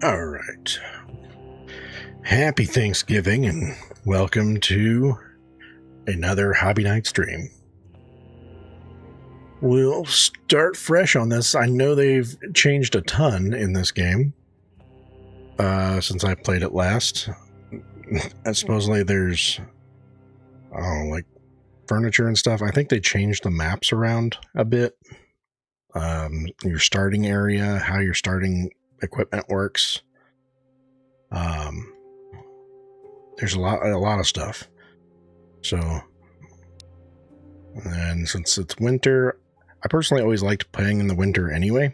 All right. Happy Thanksgiving and welcome to another Hobby Night stream. We'll start fresh on this. I know they've changed a ton in this game since I played it last. Supposedly there's like furniture and stuff. I think they changed the maps around a bit. Your starting area, how your starting equipment works. There's a lot of stuff. So, and since it's winter, I personally always liked playing in the winter anyway.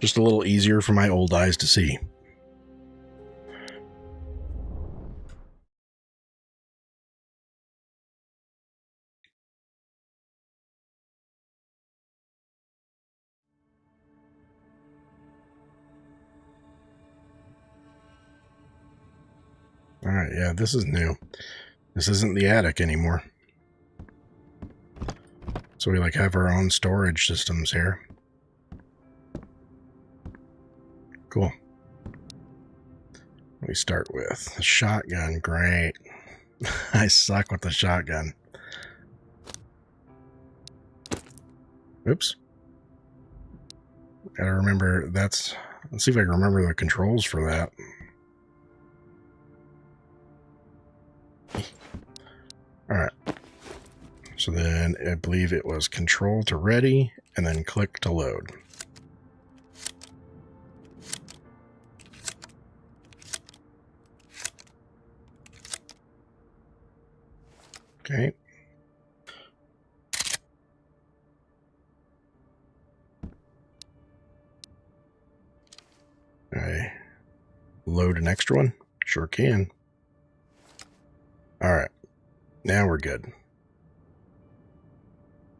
Just a little easier for my old eyes to see. Alright, yeah, this is new. This isn't the attic anymore. So we have our own storage systems here. Cool. We start with a shotgun. Great. I suck with the shotgun. Oops. Gotta remember that's... Let's see if I can remember the controls for that. Alright. So then I believe it was control to ready and then click to load. Okay. I load an extra one? Sure can. Alright. Now we're good.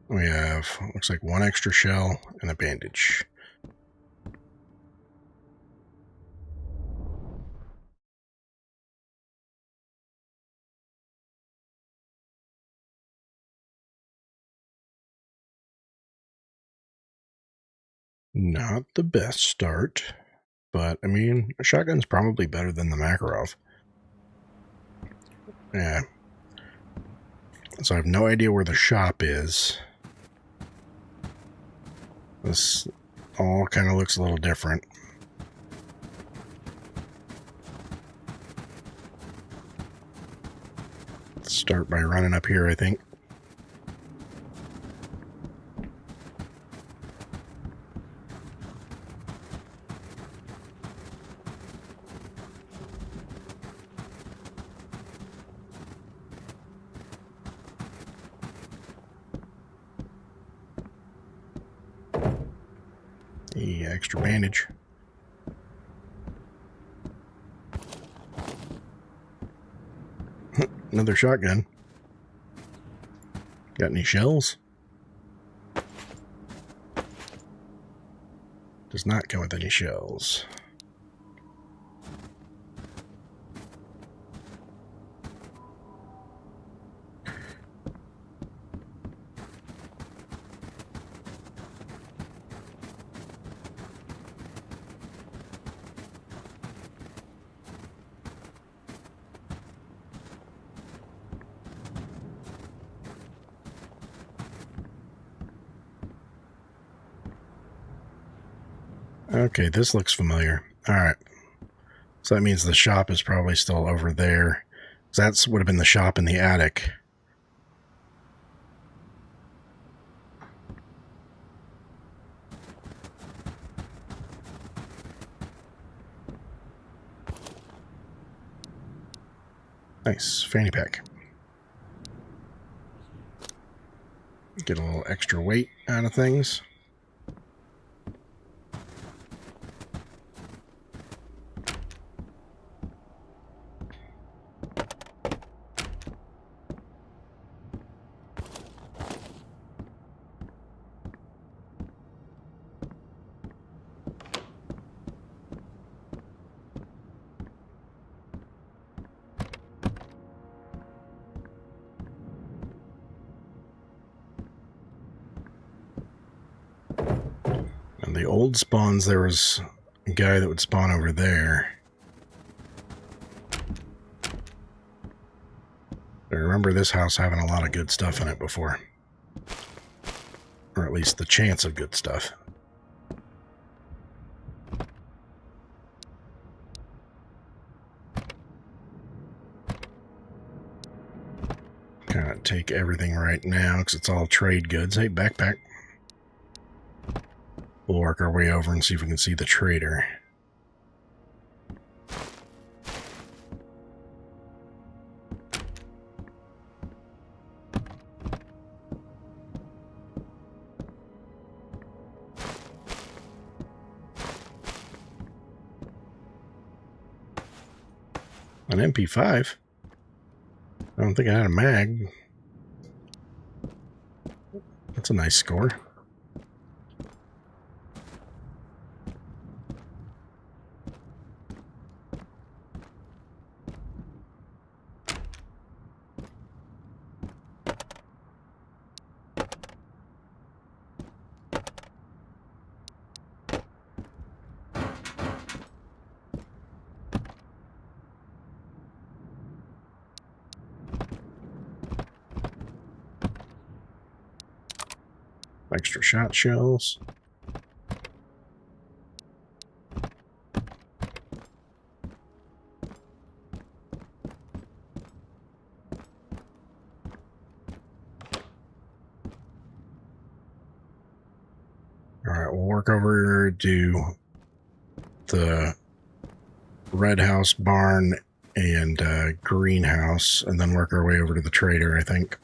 We have, looks like one extra shell and a bandage. Not the best start, but I mean, a shotgun's probably better than the Makarov. Yeah. So I have no idea where the shop is. This all kind of looks a little different. Let's start by running up here, I think. The extra bandage. Another shotgun. Got any shells? Does not come with any shells. Okay, this looks familiar. Alright. So that means the shop is probably still over there. So that would have been the shop in the attic. Nice. Fanny pack. Get a little extra weight out of things. And the old spawns, there was guy that would spawn over there. I remember this house having a lot of good stuff in it before. Or at least the chance of good stuff. Can't take everything right now because it's all trade goods. Hey, backpack. We'll work our way over and see if we can see the trader. An MP5? I don't think I had a mag. That's a nice score. Extra shot shells. Alright, we'll work over to the red house, barn, and greenhouse, and then work our way over to the trader, I think.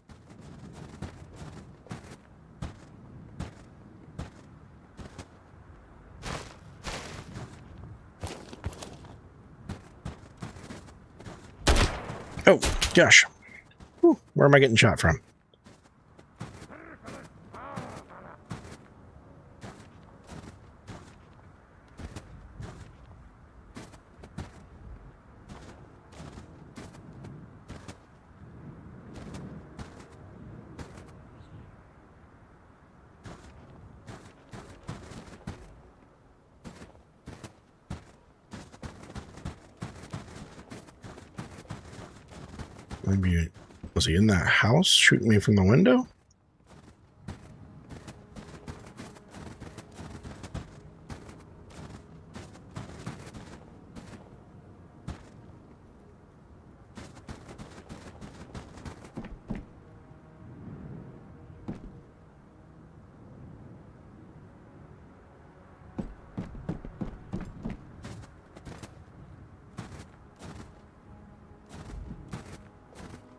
Oh, gosh. Whew, where am I getting shot from? Maybe, was he in that house shooting me from the window?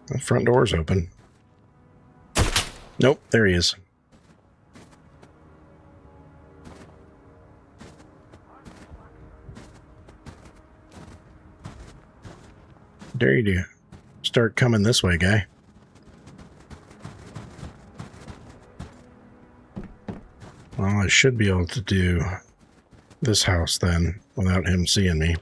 The front door's open. Nope, there he is. Dare you to start coming this way, guy. Well, I should be able to do this house then without him seeing me.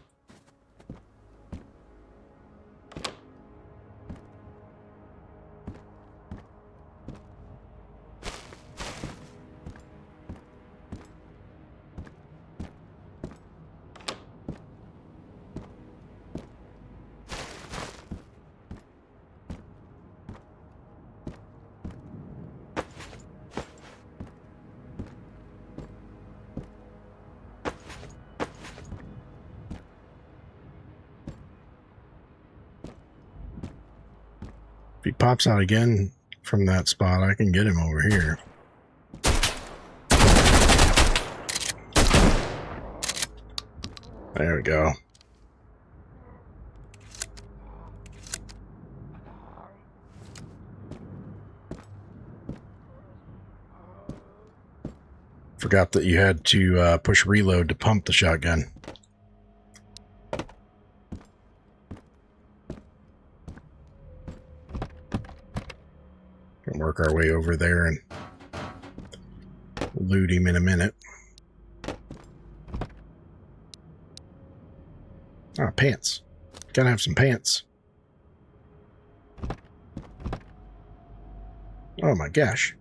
If he pops out again from that spot, I can get him over here. There we go. Forgot that you had to push reload to pump the shotgun. We'll work our way over there and loot him in a minute. Ah, pants. Gotta have some pants. Oh my gosh.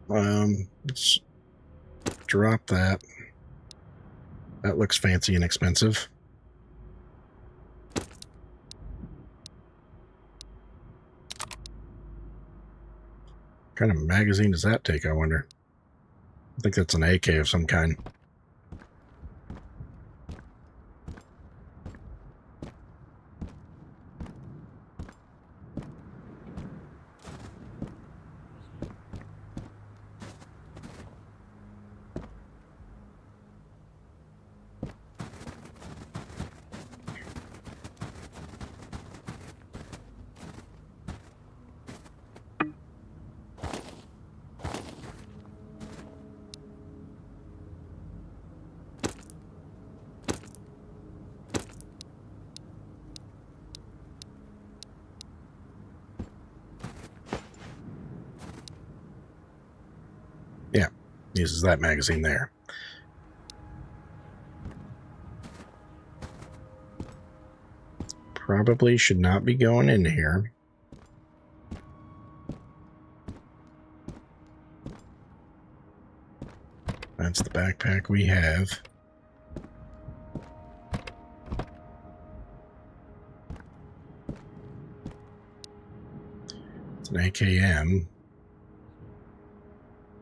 Let's drop that. That looks fancy and expensive. What kind of magazine does that take, I wonder? I think that's an AK of some kind. Yeah, uses that magazine there. Probably should not be going in here. That's the backpack we have. It's an AKM.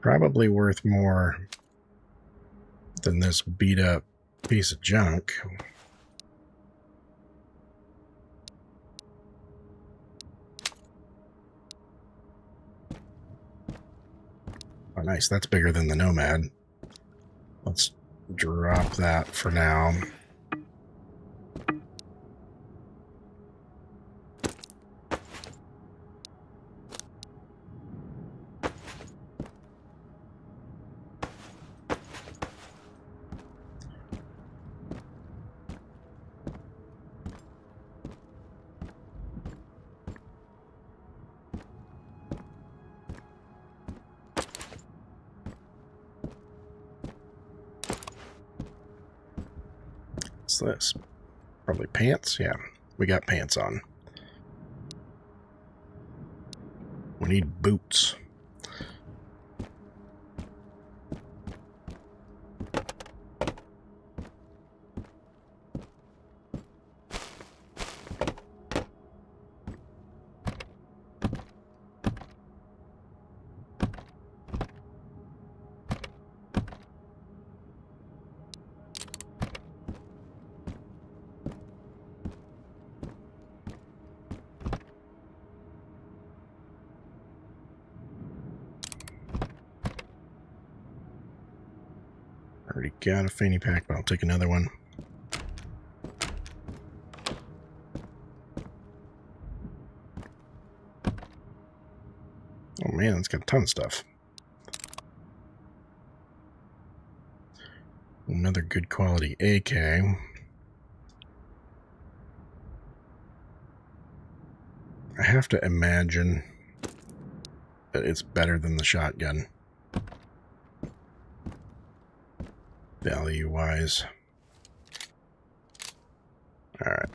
Probably worth more than this beat up piece of junk. Oh, nice. That's bigger than the Nomad. Let's drop that for now. What's this? Probably pants? Yeah, we got pants on. We need boots. Already got a fanny pack, but I'll take another one. Oh man, it's got a ton of stuff. Another good quality AK. I have to imagine that it's better than the shotgun. Value-wise. Alright.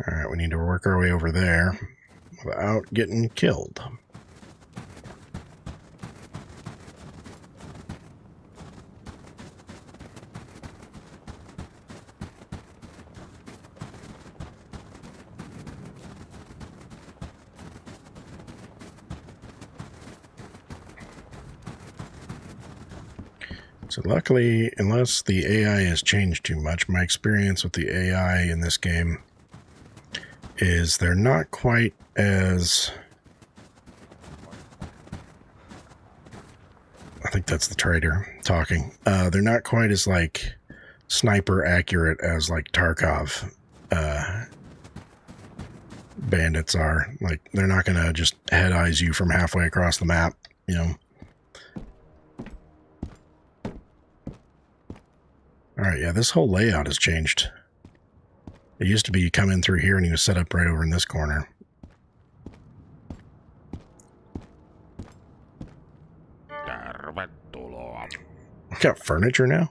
Alright, we need to work our way over there without getting killed. So luckily, unless the AI has changed too much, my experience with the AI in this game is they're not quite as... I think that's the trader talking. They're not quite as, like, sniper accurate as, like, Tarkov bandits are. Like, they're not going to just head eyes you from halfway across the map, you know. Alright, yeah, this whole layout has changed. It used to be you come in through here and you was set up right over in this corner. We got furniture now?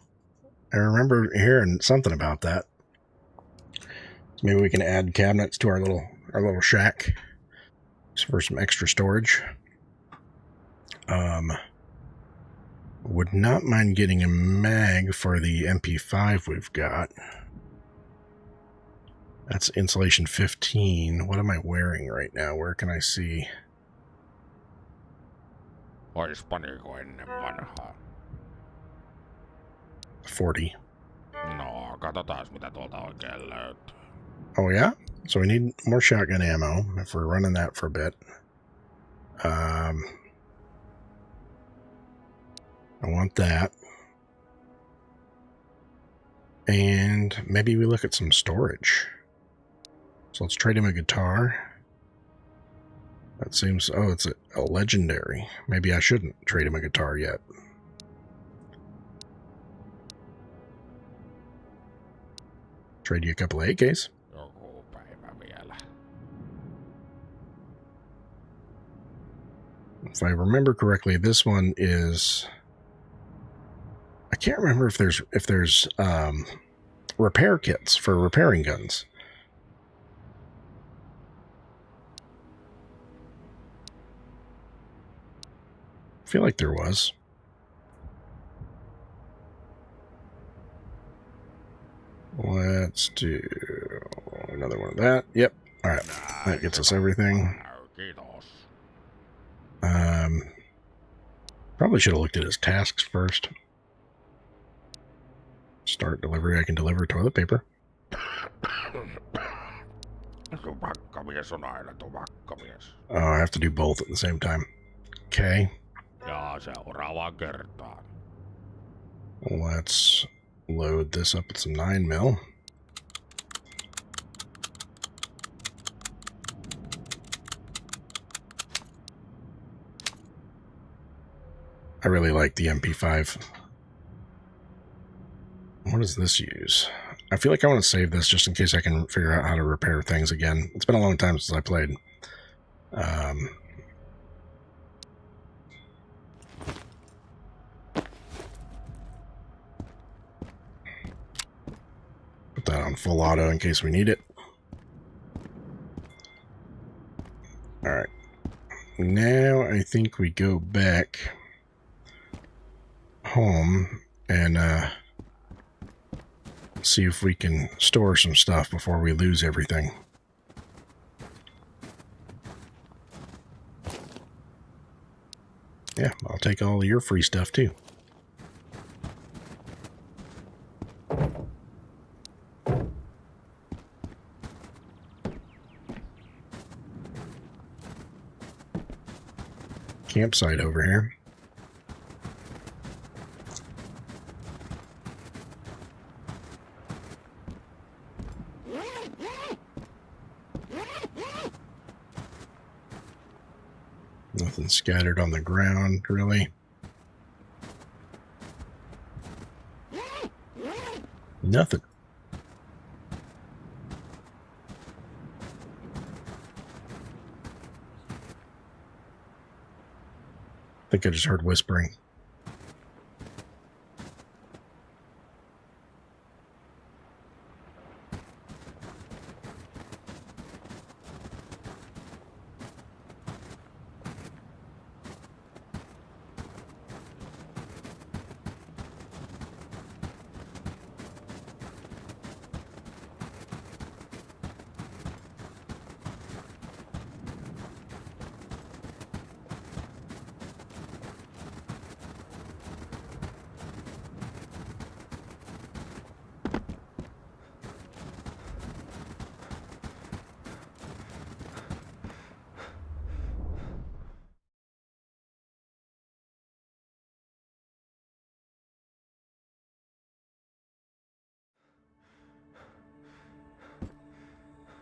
I remember hearing something about that. So maybe we can add cabinets to our little shack for some extra storage. Would not mind getting a mag for the MP5 we've got. That's insulation 15. What am I wearing right now? Where can I see? Ois paniko ennen vanhaa. 40. No, katsotaan mitä tuolta oikein löytyy. Oh yeah? So we need more shotgun ammo if we're running that for a bit. I want that. And maybe we look at some storage. So let's trade him a guitar. That seems... Oh, it's a legendary. Maybe I shouldn't trade him a guitar yet. Trade you a couple of AKs. Joku päivä vielä. If I remember correctly, this one is... I can't remember if there's repair kits for repairing guns. I feel like there was. Let's do another one of that. Yep. All right. That gets us everything. Probably should have looked at his tasks first. Start delivery. I can deliver toilet paper. Tupakkamies on aina tupakkamies. Oh, I have to do both at the same time. Okay. Ja seuraavaan kertaan. Let's load this up with some 9mm. I really like the MP5. What does this use? I feel like I want to save this just in case I can figure out how to repair things again. It's been a long time since I played. Put that on full auto in case we need it. Alright. Now I think we go back home and see if we can store some stuff before we lose everything. Yeah, I'll take all of your free stuff too. Campsite over here. Nothing scattered on the ground, really. Nothing. I think I just heard whispering.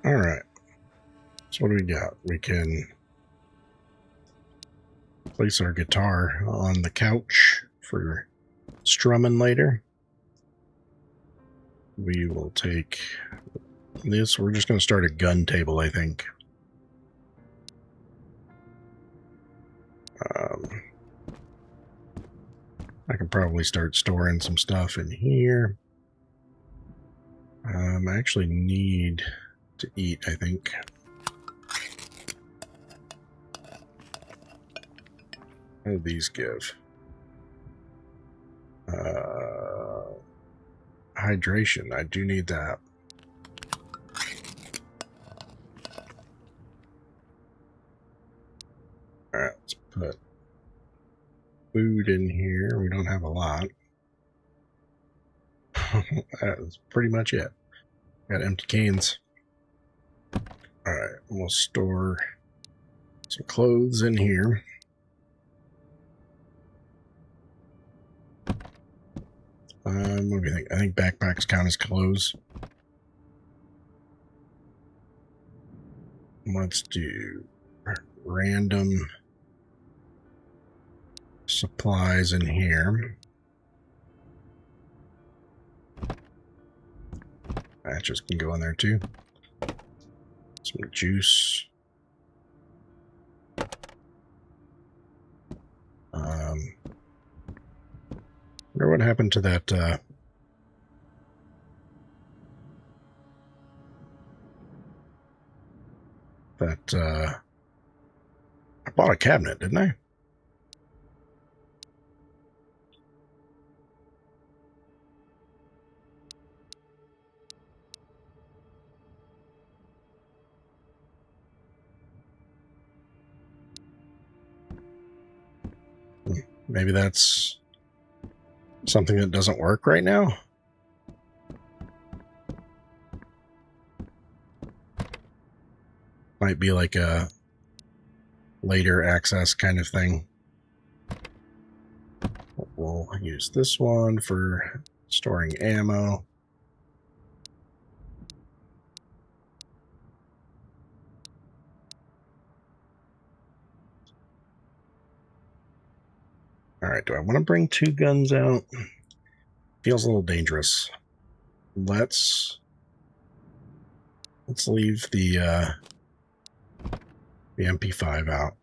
All right. So what do we got? We can place our guitar on the couch for strumming later. We will take this. We're just going to start a gun table, I think. I can probably start storing some stuff in here. I actually need to eat, I think. What do these give? Hydration. I do need that. Alright, let's put food in here. We don't have a lot. That's pretty much it. Got empty cans. Alright, we'll store some clothes in here. What do you think? I think backpacks count as clothes. Let's do random supplies in here. Matches can go in there too. Some juice. Wonder what happened to that I bought a cabinet, didn't I? Maybe that's something that doesn't work right now. Might be like a later access kind of thing. We'll use this one for storing ammo. Alright, do I want to bring 2 guns out? Feels a little dangerous. Let's leave the MP5 out.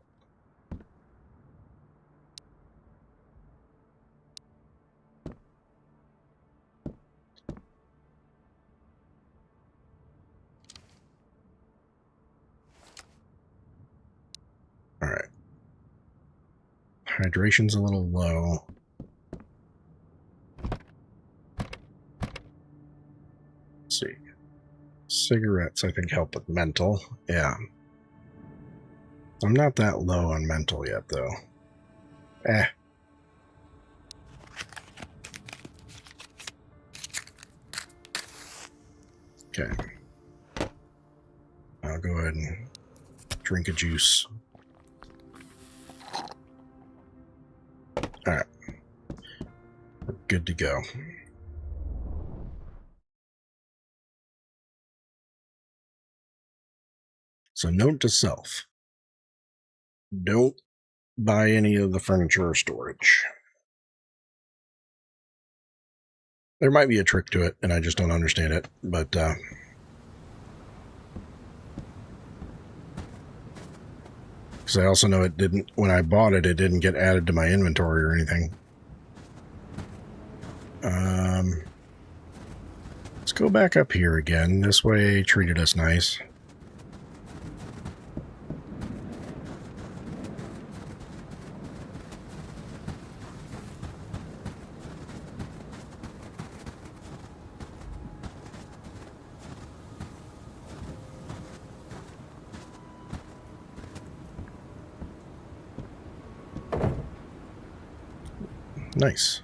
Alright. Hydration's a little low. Let's see. Cigarettes, I think, help with mental. Yeah. I'm not that low on mental yet, though. Okay. I'll go ahead and drink a juice. Alright. We're good to go. So note to self. Don't buy any of the furniture or storage. There might be a trick to it, and I just don't understand it, but because I also know it didn't, when I bought it, it didn't get added to my inventory or anything. Let's go back up here again. This way treated us nice. Nice.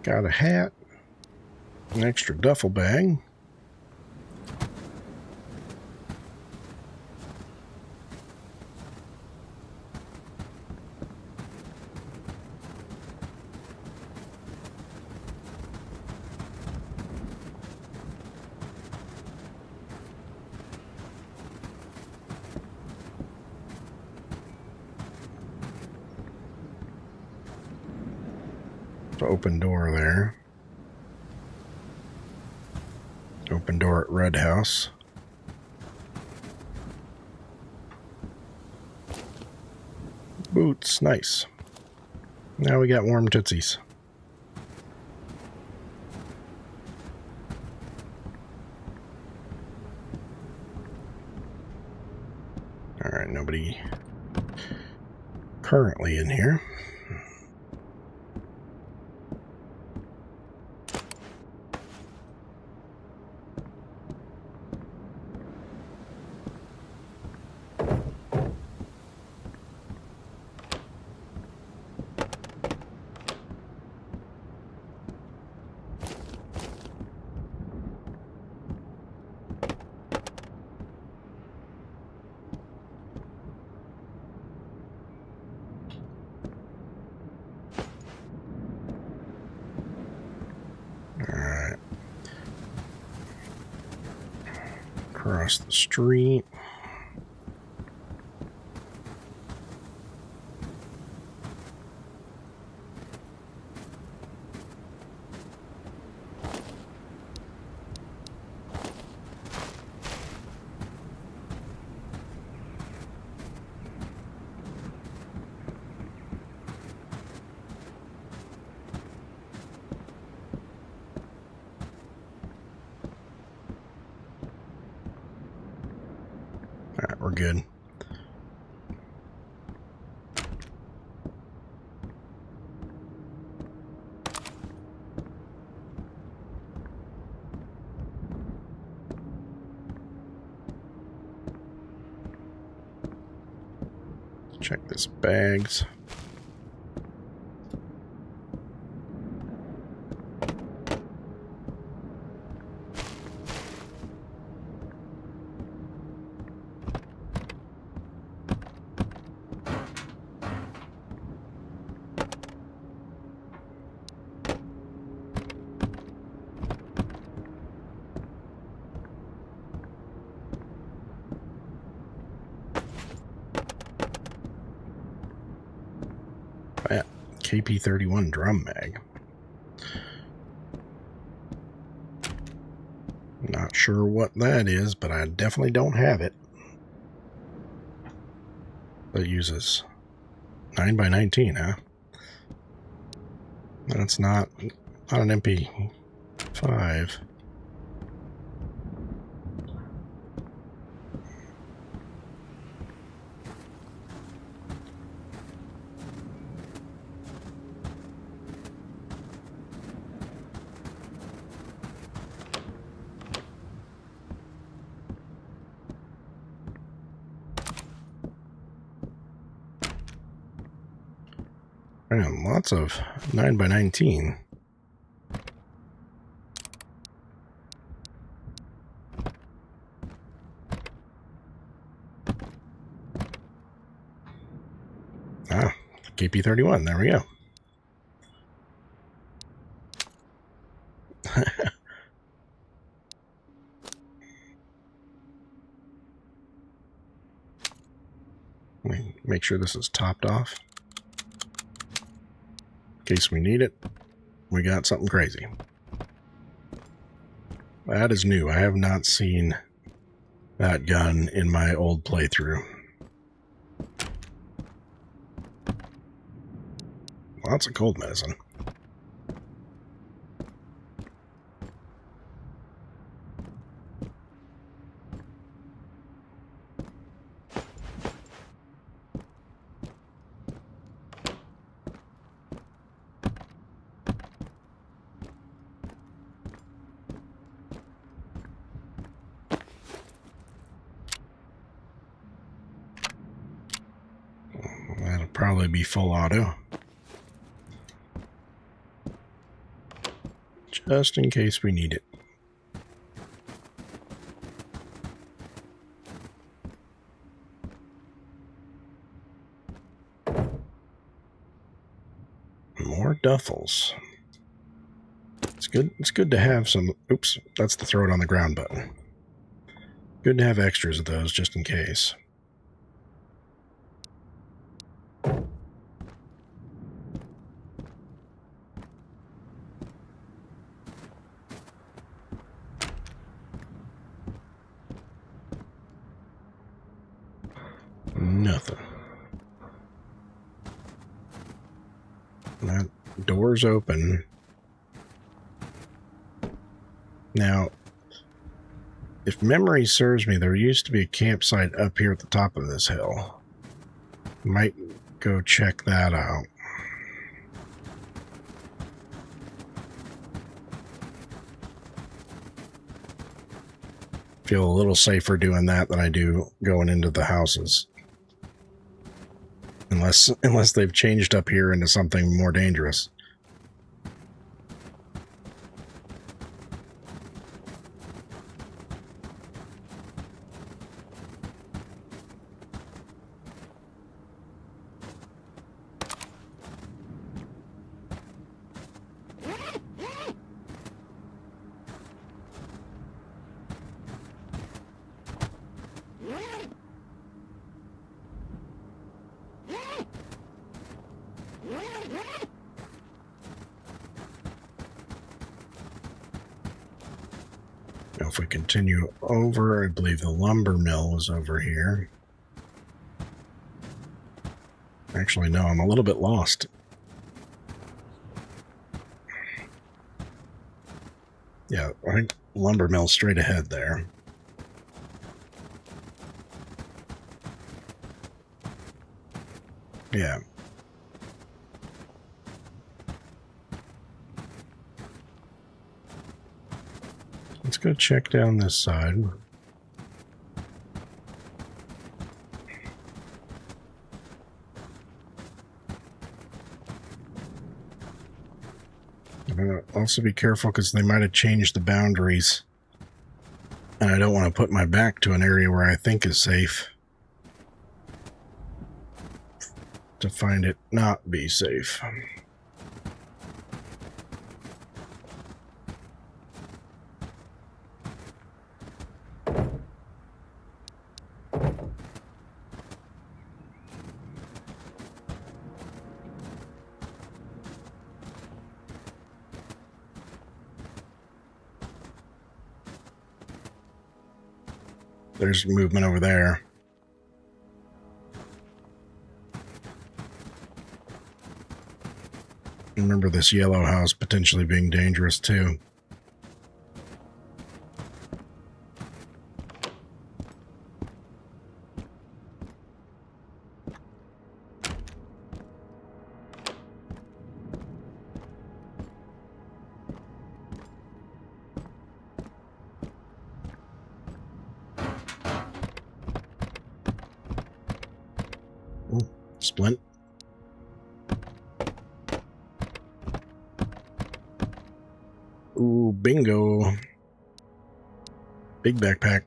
Got a hat, an extra duffel bag. Open door there. Open door at Red House. Boots, nice. Now we got warm tootsies. Alright, nobody currently in here. Alright. Across the street. Alright, we're good. Check this bags. Yeah, KP31 drum mag. Not sure what that is, but I definitely don't have it. That uses 9x19, huh? That's not an MP5. And lots of 9x19. Ah, KP31, there we go. Let me make sure this is topped off. In case we need it, we got something crazy. That is new. I have not seen that gun in my old playthrough. Lots of cold medicine. That'll probably be full auto. Just in case we need it. More duffels. It's good to have some... Oops, that's the throw it on the ground button. Good to have extras of those just in case. Nothing. That door's open. Now, If memory serves me, there used to be a campsite up here at the top of this hill. Might go check that out. Feel a little safer doing that than I do going into the houses. Unless they've changed up here into something more dangerous. Now if we continue over, I believe the lumber mill is over here. Actually, no, I'm a little bit lost. Yeah, I think lumber mill straight ahead there. Yeah. Let's go check down this side. I'm gonna also be careful because they might have changed the boundaries. And I don't want to put my back to an area where I think is safe. To find it not be safe. There's movement over there. Remember this yellow house potentially being dangerous too. Ooh, splint. Ooh, bingo. Big backpack.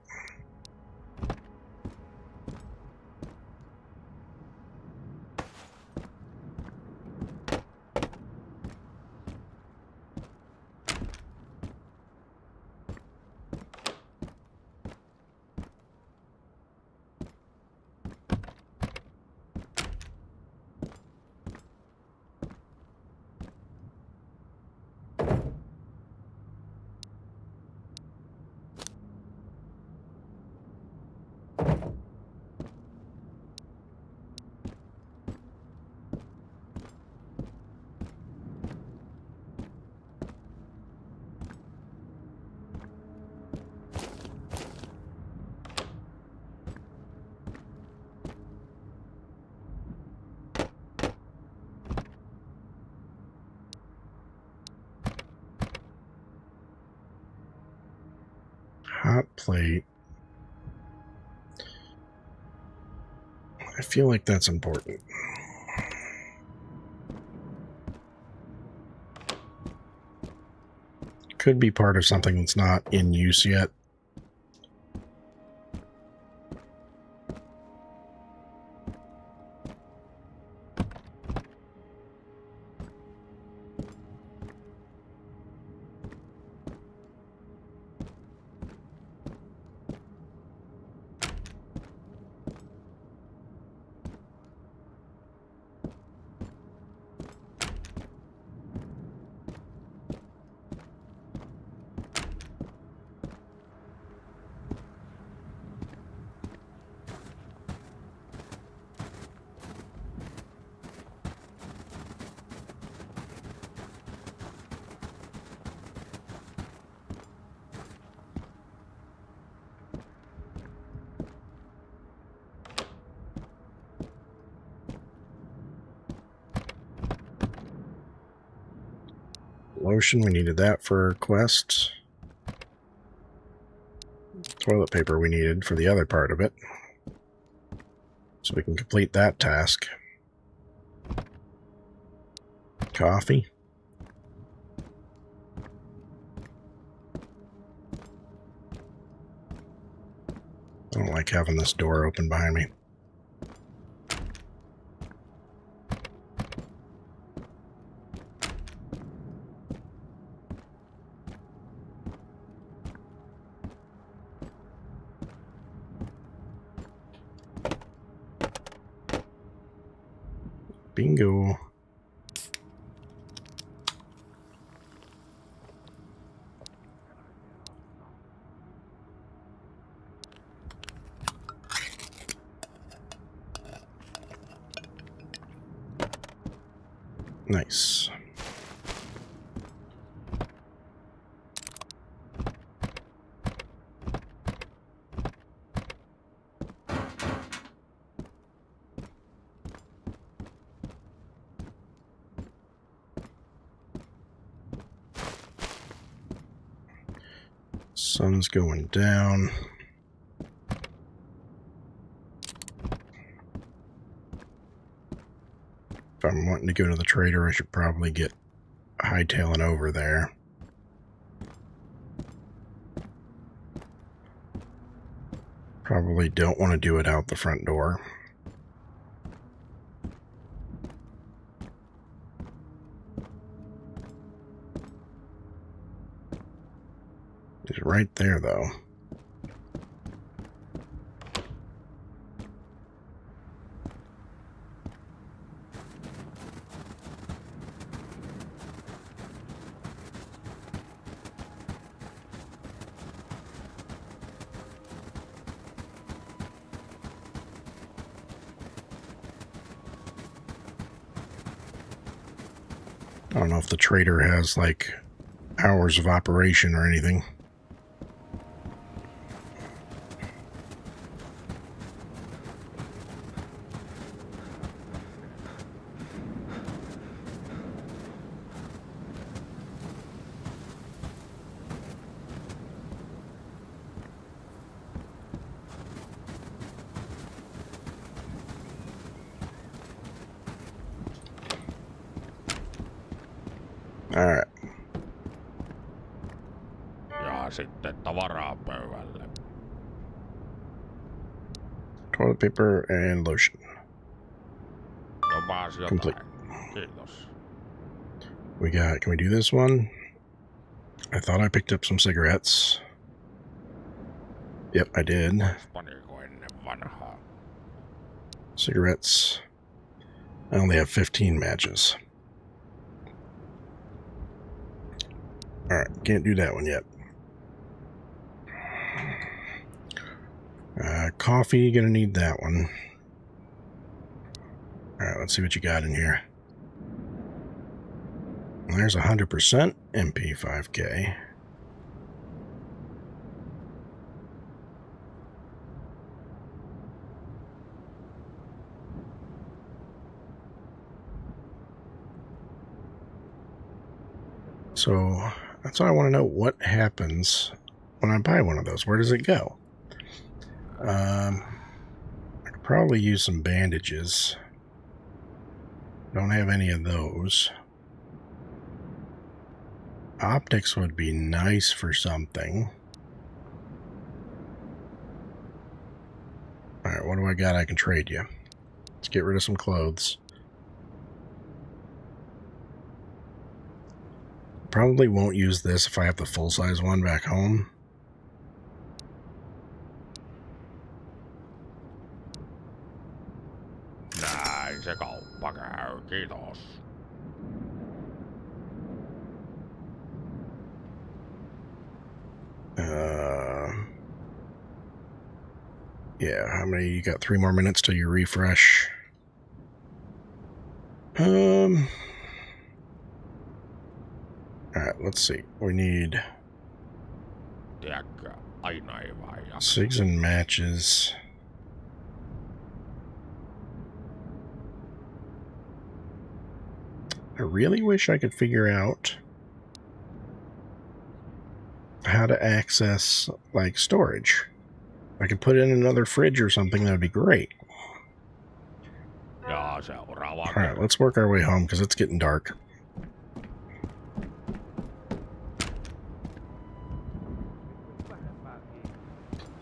Hot plate. I feel like that's important. Could be part of something that's not in use yet. lotion, we needed that for quest. Toilet paper we needed for the other part of it. So we can complete that task. Coffee. I don't like having this door open behind me. Bingo. Nice. Sun's going down. If I'm wanting to go to the trader, I should probably get hightailing over there. Probably don't want to do it out the front door. It's right there, though. I don't know if the trader has, like, hours of operation or anything. Alright. Ja sitten tavaraa pöydälle. Toilet paper and lotion. Jopas jotain. Complete. Kiitos. We got, can we do this one? I thought I picked up some cigarettes. Yep, I did. Paniko ennen vanhaa. Cigarettes. I only have 15 matches. Alright, can't do that one yet. Coffee, gonna need that one. Alright, let's see what you got in here. There's 100% MP5K. So that's why I want to know what happens when I buy one of those. Where does it go? I could probably use some bandages. Don't have any of those. Optics would be nice for something. Alright, what do I got I can trade you? Let's get rid of some clothes. Probably won't use this if I have the full-size one back home. Näin se kauppa käy. Kiitos. Yeah, how many? You got 3 more minutes till you refresh. Alright, let's see. We need Tiedätkö, aina ei vaan jaksa. 6 and matches. I really wish I could figure out how to access, like, storage. If I could put in another fridge or something, that would be great. Ja seuraava Alright, let's work our way home, because it's getting dark.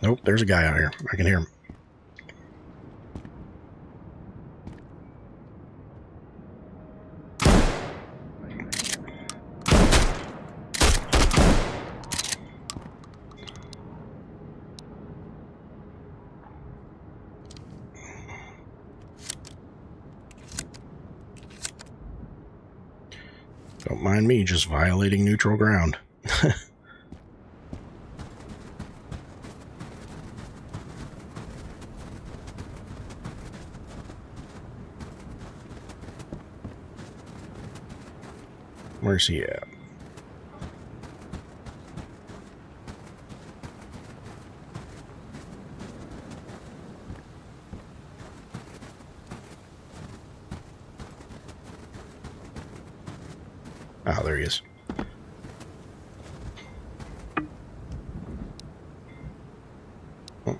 Nope, there's a guy out here. I can hear him. Don't mind me just violating neutral ground. Where's he at? Oh, there he is. Oh.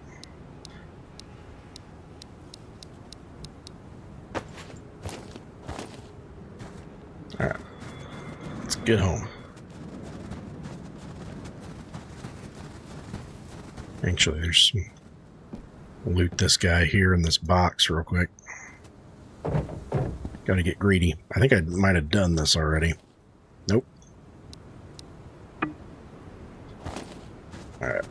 Alright. Let's get home. Actually, there's some... Loot this guy here in this box real quick. Gotta get greedy. I think I might have done this already. Nope. Alright.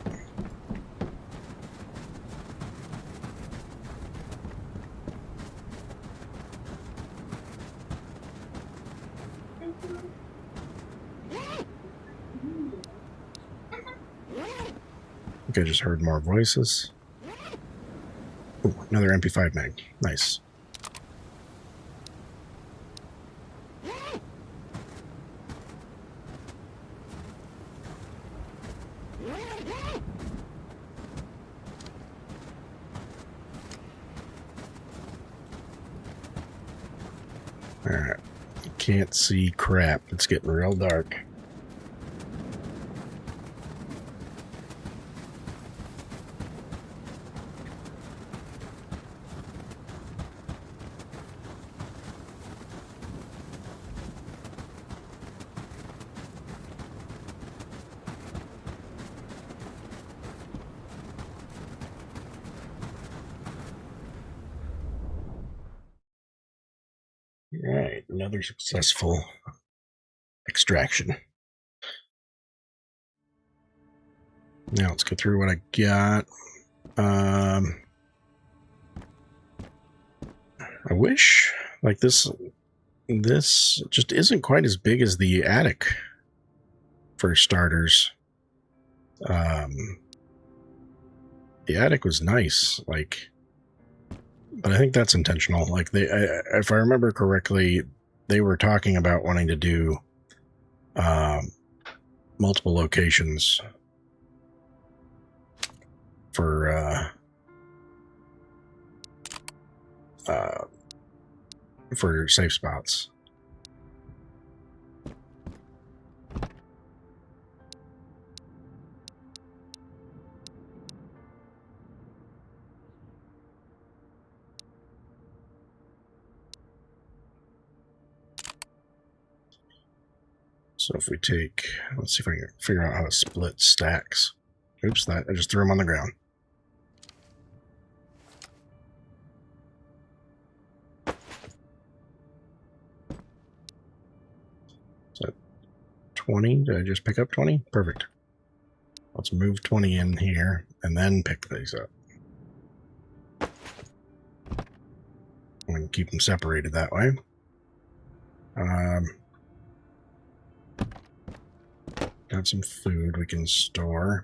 I think I just heard more voices. Ooh, another MP5 mag. Nice. Alright. Can't see crap. It's getting real dark. Alright, another successful extraction. Now let's go through what I got. I wish, like, this just isn't quite as big as the attic, for starters. The attic was nice, like, but I think that's intentional. Like, if I remember correctly, they were talking about wanting to do multiple locations for safe spots. So if we take, let's see if I can figure out how to split stacks. Oops, I just threw them on the ground. So 20, did I just pick up 20? Perfect. Let's move 20 in here and then pick these up. We can keep them separated that way. Got some food we can store.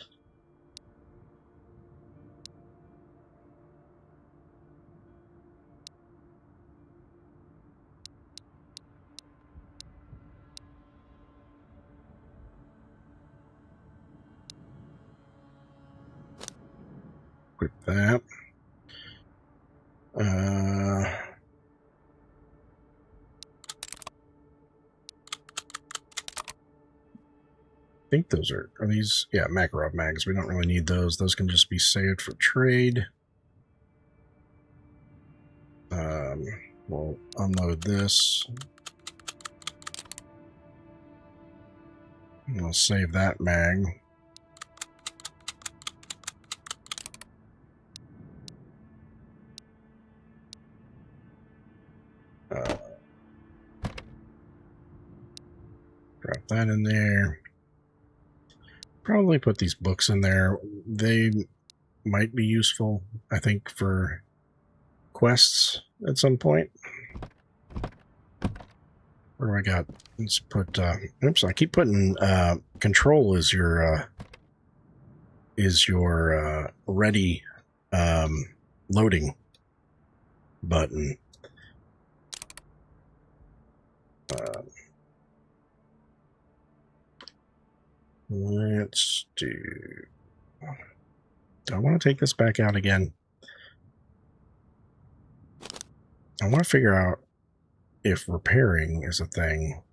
Equip that. think those are these, yeah, Makarov mags. We don't really need those. Those can just be saved for trade. We'll unload this. We'll save that mag. Drop that in there. Probably put these books in there. They might be useful, I think, for quests at some point. What do I got? Let's put, oops, I keep putting, control is your ready, loading button. Let's do, I want to take this back out again. I want to figure out if repairing is a thing,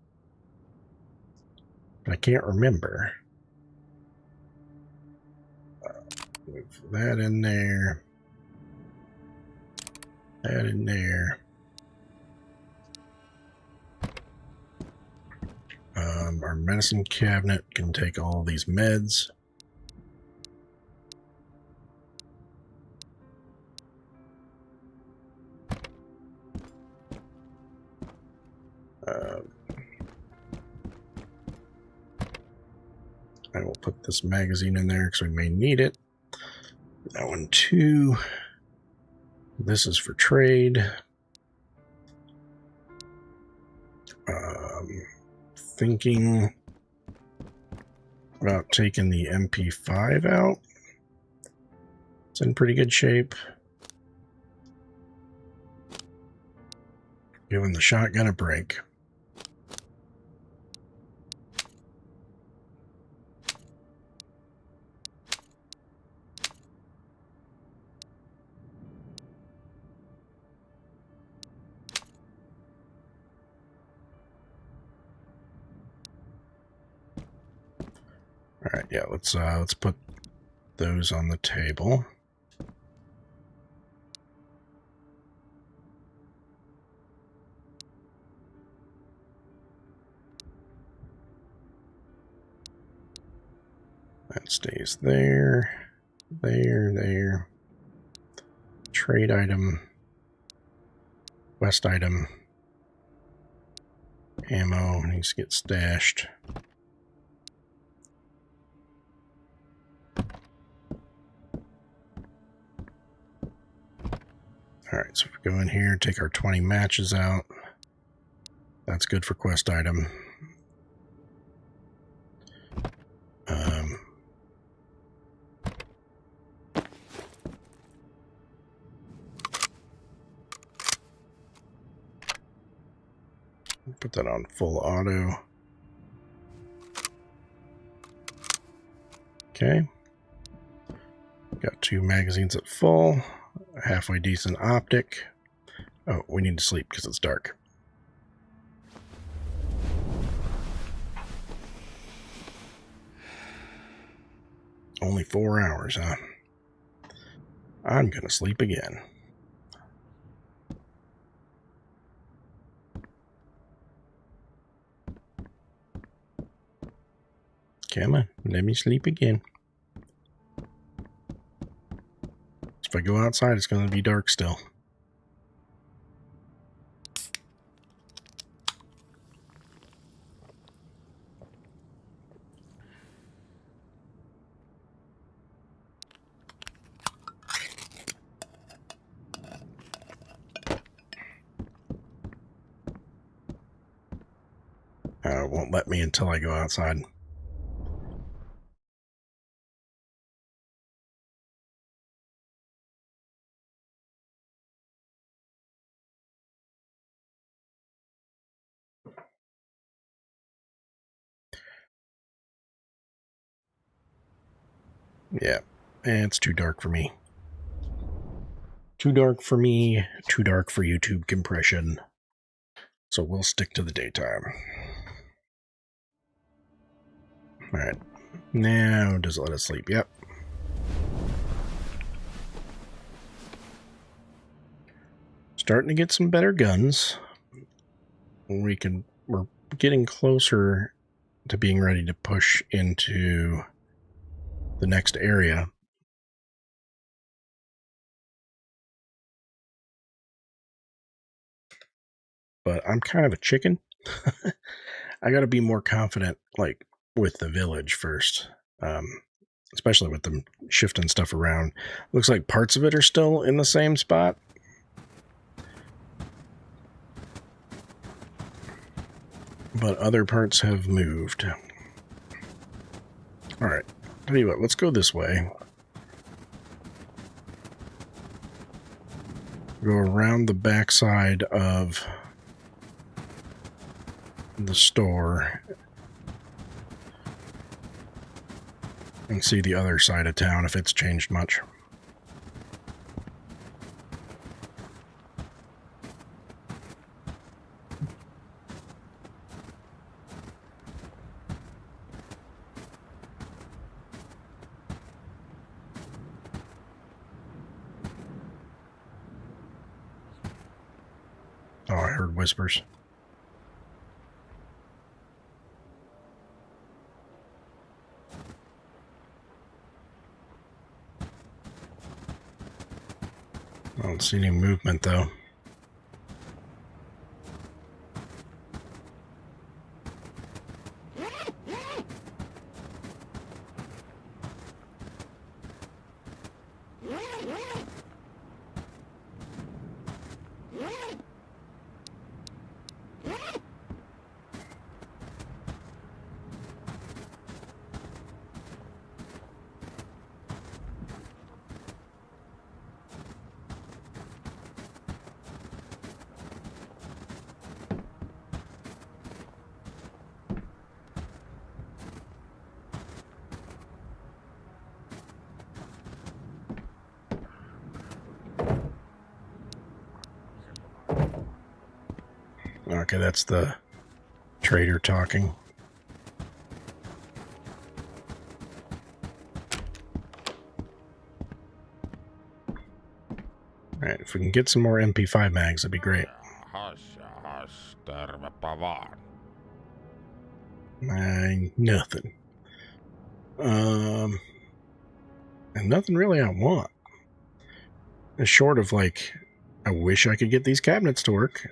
but I can't remember. Move that in there. That in there. Our medicine cabinet can take all these meds. I will put this magazine in there because we may need it. That one too. This is for trade. Thinking about taking the MP5 out. It's in pretty good shape. Giving the shotgun a break. All right, yeah, let's put those on the table. That stays there, there. Trade item, quest item, ammo needs to get stashed. Alright, so if we go in here, take our 20 matches out. That's good for quest item. Put that on full auto. Okay. Got 2 magazines at full. A halfway decent optic. Oh, we need to sleep because it's dark. Only 4 hours, huh? I'm gonna sleep again. Come on, let me sleep again. If I go outside, it's going to be dark still. It won't let me until I go outside. Yeah, it's too dark for me. Too dark for me, too dark for YouTube compression. So we'll stick to the daytime. Alright, Now, does it let us sleep? Yep. Starting to get some better guns. We're getting closer to being ready to push into the next area. But I'm kind of a chicken. I got to be more confident, like, with the village first. Especially with them shifting stuff around. Looks like parts of it are still in the same spot. But other parts have moved. Alright, tell you what, let's go this way. Go around the backside of the store and see the other side of town if it's changed much. Oh, I heard whispers. I don't see any movement, though. Okay, that's the trader talking. Alright, if we can get some more MP5 mags, that'd be great. Jahas, tervepä vaan. Nothing. And nothing really I want. Short of, like, I wish I could get these cabinets to work.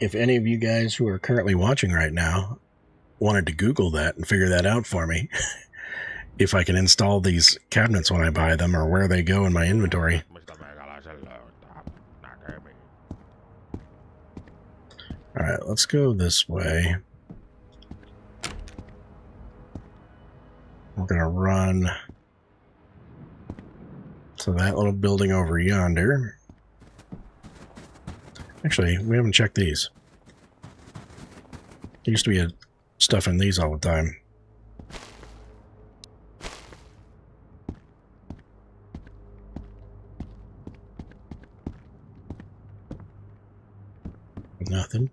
If any of you guys who are currently watching right now wanted to Google that and figure that out for me, if I can install these cabinets when I buy them or where they go in my inventory. Alright, let's go this way. We're going to run to that little building over yonder. Actually, we haven't checked these. There used to be stuff in these all the time. Nothing.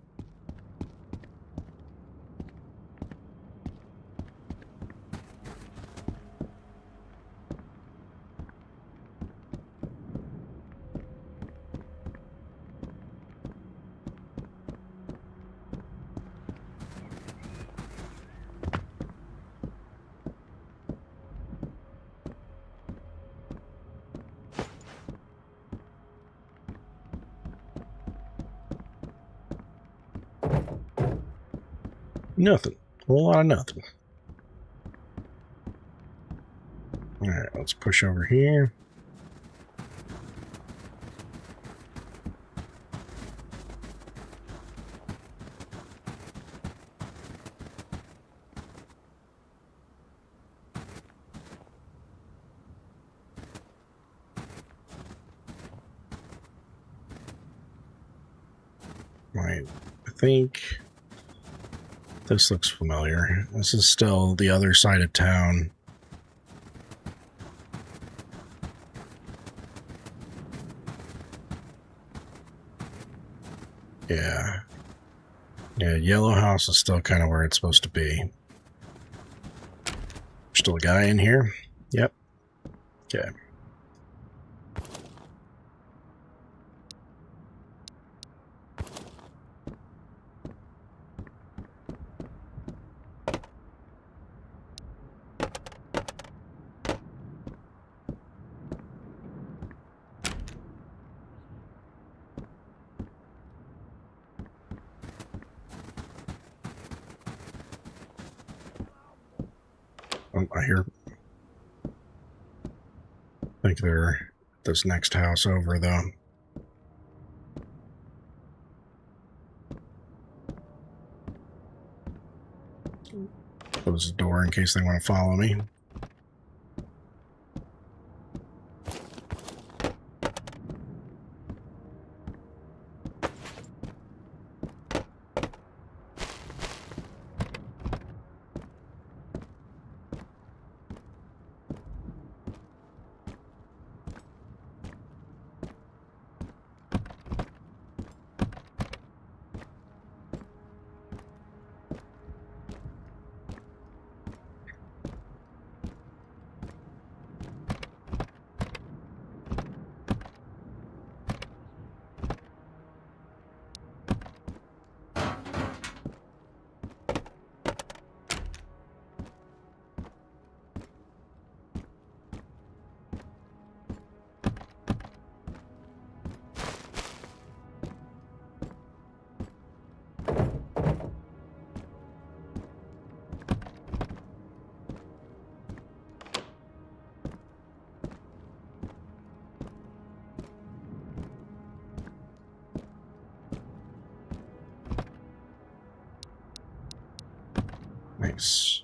Nothing. A whole lot of nothing. Alright, let's push over here. Right, I think this looks familiar. This is still the other side of town. Yeah. Yeah, Yellow House is still kind of where it's supposed to be. Still a guy in here? Yep. Okay. Oh, I think they're at this next house over, though. Close the door in case they want to follow me. Nice.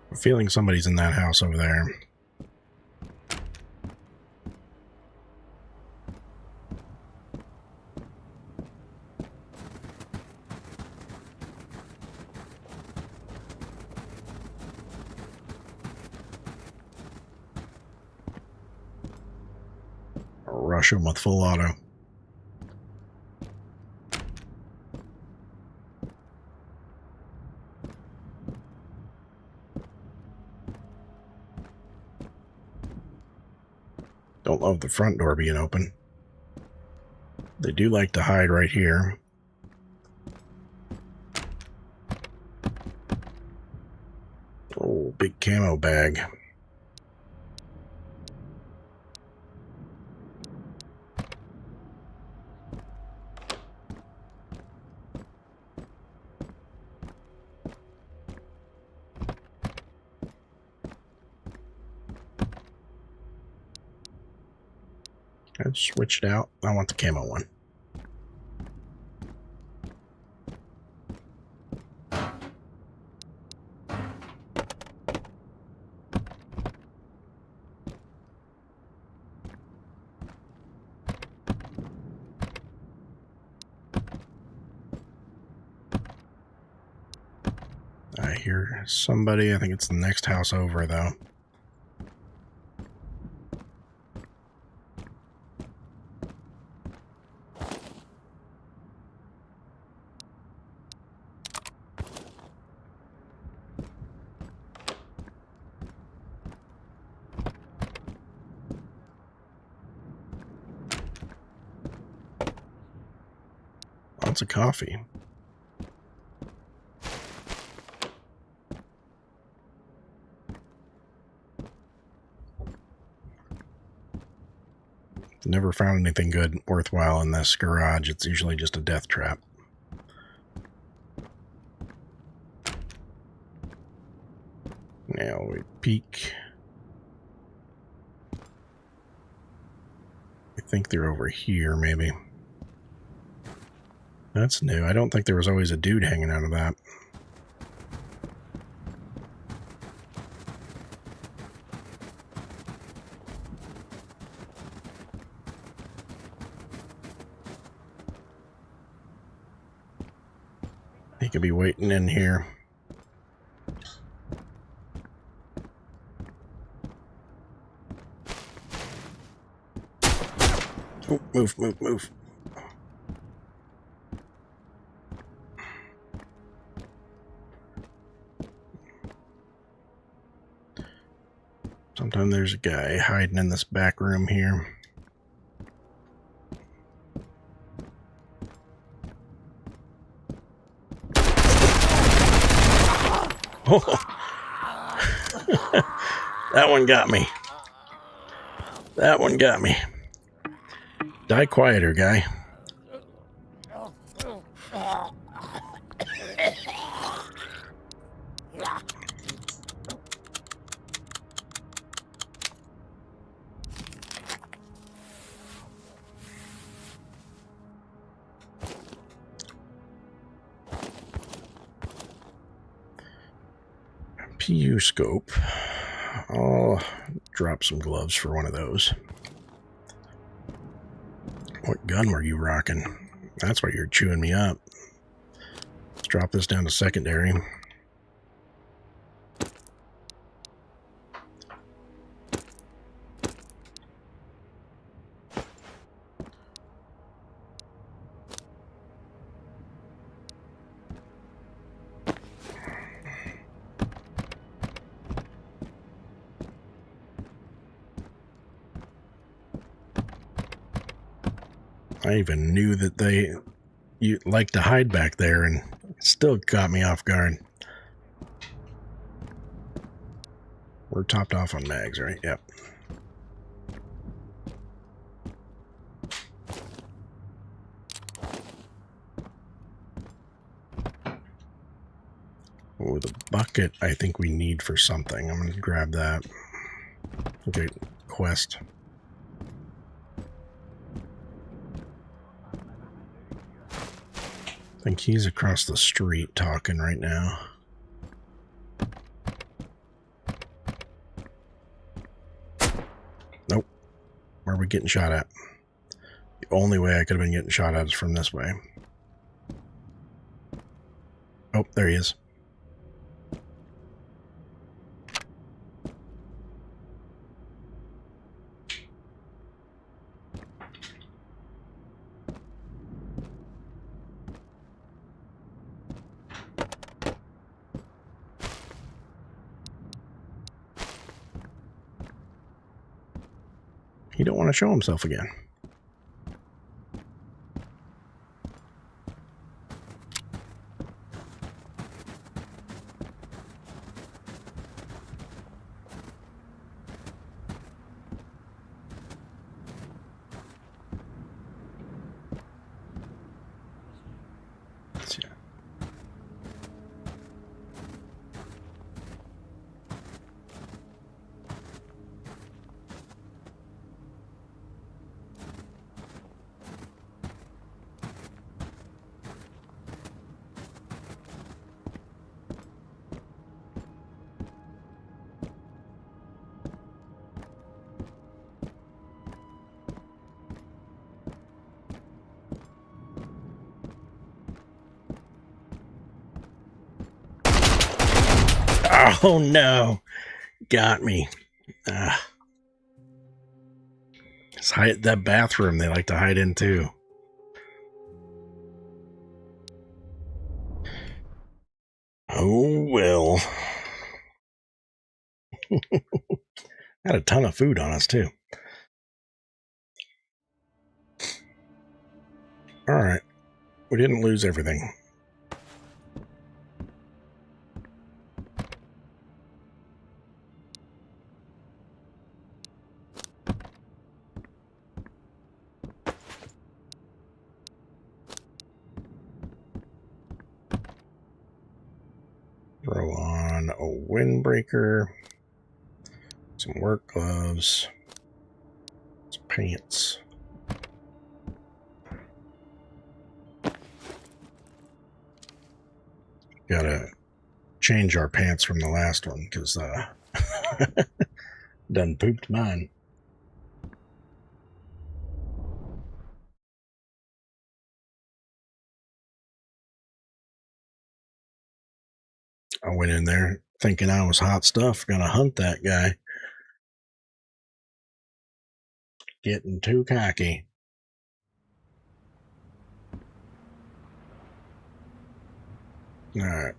I'm feeling somebody's in that house over there. I'll rush him with full auto. Don't love the front door being open. They do like to hide right here. Oh, big camo bag. I switched out. I want the camo one. I hear somebody. I think it's the next house over, though. Lots of coffee. Never found anything good, worthwhile in this garage. It's usually just a death trap. Now we peek. I think they're over here, maybe. That's new. I don't think there was always a dude hanging out of that. He could be waiting in here. Oh, move, move, move. Sometimes there's a guy hiding in this back room here. Oh. That one got me. That one got me. Die quieter, guy. PU scope. I'll drop some gloves for one of those. What gun were you rocking? That's why you're chewing me up. Let's drop this down to secondary. I even knew that you like to hide back there, and it still caught me off guard. We're topped off on mags, right? Yep. Oh, the bucket I think we need for something. I'm going to grab that. Okay, quest. I think he's across the street talking right now. Nope. Where are we getting shot at? The only way I could have been getting shot at is from this way. Oh, there he is. He don't want to show himself again. Oh no, got me. It's that bathroom they like to hide in too. Oh well. Had a ton of food on us too. Alright. We didn't lose everything. Throw on a windbreaker, some work gloves, some pants. Gotta change our pants from the last one because done pooped mine. I went in there thinking I was hot stuff, gonna hunt that guy. Getting too cocky. Alright,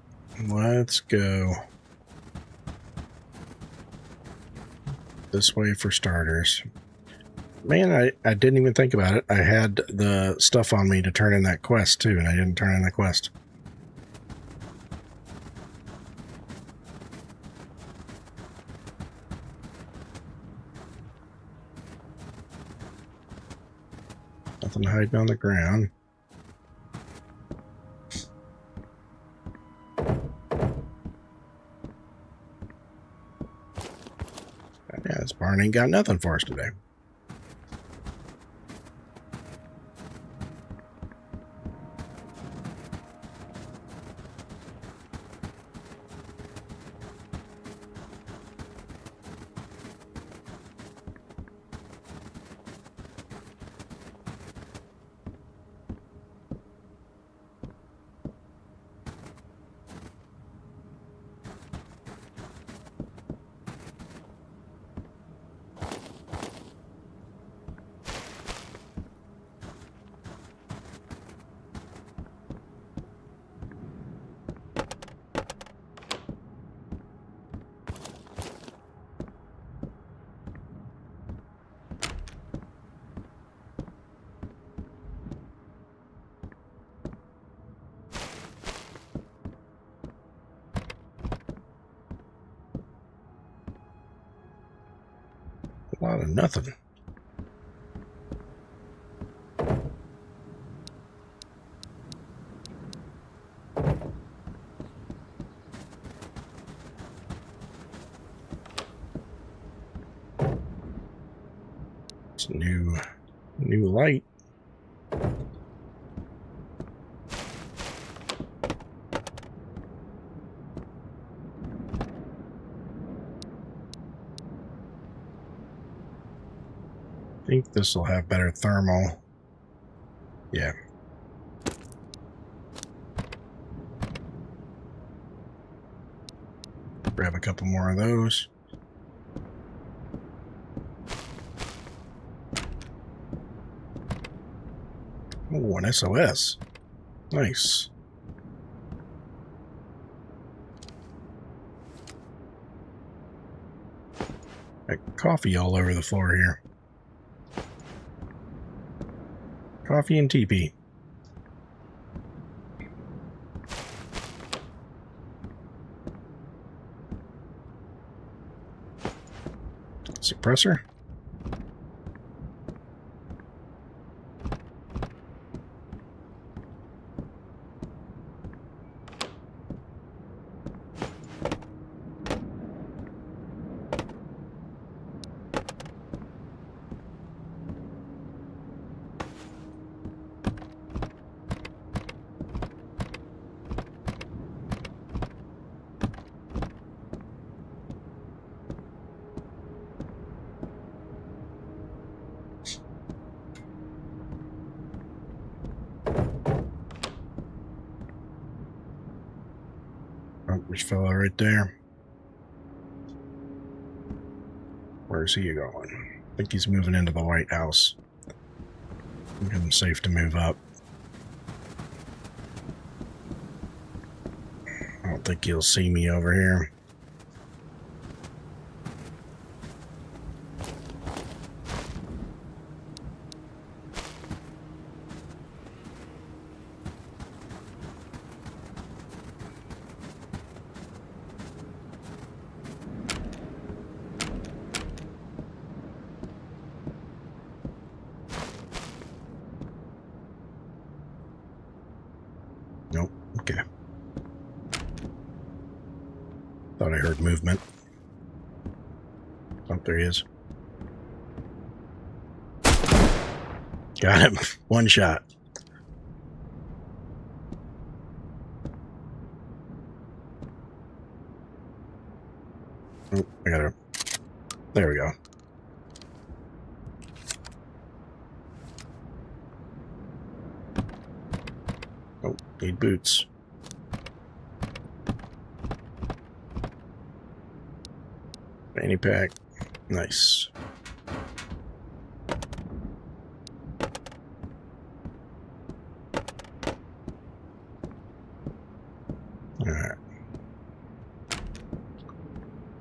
let's go this way for starters. Man, I didn't even think about it. I had the stuff on me to turn in that quest too, and I didn't turn in the quest. Nothing hiding on the ground. Yeah, this barn ain't got nothing for us today. A lot of nothing. It's new light. I think this will have better thermal. Yeah. Grab a couple more of those. Oh, an SOS. Nice. Got coffee all over the floor here. Coffee and TP. Suppressor. Oh, there's a fella right there. Where's he going? I think he's moving into the White House. I'm getting safe to move up. I don't think he'll see me over here. Nope. Okay. Thought I heard movement. Oh, there he is. Got him. One shot. Oh, I got her. There we go. Oh, need boots. Fanny pack. Nice. Alright.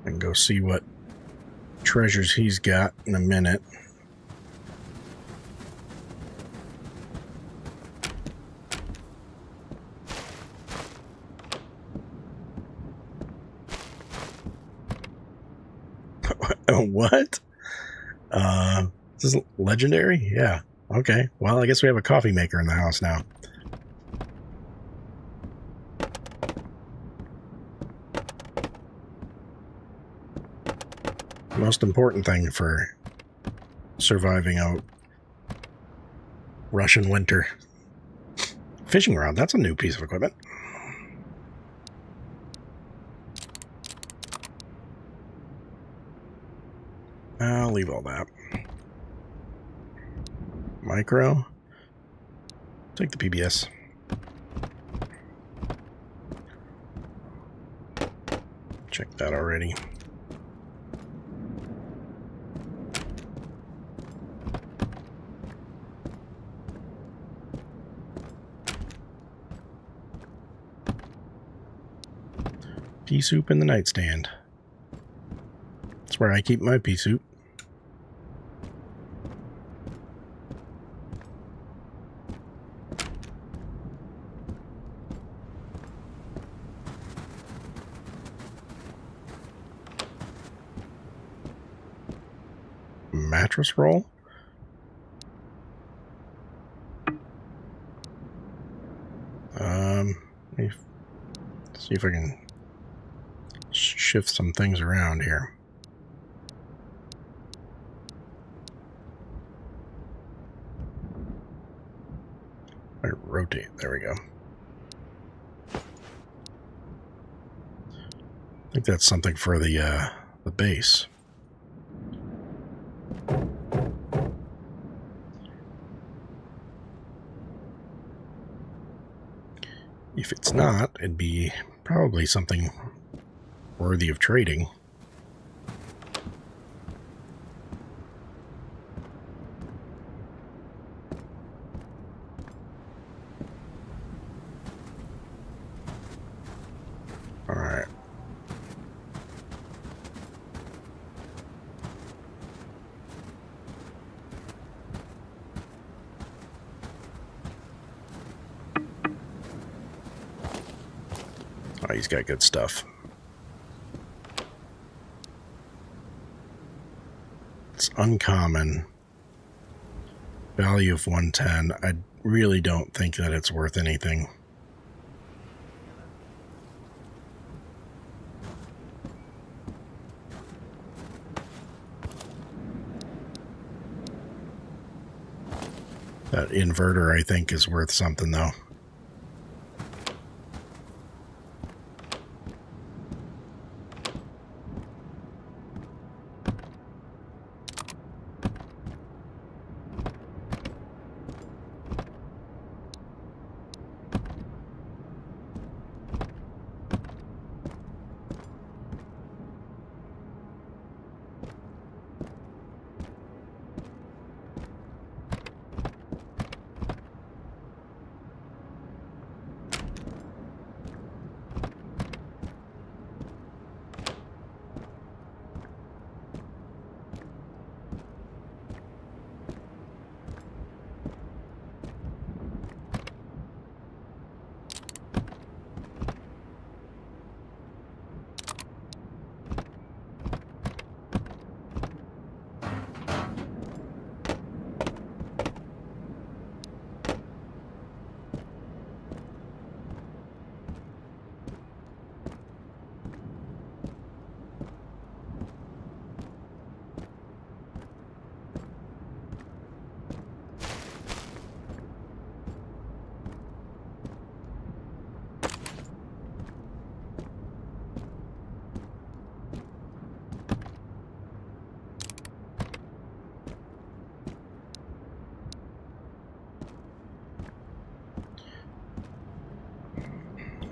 I can go see what treasures he's got in a minute. What? This is legendary? Yeah. Okay. Well, I guess we have a coffee maker in the house now. Most important thing for surviving a Russian winter. Fishing rod. That's a new piece of equipment. I'll leave all that. Micro. Take the PBS. Check that already. Pea soup in the nightstand. That's where I keep my pea soup. Mattress roll? Let me see if I can shift some things around here. I rotate. There we go. I think that's something for the base. If it's not, it'd be probably something worthy of trading. All right. Oh, he's got good stuff. It's uncommon. Value of 110. I really don't think that it's worth anything. That inverter, I think, is worth something, though.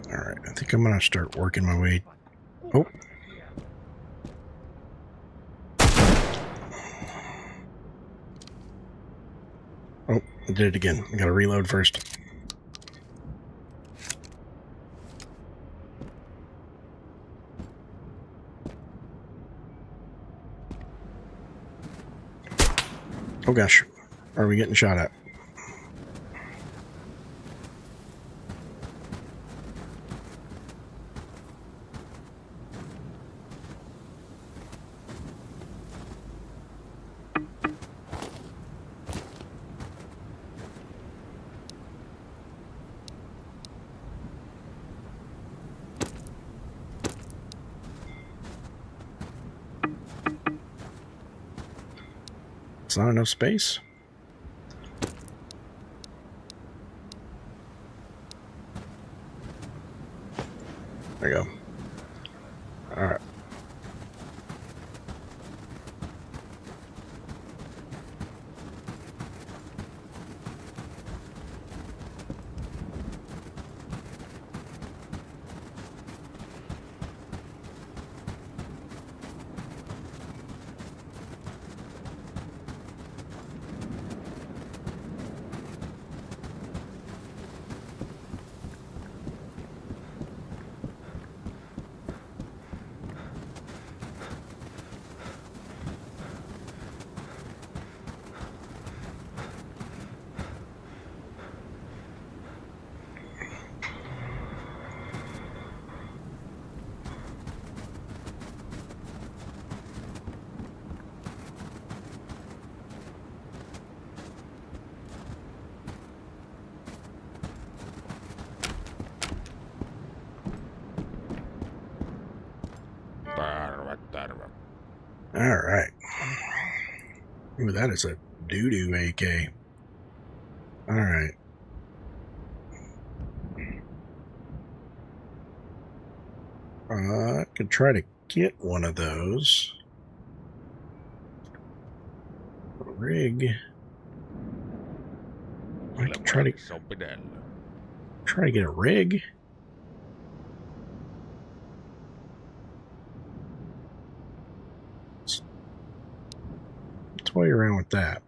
All right, I think I'm going to start working my way. Oh. I did it again. I gotta reload first. Oh gosh. Are we getting shot at? It's not enough space. There you go. All right. Terve. All right. Ooh, that is a doo-doo AK. All right. I could try to get one of those. Rig. I could try to get a rig. Let's toy around with that.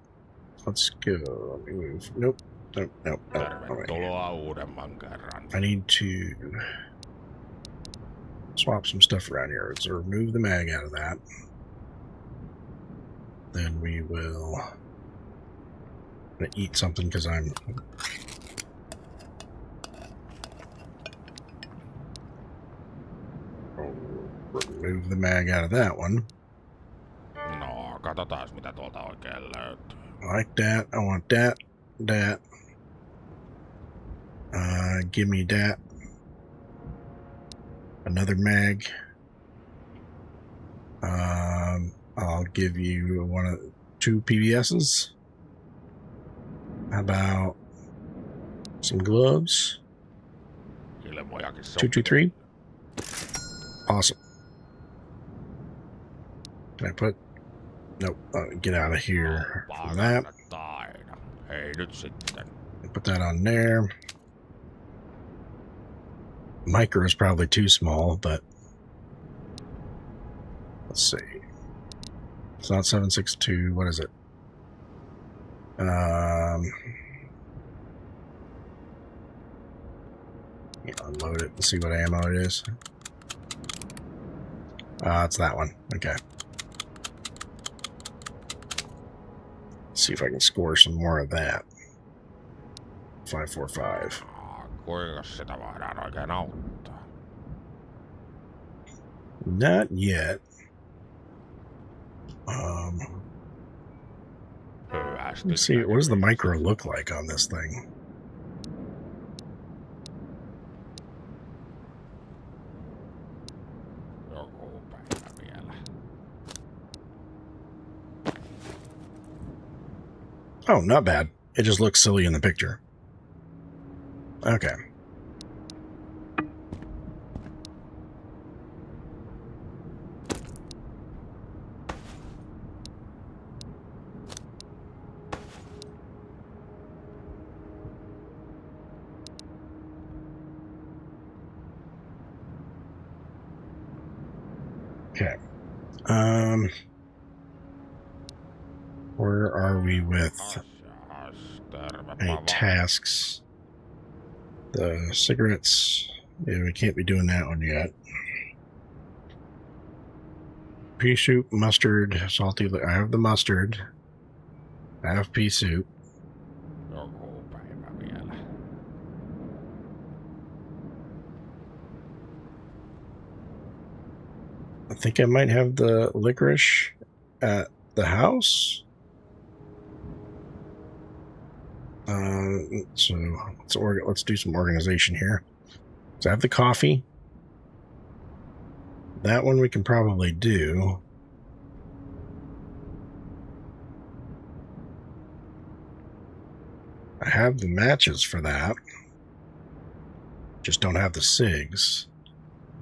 Let's go. Let me move. Nope. Nope. Nope. Nope. Tervetuloa uudemman kerran. I need to swap some stuff around here. Let's remove the mag out of that. Then we will. I'm gonna eat something because I'm. Remove the mag out of that one. No, katsotaan mitä tuolta oikein löytyy. I like that. I want that. That. Give me that. Another mag. I'll give you two PBSs. How about some gloves? 223. Awesome. Can I put? Nope. Get out of here from that. Hei nyt sitten. Put that on there. Micro is probably too small, but let's see. It's not 7.62. What is it? Unload it and see what ammo it is. It's that one. Okay. Let's see if I can score some more of that. 545. Kuinka sitä voidaan oikein auttaa? Not yet. Let's see. What does the micro look like on this thing? Joku päivä vielä. Oh, not bad. It just looks silly in the picture. Okay. Okay. Where are we with? Tervepä any vaan. tasks. The cigarettes, yeah, we can't be doing that one yet. Pea soup, mustard, salty. I have the mustard. I have pea soup. Joku päivä vielä. I think I might have the licorice at the house. So let's do some organization here. So I have the coffee. That one we can probably do. I have the matches for that. Just don't have the cigs.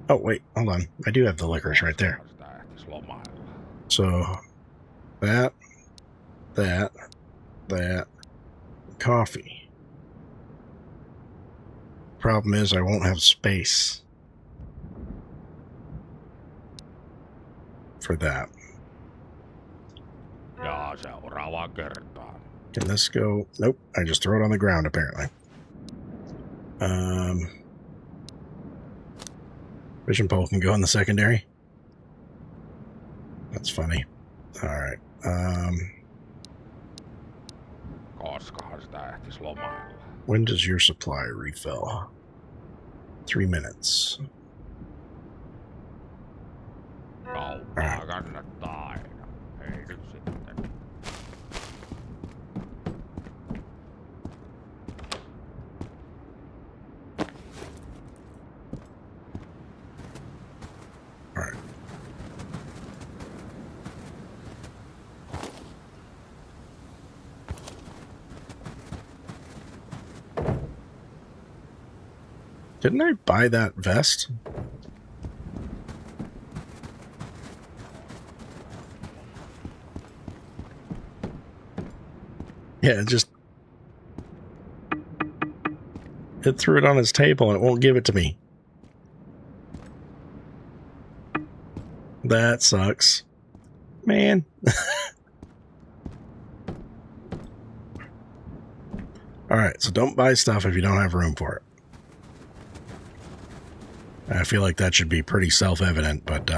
Oh, wait, hold on. I do have the licorice right there. Sitä ehtis lomailla. So that, coffee. Problem is I won't have space for that. Ja seuraavaan kertaan. Can this go? Nope, I just throw it on the ground apparently. Fishing pole can go in the secondary. That's funny. Alright. Koskahan sitä ehtis lomailla. When does your supply refill? 3 minutes. Kauppaa kannattaa aina. Ei nyt sitten. Alright. Didn't I buy that vest? Yeah, it threw it on his table and it won't give it to me. That sucks. Man. Alright, so don't buy stuff if you don't have room for it. I feel like that should be pretty self-evident, but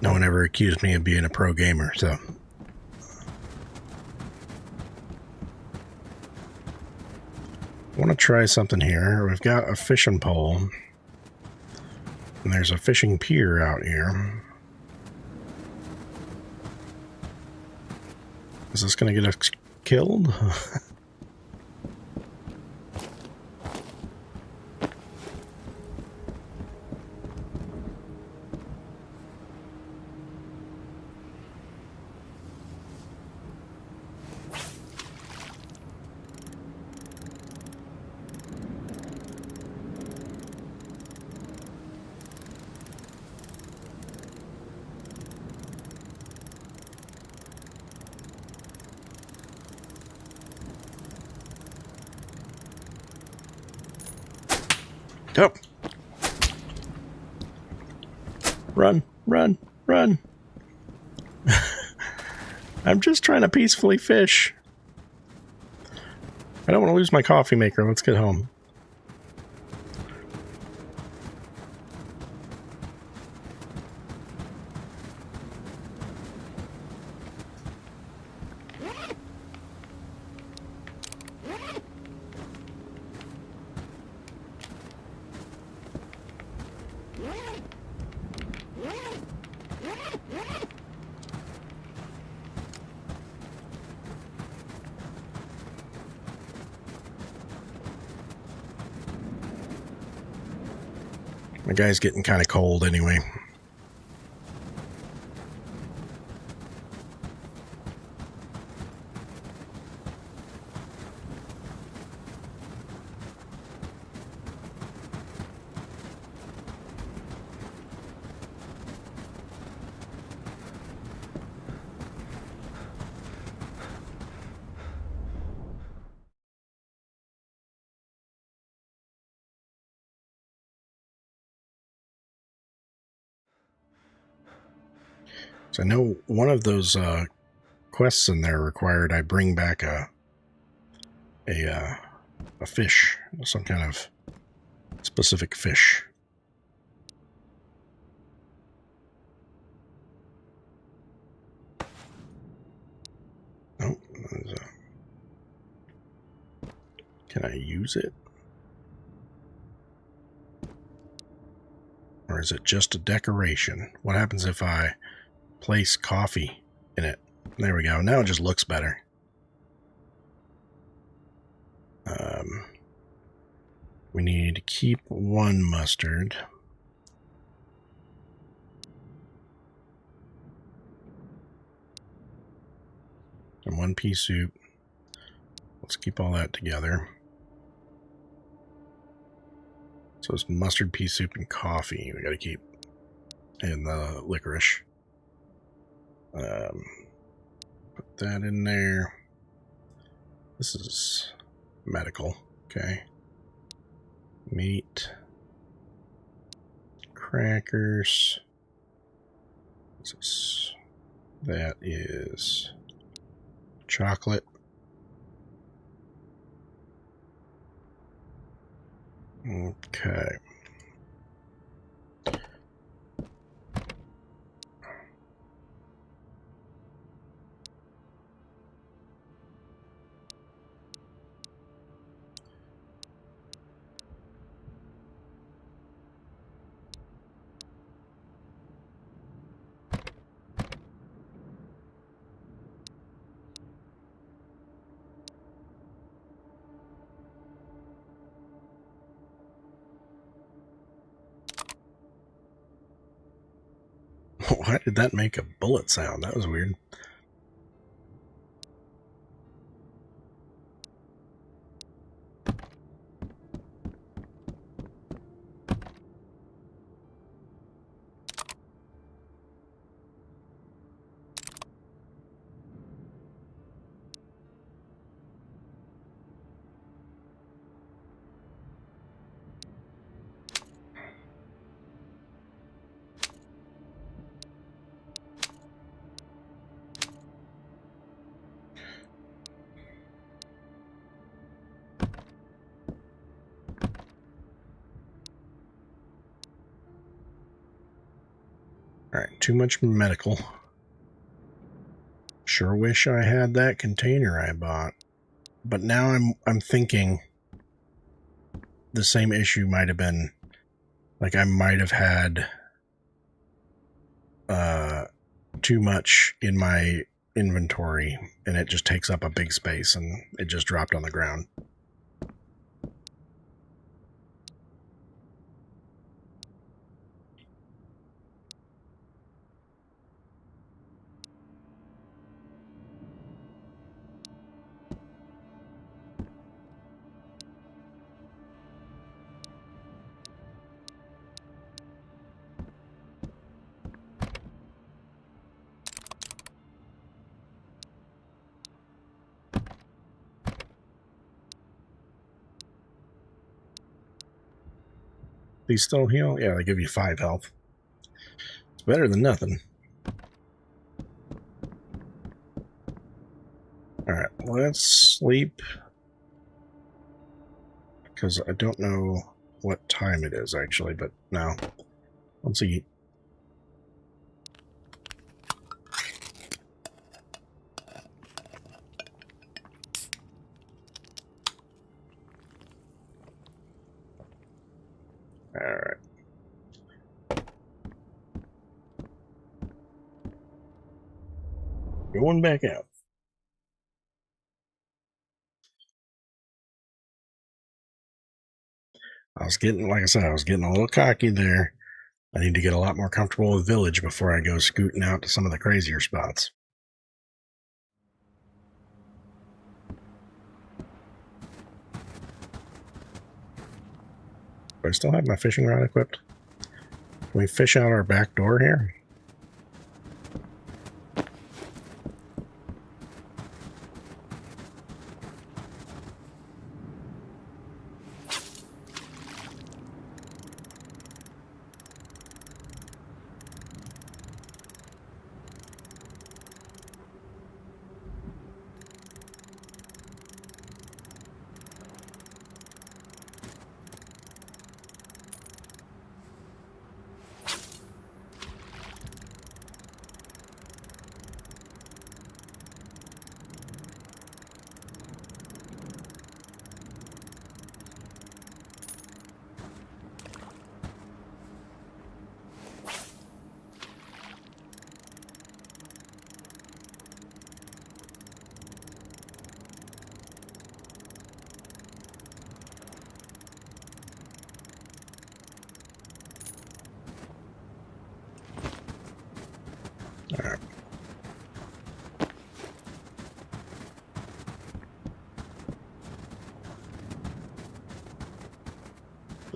no one ever accused me of being a pro gamer, so... I want to try something here. We've got a fishing pole. And there's a fishing pier out here. Is this going to get us killed? Oh. Run, run, run. I'm just trying to peacefully fish. I don't want to lose my coffee maker. Let's get home. My guy's getting kind of cold anyway. So I know one of those quests in there required I bring back a a fish, some kind of specific fish. Oh, can I use it? Or is it just a decoration? What happens if I place coffee in it? There we go. Now it just looks better. We need to keep 1 mustard. And 1 pea soup. Let's keep all that together. So it's mustard, pea soup, and coffee we gotta keep. And the licorice. Put that in there. This is medical. Okay. Meat. Crackers. What's this? That is chocolate. Okay. Why did that make a bullet sound? That was weird. Alright, too much medical. Sure wish I had that container I bought. But now I'm thinking the same issue might have been, like, I might have had too much in my inventory and it just takes up a big space and it just dropped on the ground. These still heal? Yeah, they give you 5 health. It's better than nothing. Alright, let's sleep. Because I don't know what time it is, actually, but no. Let's eat. Alright. Going back out. I was getting, like I said, I was getting a little cocky there. I need to get a lot more comfortable with Village before I go scooting out to some of the crazier spots. Do I still have my fishing rod equipped? Can we fish out our back door here?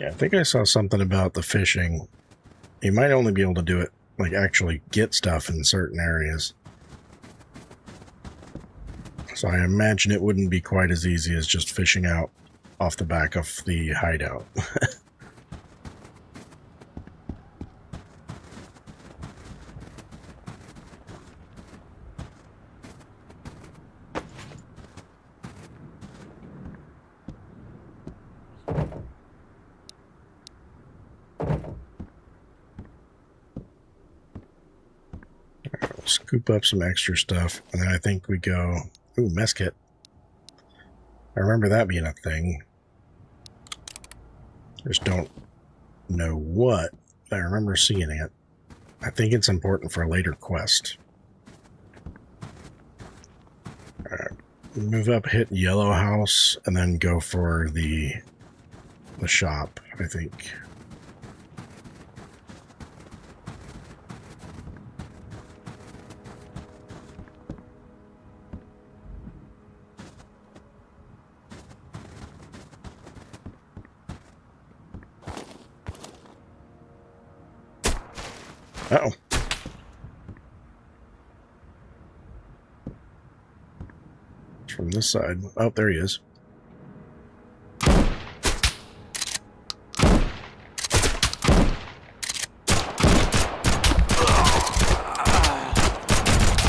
Yeah, I think I saw something about the fishing. You might only be able to do it, like actually get stuff in certain areas. So I imagine it wouldn't be quite as easy as just fishing out off the back of the hideout. We'll scoop up some extra stuff, and then I think we go... Ooh, mess kit. I remember that being a thing. Just don't know what. I remember seeing it. I think it's important for a later quest. Alright. Move up, hit yellow house, and then go for the shop, I think. Uh-oh. It's from this side. Oh, there he is.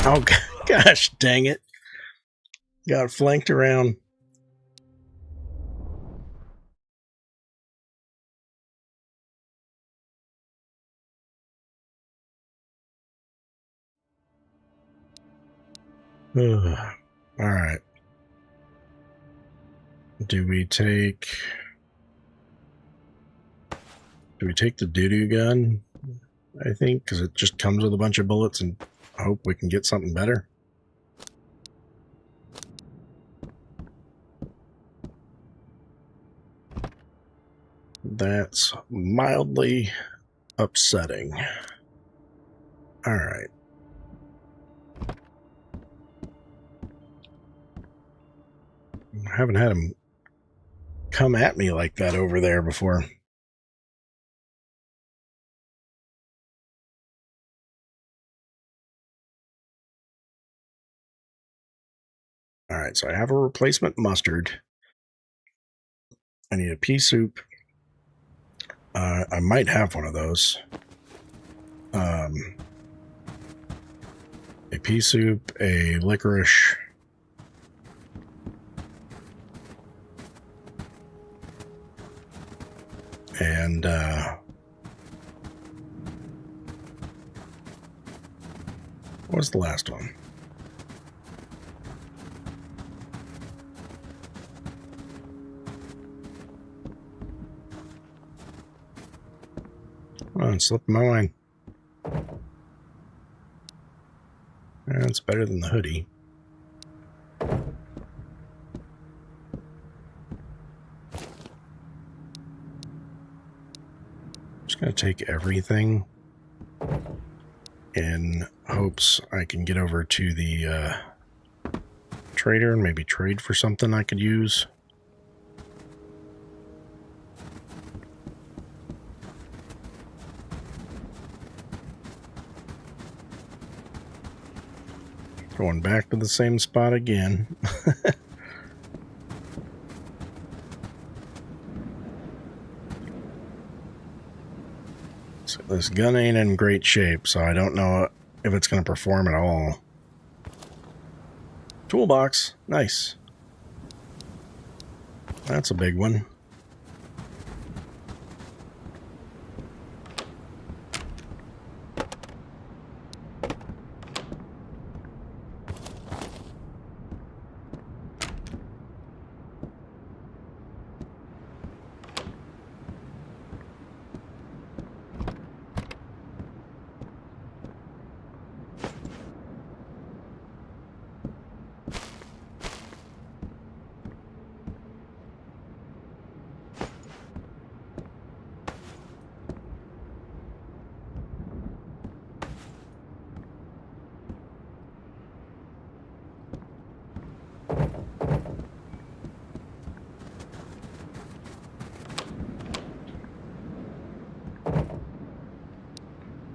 Oh, gosh, dang it. Got flanked around. Alright. Do we take the doo-doo gun? I think, because it just comes with a bunch of bullets, and hope we can get something better. That's mildly upsetting. Alright. I haven't had him come at me like that over there before. Alright, so I have a replacement mustard. I need a pea soup. I might have one of those. A pea soup, a licorice, and what was the last one? Oh, it slipped my mind. That's better than the hoodie. Just gonna take everything in hopes I can get over to the trader and maybe trade for something I could use. Going back to the same spot again. So this gun ain't in great shape, so I don't know if it's going to perform at all. Toolbox. Nice. That's a big one.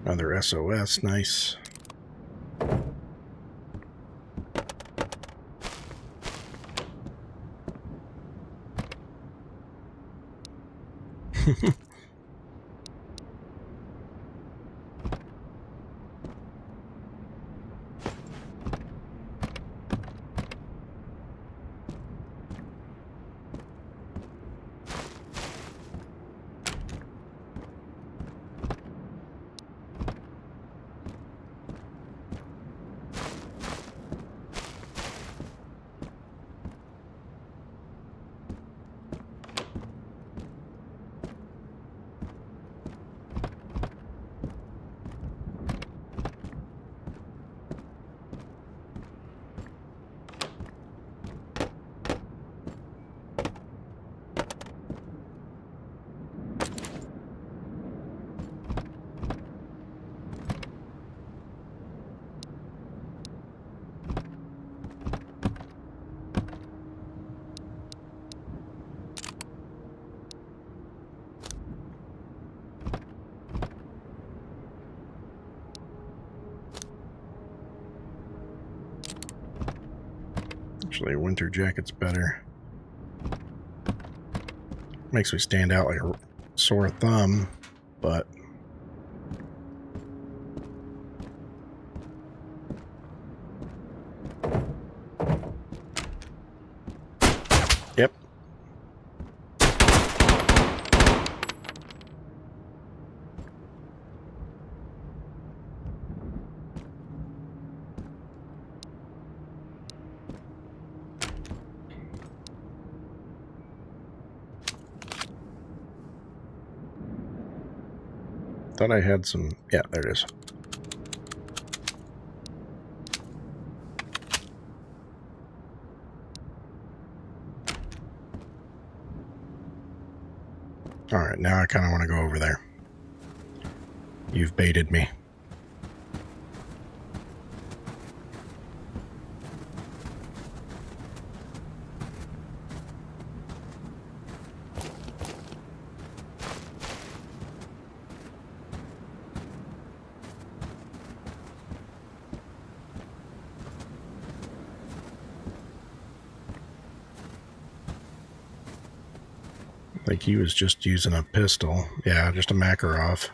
Another SOS, nice. Actually, winter jacket's better. Makes me stand out like a sore thumb, but yep. Thought I had some. Yeah, there it is. Alright, now I kind of want to go over there. You've baited me. I think he was just using a pistol. Yeah, just a Makarov.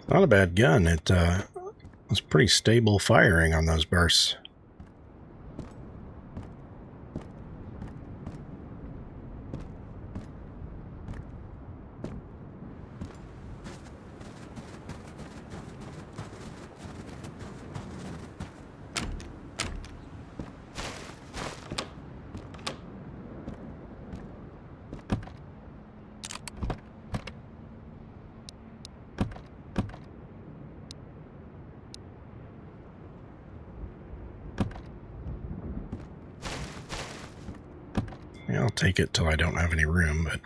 Not a bad gun. It was pretty stable firing on those bursts. Yeah, I'll take it till I don't have any room, but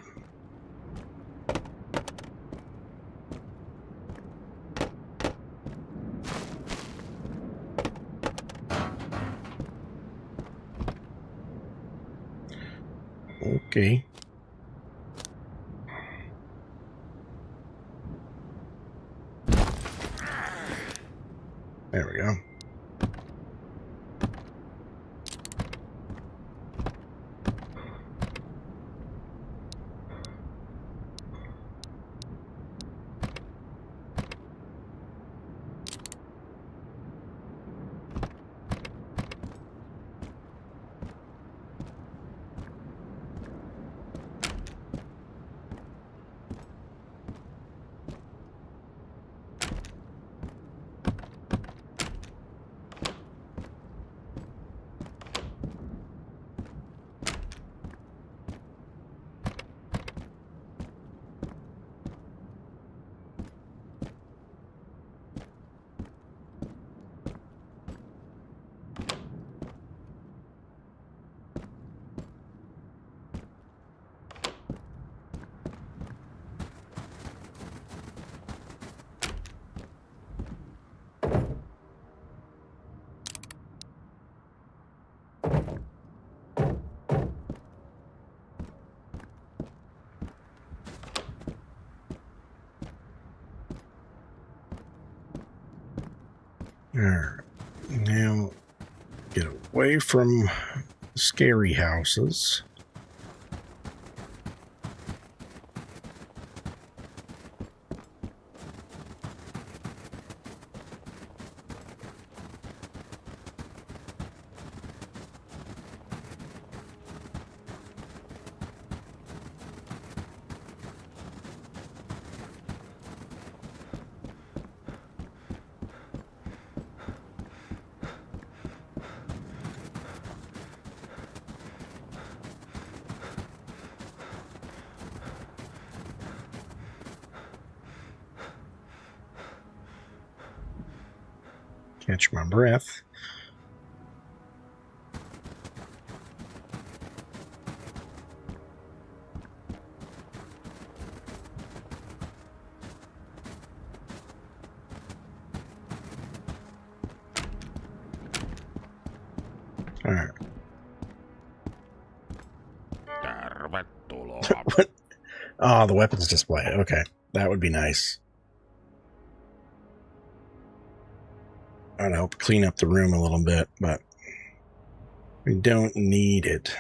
okay. There we go. Alright. Now, get away from scary houses. Catch my breath. All right. Tervetuloa. What? Oh, the weapons display. Okay, that would be nice. That'd help clean up the room a little bit, but we don't need it.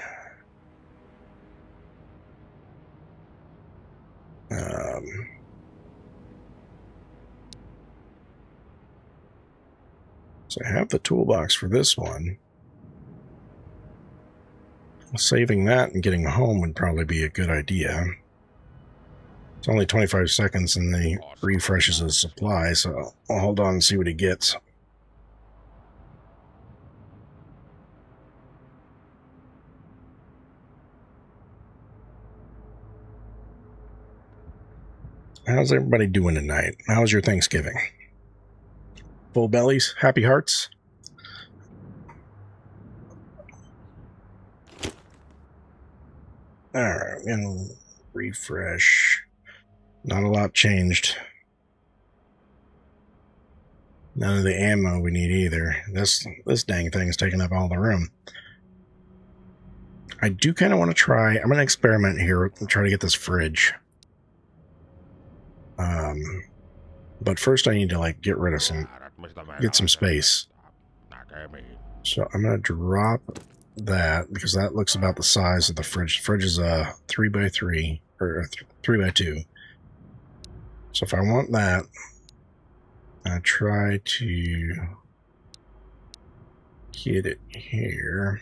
So I have the toolbox for this one. Saving that and getting home would probably be a good idea. It's only 25 seconds and he refreshes his supply, so I'll hold on and see what he gets. How's everybody doing tonight? How's your Thanksgiving? Full bellies? Happy hearts? Alright, and refresh. Not a lot changed. None of the ammo we need either. This dang thing's taking up all the room. I do kind of want to try... I'm going to experiment here and try to get this fridge. But first I need to, like, get rid of get some space. So I'm going to drop that, because that looks about the size of the fridge. The fridge is a 3x3, or 3x2. So if I want that, I try to get it here.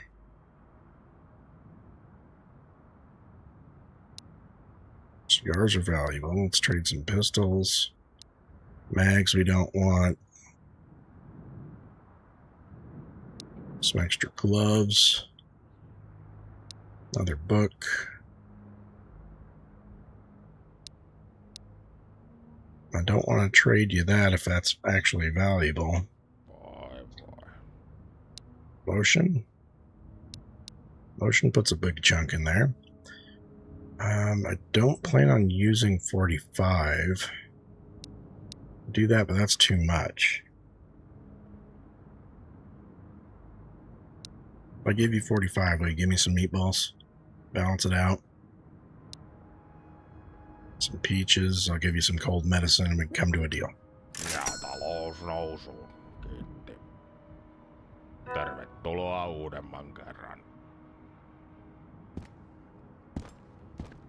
Cigars are valuable. Let's trade some pistols. Mags we don't want. Some extra gloves. Another book. I don't want to trade you that if that's actually valuable. Lotion. Lotion puts a big chunk in there. I don't plan on using 45. Do that, but that's too much. If I give you 45, will you give me some meatballs? Balance it out. Some peaches. I'll give you some cold medicine and we can come to a deal. Ja talous nousuu. Kiitti. Tervetuloa uudemman kerran.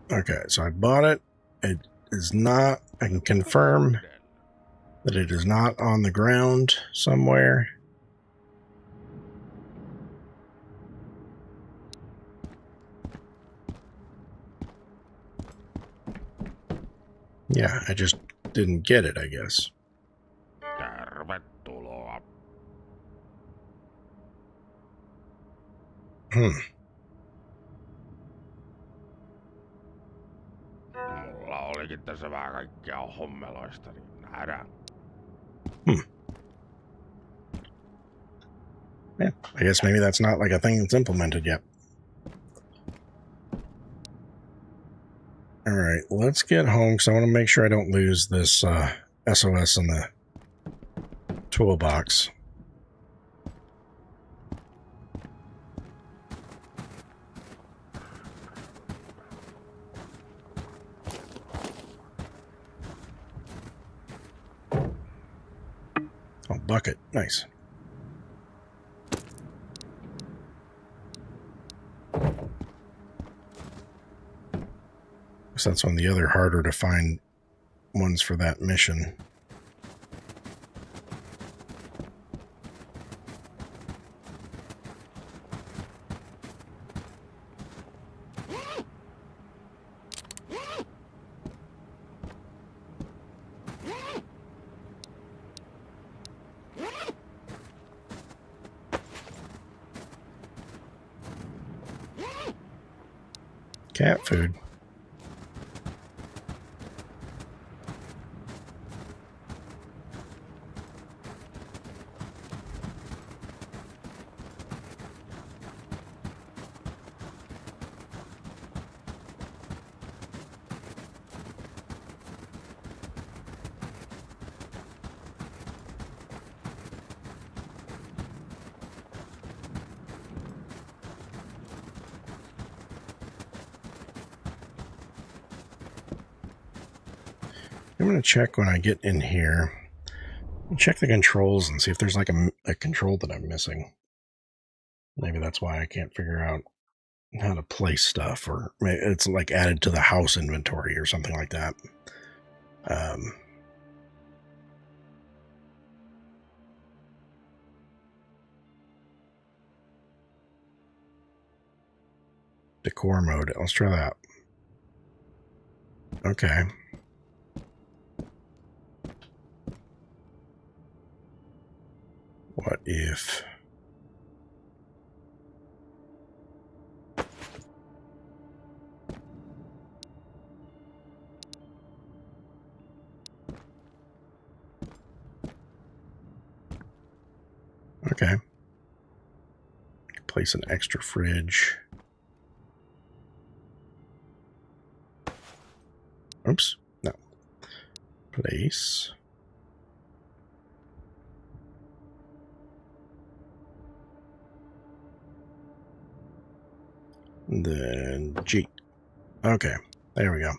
Okay, so I bought it. It is not... I can confirm that it is not on the ground somewhere. Yeah, I just didn't get it, I guess. Tervetuloa. Mulla olikin tässä vähän kaikkia hommeloista, niin nähdään. Yeah, I guess maybe that's not like a thing that's implemented yet. All right, let's get home because I want to make sure I don't lose this SOS in the toolbox. Oh, bucket. Nice. So that's one of the other harder to find ones for that mission. Cat food. I'm going to check when I get in here. Check the controls and see if there's like a control that I'm missing. Maybe that's why I can't figure out how to place stuff, or maybe it's like added to the house inventory or something like that. Decor mode. Let's try that. Okay. What if... Okay. Place an extra fridge. Oops. No. Place. Then G. Okay. There we go.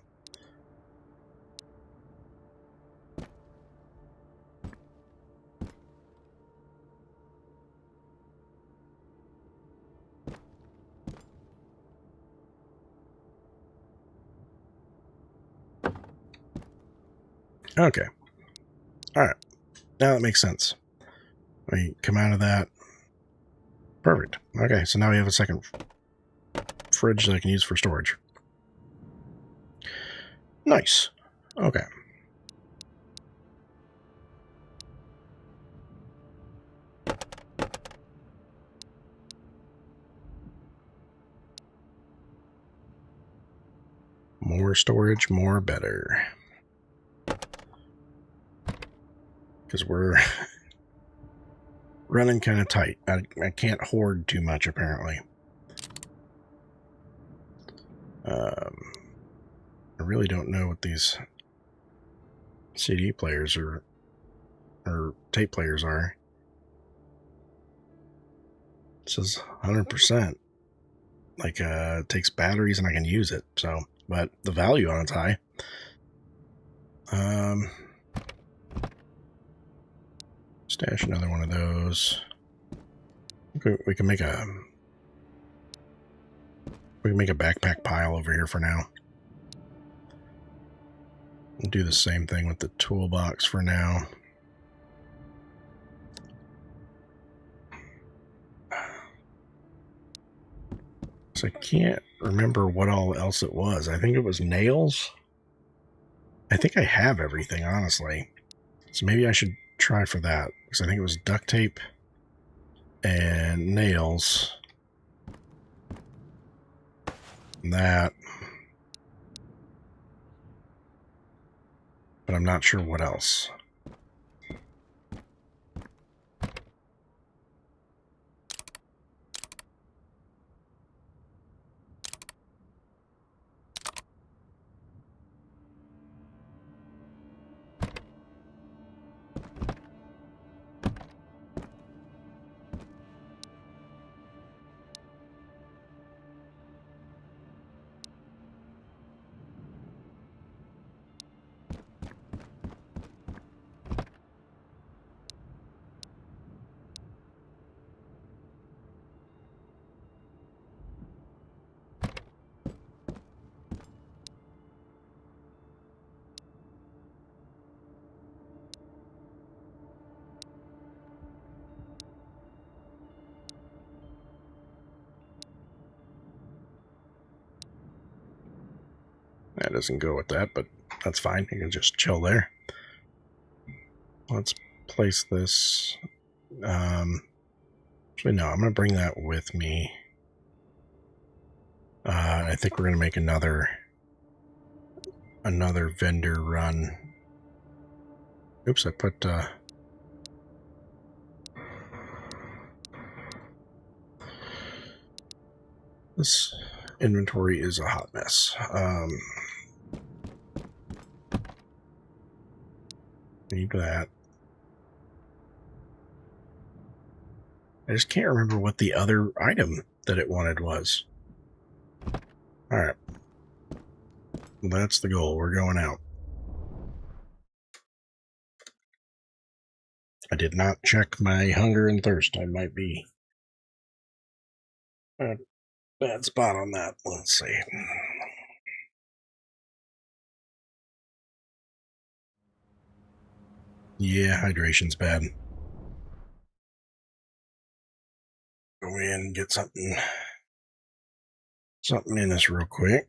Okay. All right. Now that makes sense. We come out of that. Perfect. Okay, so now we have a second fridge that I can use for storage. Nice. Okay. More storage, more better. Because we're running kind of tight. I can't hoard too much, apparently. I really don't know what these CD players or tape players are. It says 100%. Like, it takes batteries and I can use it. So, but the value on it's high. Stash another one of those. We can make a backpack pile over here for now. We'll do the same thing with the toolbox for now. So I can't remember what all else it was. I think it was nails. I think I have everything, honestly. So maybe I should try for that. Because I think it was duct tape and nails. And that. But I'm not sure what else. That doesn't go with that, but that's fine. You can just chill there. Let's place this. Actually, no, I'm going to bring that with me. I think we're going to make another vendor run. Oops, I put... this inventory is a hot mess. Need that. I just can't remember what the other item that it wanted was. Alright. That's the goal. We're going out. I did not check my hunger and thirst. I might be at a bad spot on that. Let's see. Yeah, hydration's bad. Go in and get something in us real quick.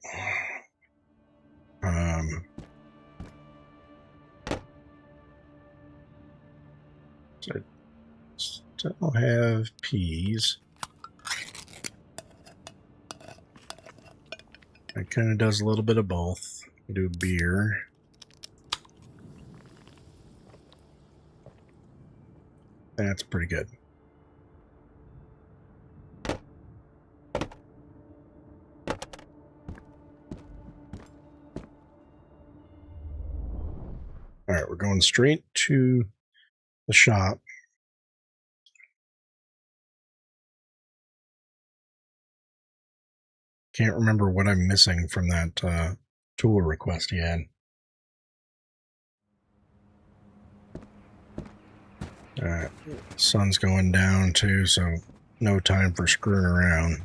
So I still have peas. It kind of does a little bit of both. Do beer. That's pretty good. Alright, we're going straight to the shop. Can't remember what I'm missing from that tool request he had. Alright, sun's going down too, so no time for screwing around.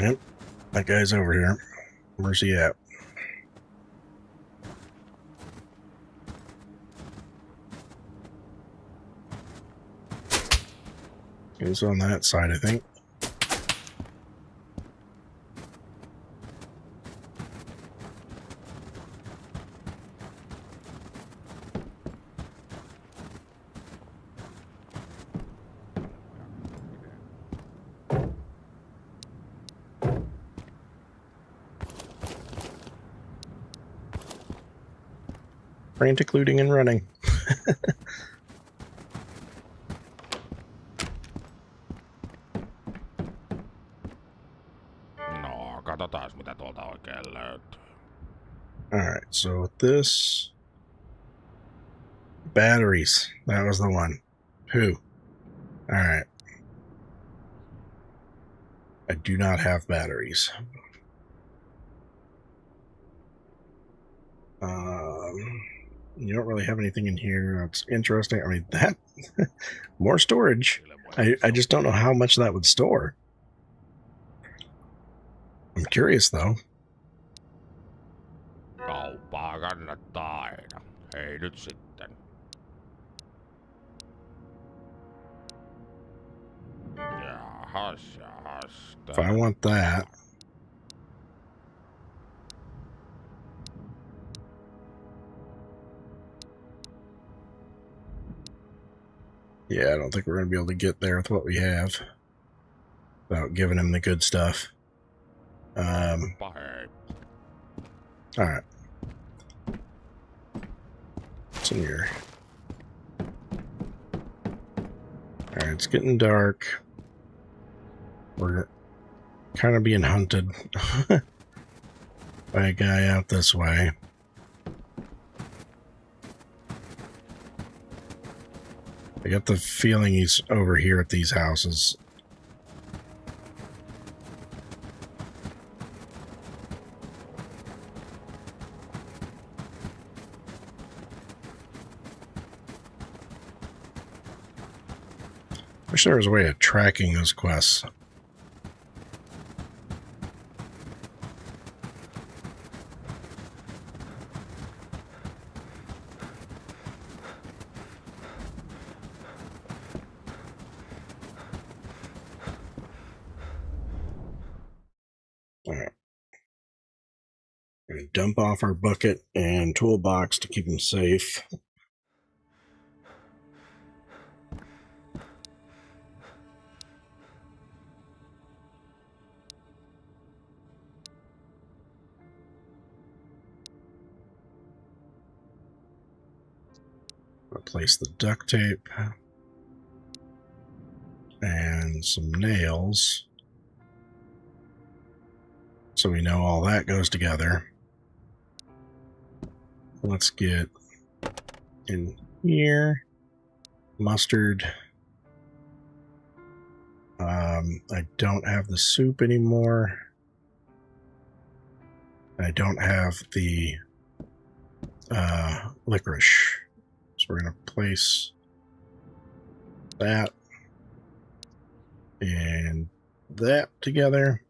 Yep, that guy's over here. Where's he at? He's on that side, I think. Frantic looting and running. No, katsotaan mitä tuolta oikein löytyy. Alright, so with this... batteries. That was the one. Who? Alright. I do not have batteries. You don't really have anything in here that's interesting. I mean, that... more storage. I just don't know how much that would store. I'm curious, though. Kauppaa kannattaa aina. Hei nyt sitten. Jahas. If I want that... yeah, I don't think we're going to be able to get there with what we have without giving him the good stuff. Alright. What's in here? Alright, it's getting dark. We're kind of being hunted by a guy out this way. I get the feeling he's over here at these houses. Wish there was a way of tracking those quests. Alright. Dump off our bucket and toolbox to keep them safe. Replace the duct tape and some nails so we know all that goes together. Let's get in here. Mustard. I don't have the soup anymore. I don't have the licorice. So we're going to place that and that together.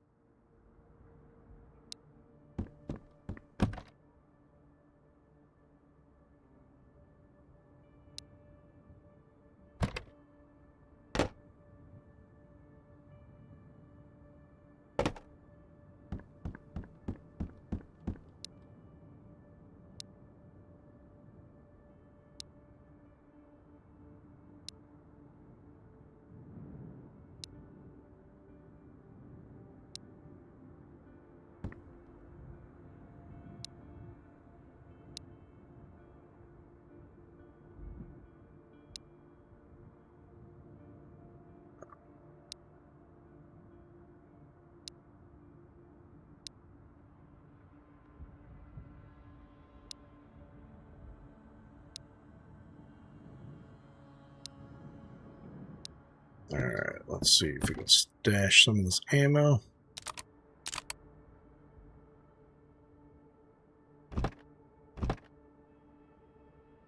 Alright, let's see if we can stash some of this ammo.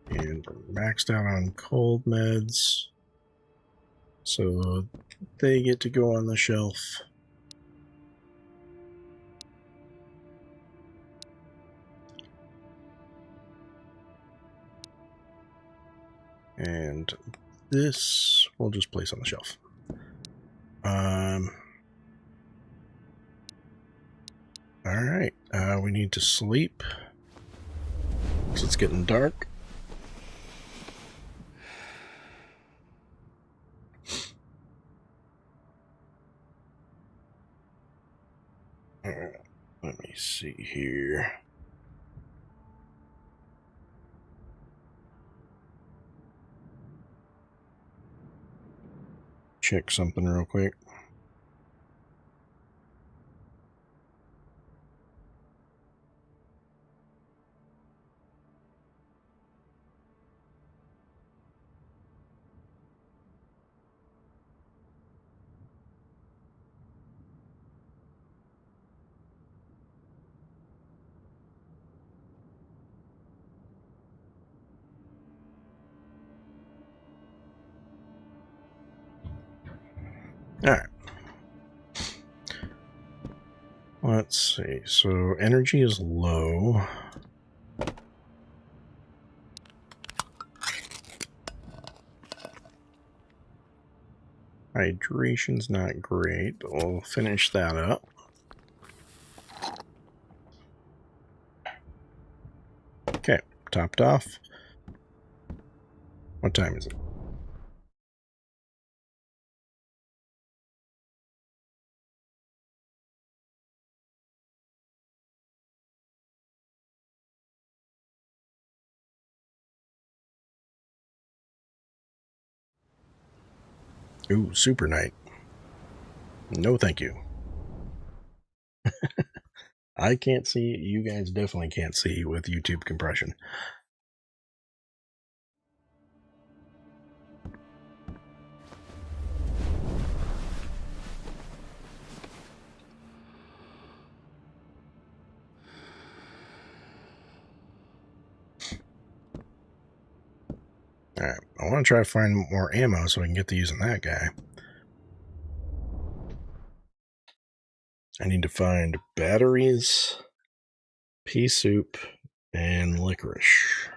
And we're maxed out on cold meds. So they get to go on the shelf. And this we'll just place on the shelf. Alright, we need to sleep. So it's getting dark. Alright, let me see here. Check something real quick. Alright. Let's see. So energy is low. Hydration's not great, but we'll finish that up. Okay, topped off. What time is it? Ooh, super night. No, thank you. I can't see. You guys definitely can't see with YouTube compression. Alright, I want to try to find more ammo so we can get to using that guy. I need to find batteries, pea soup, and licorice.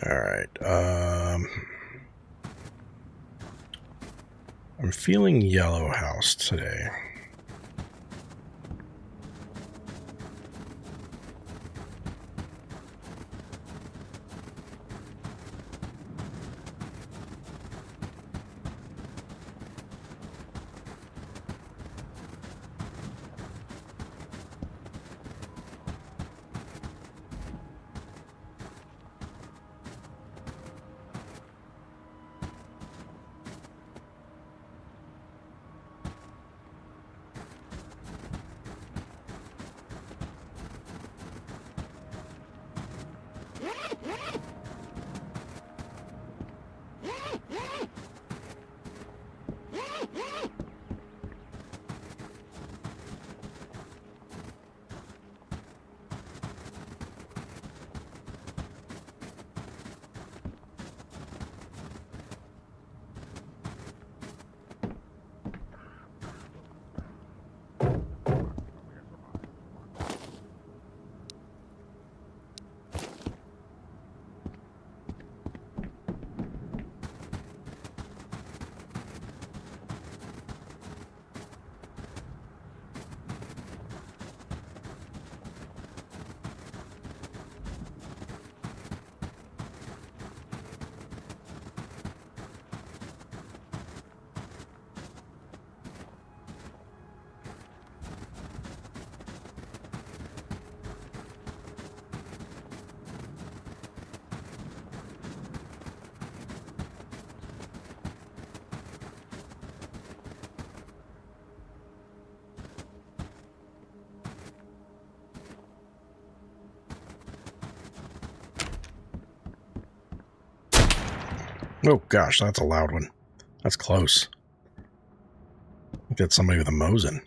Alright, I'm feeling Yellow House today. Oh gosh, that's a loud one. That's close. I think that's somebody with a Mosin.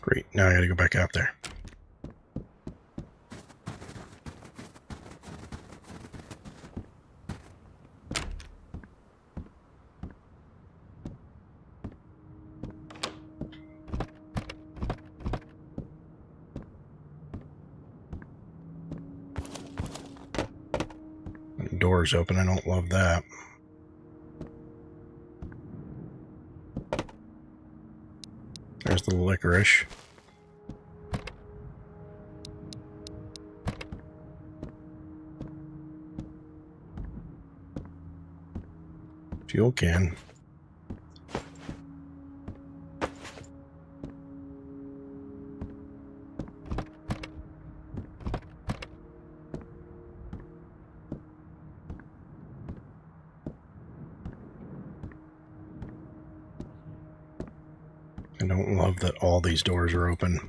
Great, now I gotta go back out there. Door's open, I don't love that. There's the licorice. Fuel can. I don't love that all these doors are open.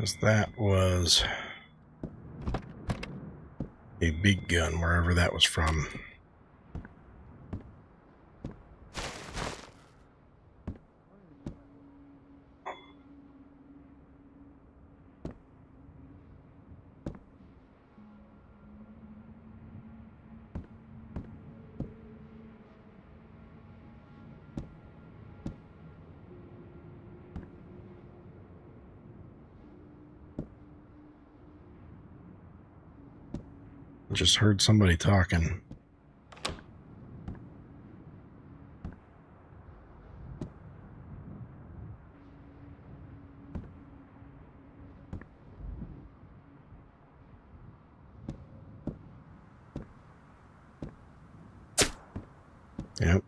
Because that was a big gun, wherever that was from. I just heard somebody talking. Yep.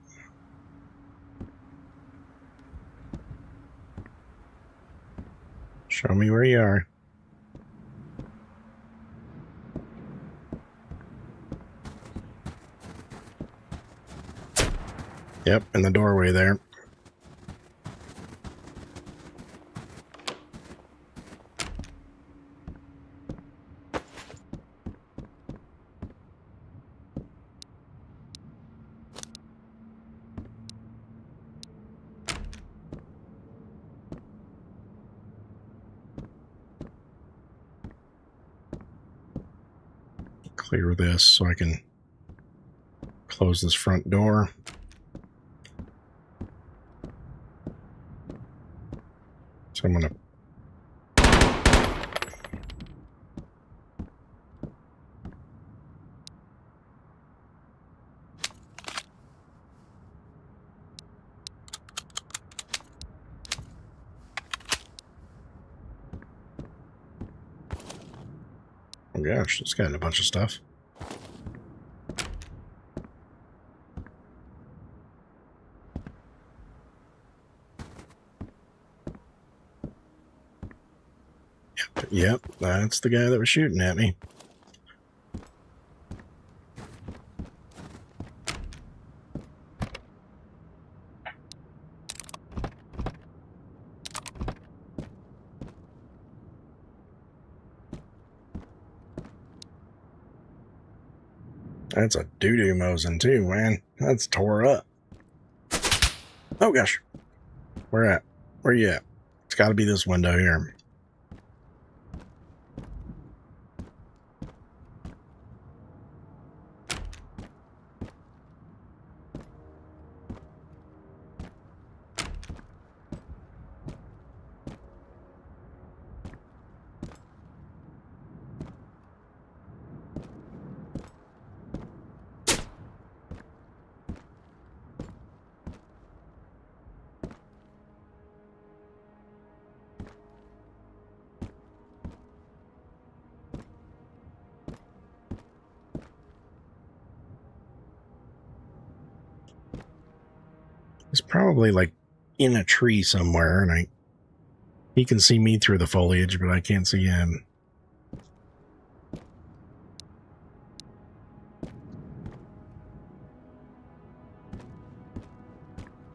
Show me where you are. Yep, in the doorway there. Clear this so I can close this front door. So I'm going to oh gosh, it's got a bunch of stuff. Yep, that's the guy that was shooting at me. That's a doo-doo Mosin too, man. That's tore up. Oh gosh. Where at? Where you at? It's got to be this window here. He's probably like in a tree somewhere, and he can see me through the foliage, but I can't see him.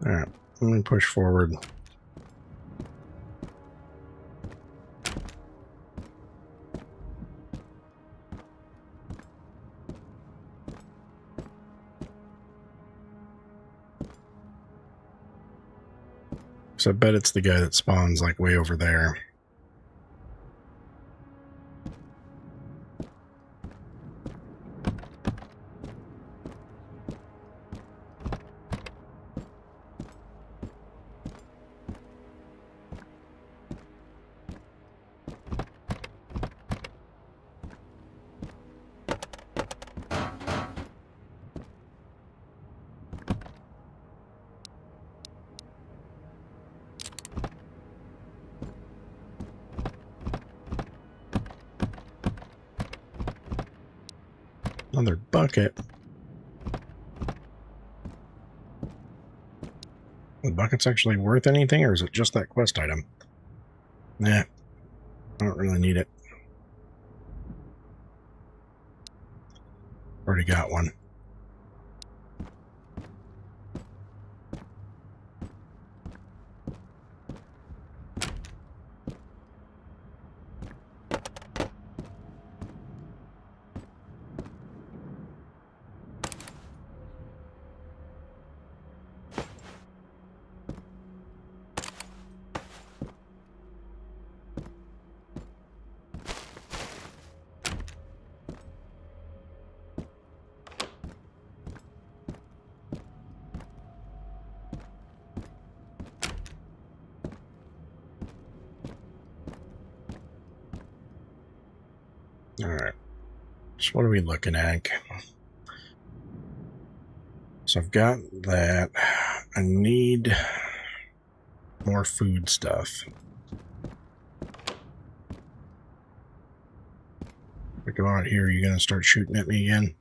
Alright, let me push forward. So I bet it's the guy that spawns like way over there. Another bucket. The bucket's actually worth anything, or is it just that quest item? Nah, I don't really need it. Already got one. Alright. So what are we looking at? So I've got that. I need more food stuff. If I go out here, you're going to start shooting at me again?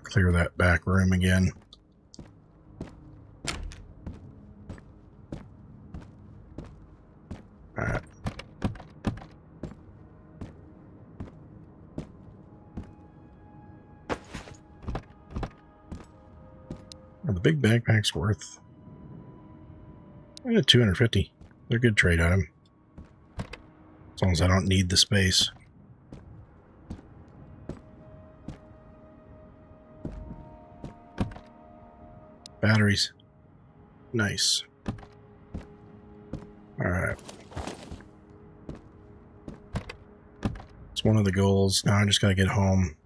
Clear that back room again. Alright. Are the big backpacks worth 250? They're a good trade item. As long as I don't need the space. Batteries. Nice. Alright. It's one of the goals. Now I just gotta get home.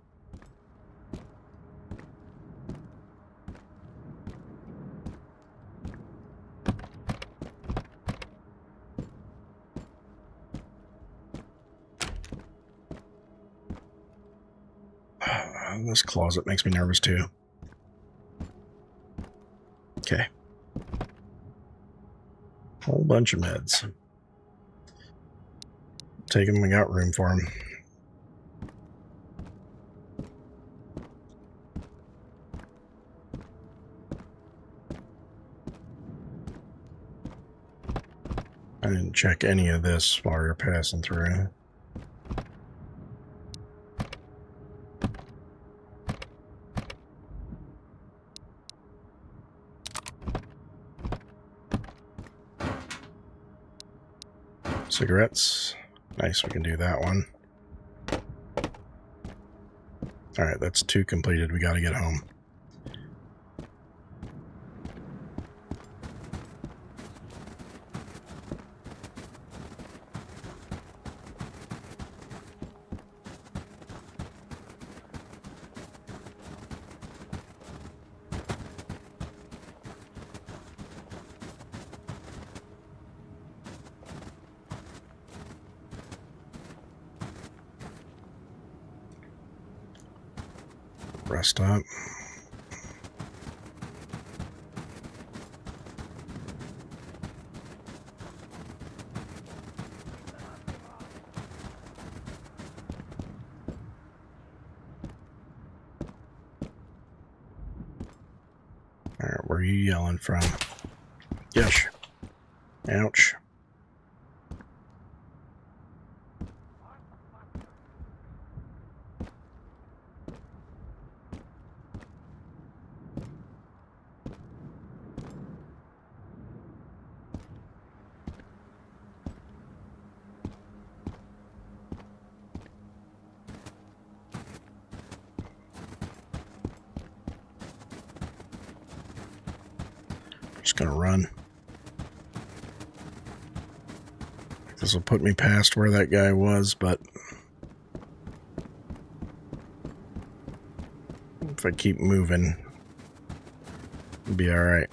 This closet makes me nervous too. Okay. Whole bunch of meds. Take them, we got room for them. I didn't check any of this while you're passing through. Cigarettes. Nice, we can do that one. Alright, that's 2 completed. We gotta get home. Rest up. Alright, where are you yelling from? Yes. Ouch. Just gonna run. This will put me past where that guy was, but if I keep moving, it'll be alright.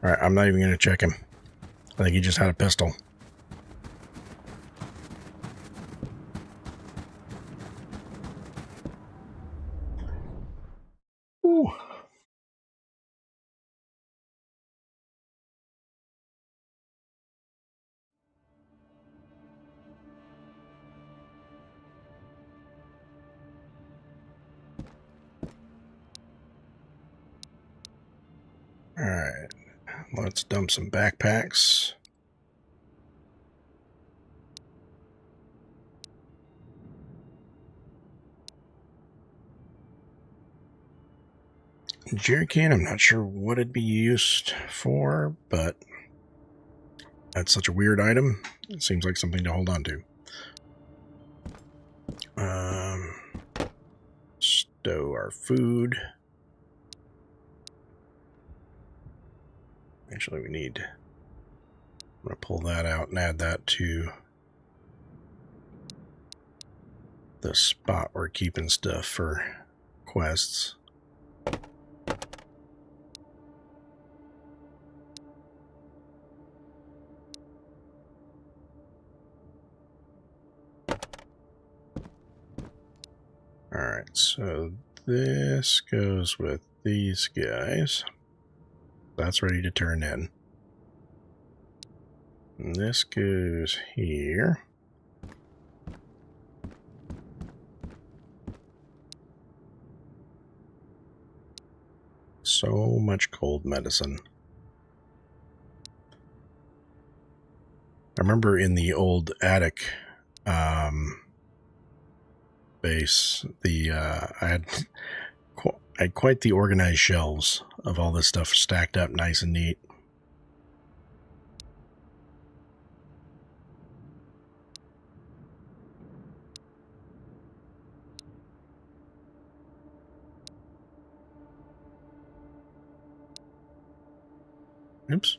Alright, I'm not even going to check him. I think he just had a pistol. Ooh. Alright, let's dump some backpacks. Jerry can, I'm not sure what it'd be used for, but that's such a weird item. It seems like something to hold on to. Stow our food. Actually, we need... I'm going to pull that out and add that to the spot we're keeping stuff for quests. Alright, so this goes with these guys. That's ready to turn in. And this goes here. So much cold medicine. I remember in the old attic base, I had quite the organized shelves of all this stuff stacked up nice and neat. Oops.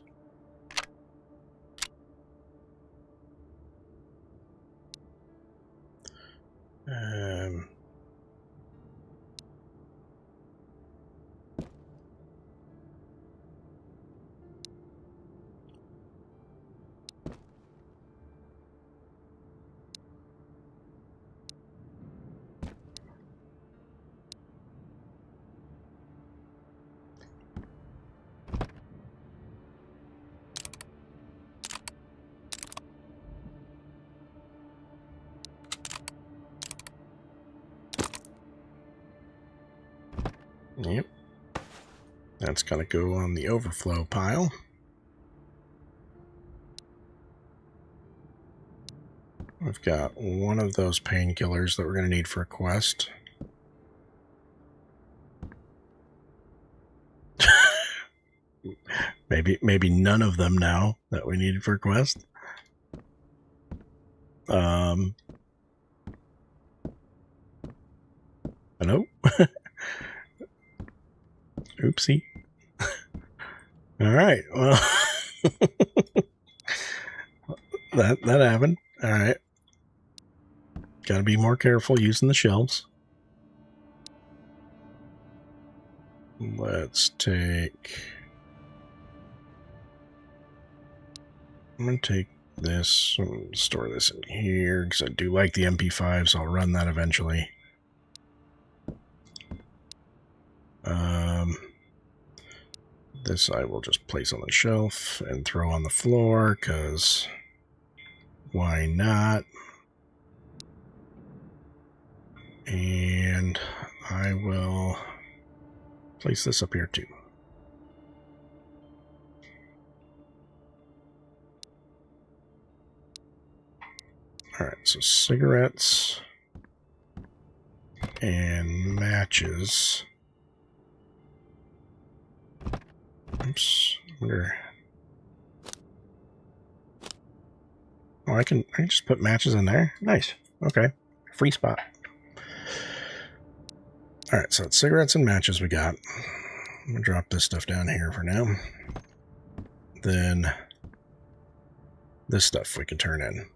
Yep. That's going to go on the overflow pile. We've got one of those painkillers that we're going to need for a quest. maybe none of them now that we needed for a quest. Hello? Oopsie. Alright, well... that happened. Alright. Gotta be more careful using the shelves. Let's take... I'm going to take this and store this in here, because I do like the MP5, so I'll run that eventually. This I will just place on the shelf and throw on the floor, because why not? And I will place this up here too. Alright, so cigarettes and matches. Oops, wonder. Oh, I can just put matches in there. Nice. Okay. Free spot. Alright, so it's cigarettes and matches we got. I'm gonna drop this stuff down here for now. Then this stuff we can turn in.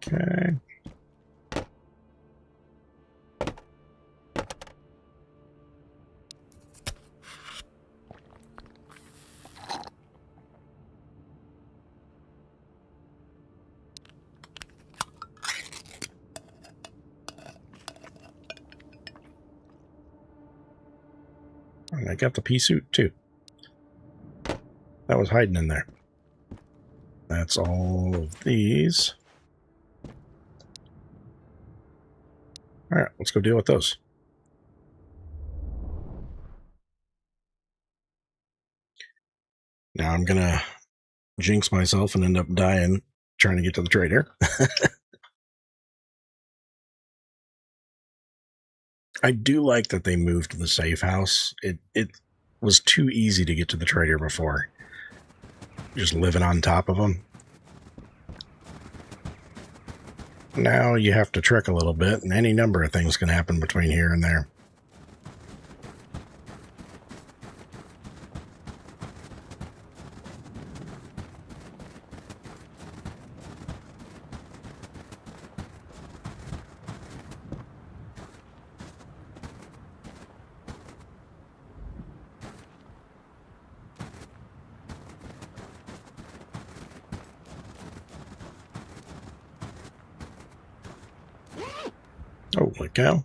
Okay. And I got the pea suit too. That was hiding in there. That's all of these. All right, let's go deal with those. Now I'm going to jinx myself and end up dying trying to get to the trader. I do like that they moved to the safe house. It was too easy to get to the trader before. Just living on top of them. Now you have to trek a little bit, and any number of things can happen between here and there. Holy cow.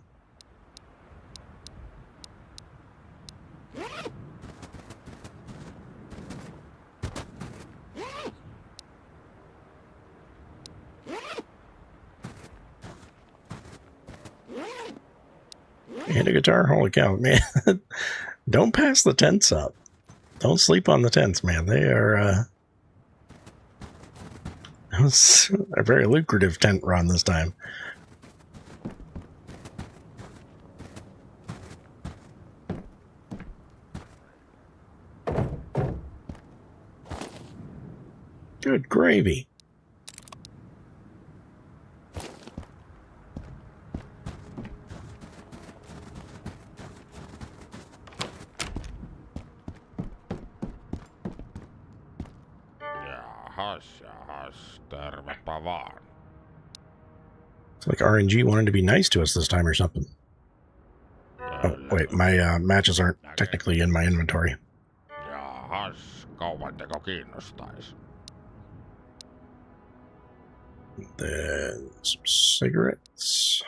And a guitar? Holy cow, man. Don't pass the tents up. Don't sleep on the tents, man. They are a very lucrative tent run this time. Good gravy. Jahas, tervepä vaan. It's like RNG wanted to be nice to us this time or something. Oh, wait, my matches aren't technically in my inventory. Jahas, kaupanteko kiinnostais? Then some cigarettes.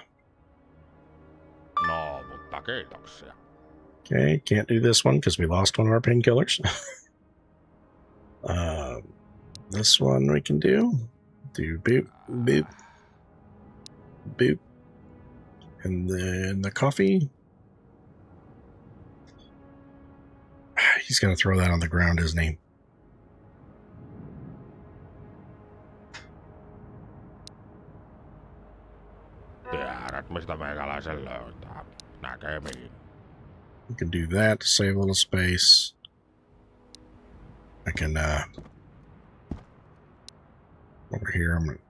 No, mutta kiitoksia. Okay, can't do this one because we lost one of our painkillers. This one we can do. Do boop, boop, boop. And then the coffee. He's going to throw that on the ground, isn't he? Tiedät, mistä meikäläisen löytää. Näkemiin. We can do that to save a little space. I can, over here, I'm going to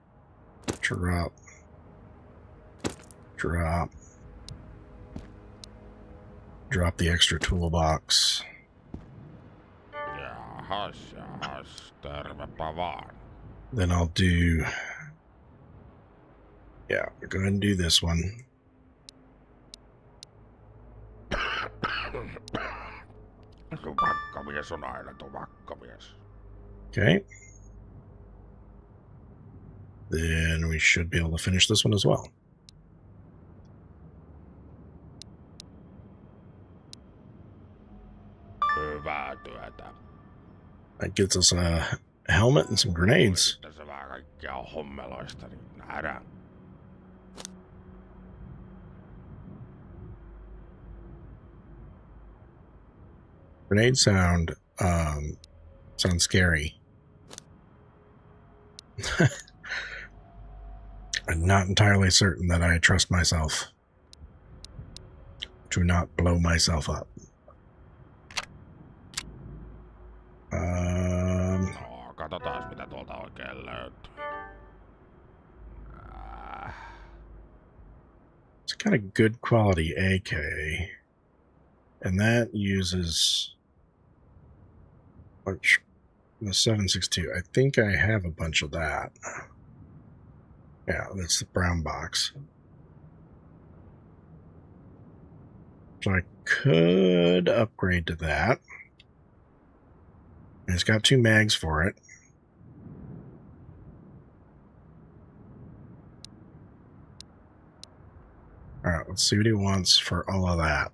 drop the extra toolbox. Jahas, tervepä vaan. Then I'll do, yeah, go ahead and do this one. Tupakkamies on aina tupakkamies. Okay. Then we should be able to finish this one as well. Hyvää työtä. That gets us a helmet and some grenades. Tässä vähän kaikkea hommeloista, niin nähdään. Grenade sounds scary. I'm not entirely certain that I trust myself to not blow myself up. No, katsotaan mitä tuolta oikein löytyy. It's got a good quality AK. And that uses the 7.62. I think I have a bunch of that. Yeah, that's the brown box. So I could upgrade to that. And it's got 2 mags for it. Alright, let's see what he wants for all of that.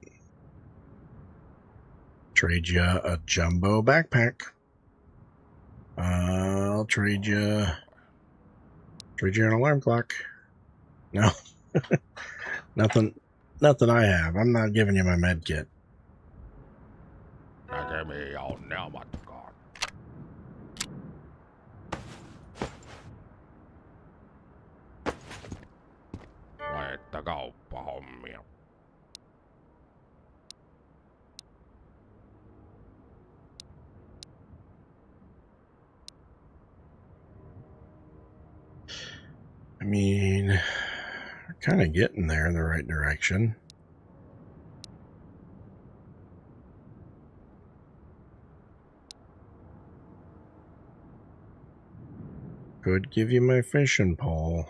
Trade you a jumbo backpack. I'll trade you an alarm clock. No. Nothing I have. I'm not giving you my med kit. Näkemiin ja onnea matkaan. Vai että kauppahommia. I mean, we're kind of getting there in the right direction. Could give you my fishing pole.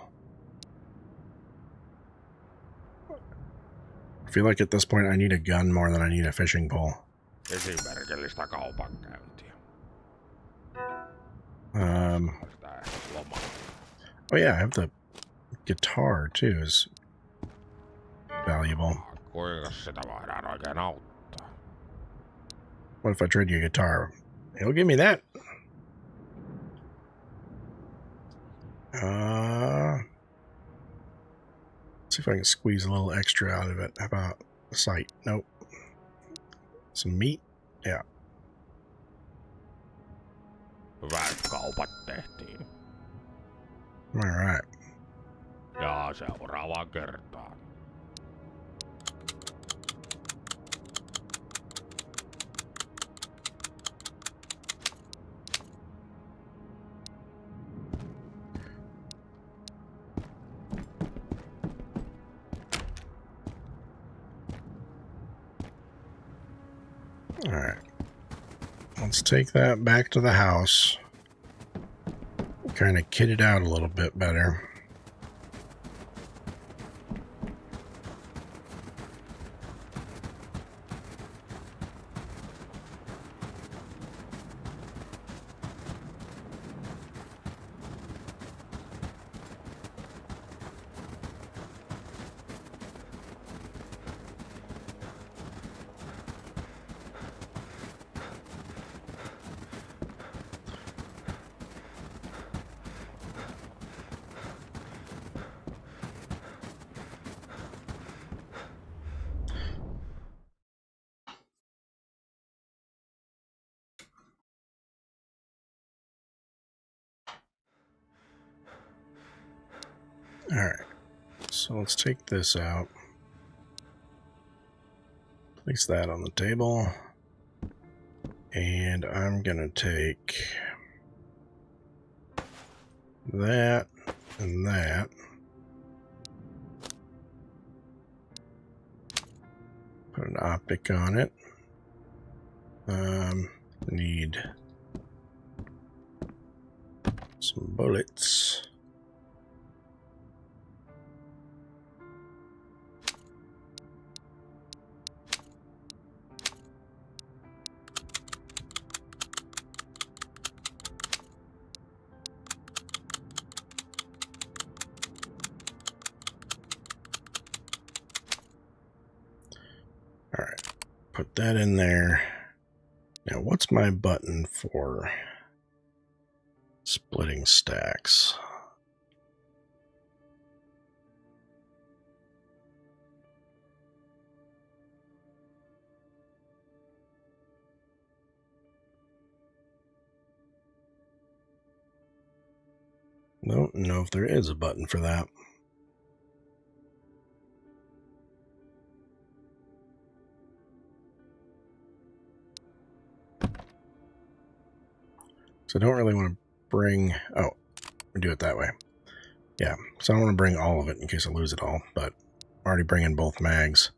I feel like at this point I need a gun more than I need a fishing pole. Esimerkillistä kaupankäyntiä. Oh yeah, I have the guitar too, is valuable. Kuinka sitä voidaan oikein auttaa? What if I trade you a guitar? He'll give me that. Let's see if I can squeeze a little extra out of it. How about a sight? Nope. Some meat? Yeah. Hyvät kaupat tehtiin. Alright. Ja seuraavaan kertaan. Alright. Let's take that back to the house. Kind of kit it out a little bit better. Alright, so let's take this out. Place that on the table. And I'm gonna take that and that. Put an optic on it. Need some bullets. All right, put that in there. Now, what's my button for splitting stacks? Don't know if there is a button for that. So I don't really want to bring... Oh, we do it that way. Yeah, so I don't want to bring all of it in case I lose it all, but I'm already bringing both mags.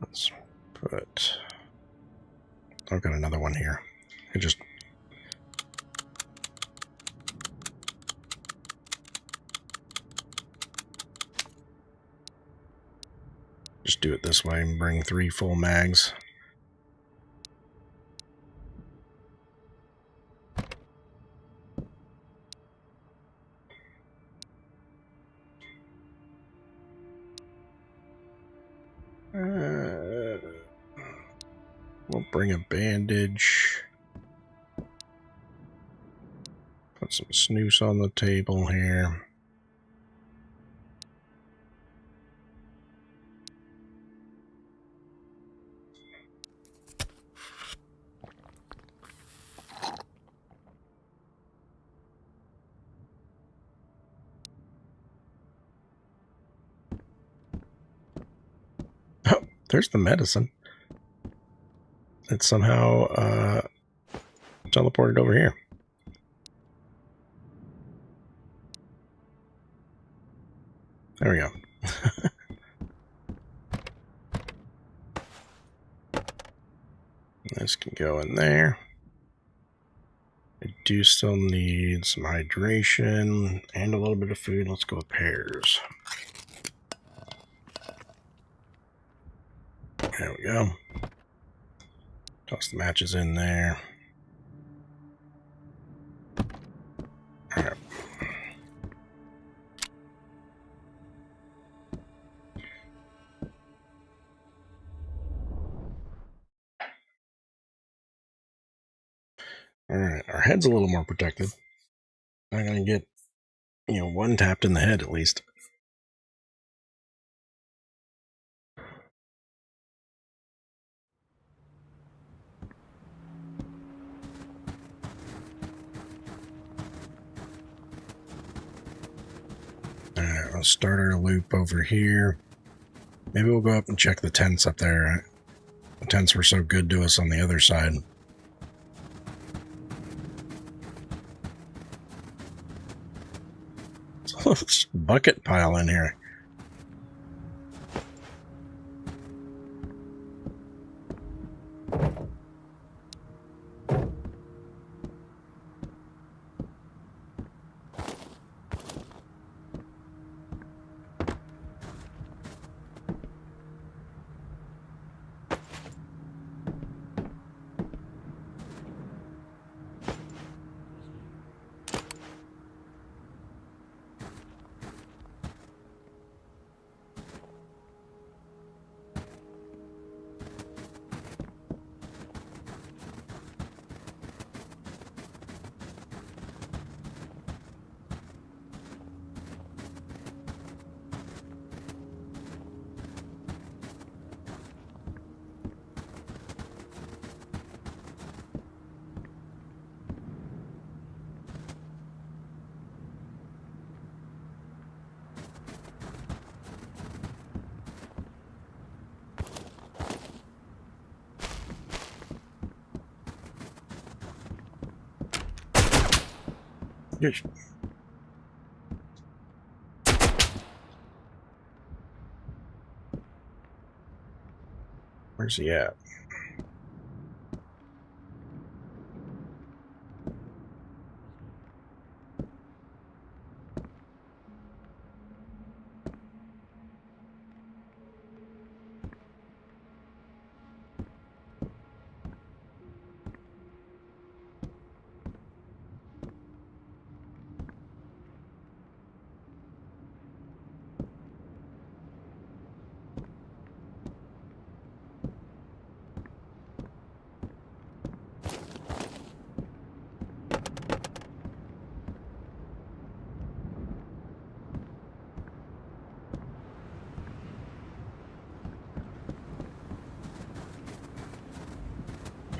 Let's put... I've got another one here. I just... Just do it this way and bring 3 full mags. We'll bring a bandage. Put some snooze on the table here. Oh, there's the medicine. It's somehow teleported over here. There we go. This can go in there. I do still need some hydration and a little bit of food. Let's go with pears. There we go. Toss the matches in there. Alright. Alright, our head's a little more protected. Not gonna get, one tapped in the head at least. Alright, let's start our loop over here. Maybe we'll go up and check the tents up there. The tents were so good to us on the other side. Let's bucket pile in here. Yes. Where's he at?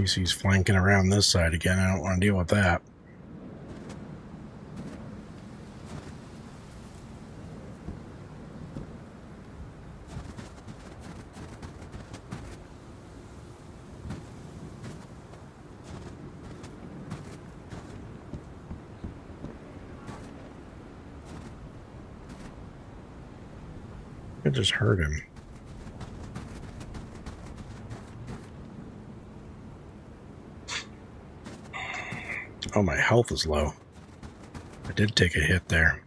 He's flanking around this side again. I don't want to deal with that. I just hurt him. Oh, my health is low. I did take a hit there.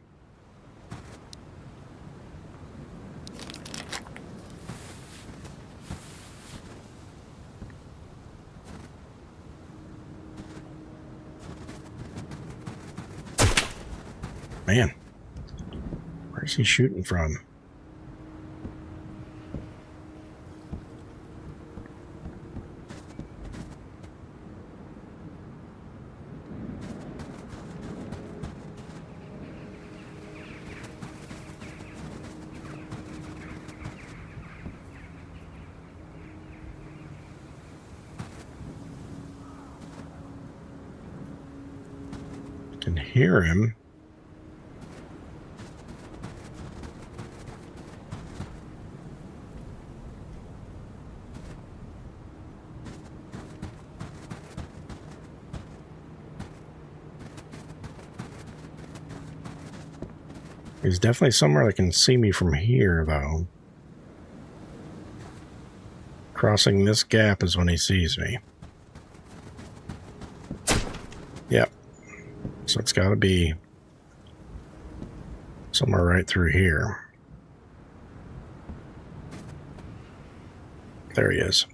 Man, where's he shooting from? Can hear him. He's definitely somewhere that can see me from here, though. Crossing this gap is when he sees me. Yep. So it's got to be somewhere right through here. There he is.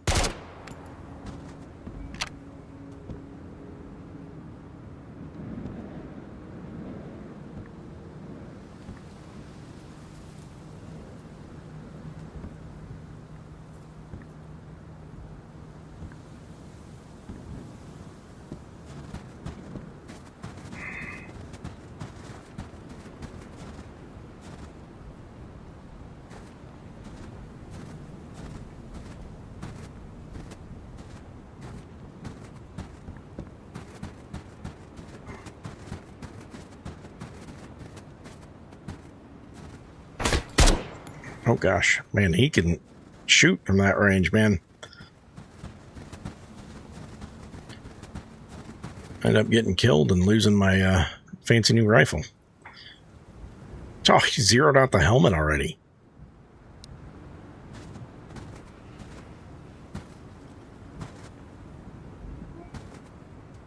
Oh gosh, man, he can shoot from that range, man. End up getting killed and losing my fancy new rifle. Oh, he zeroed out the helmet already.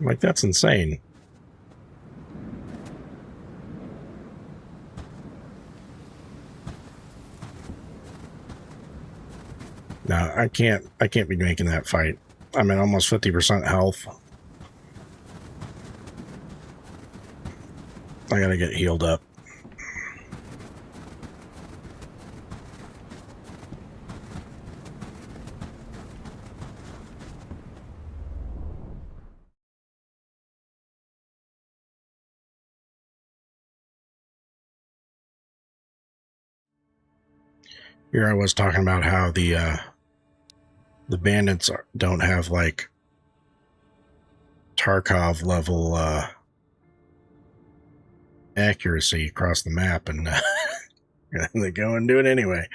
Like, that's insane. No, I can't be making that fight. I'm at almost 50% health. I gotta get healed up. Here I was talking about how the bandits don't have like Tarkov level accuracy across the map, and they go and do it anyway.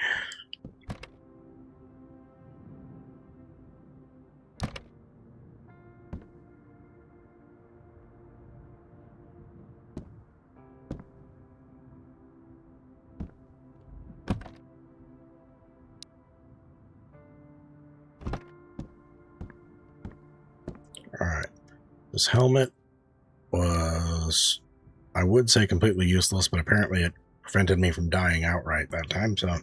Alright. This helmet was, I would say, completely useless, but apparently it prevented me from dying outright that time, so...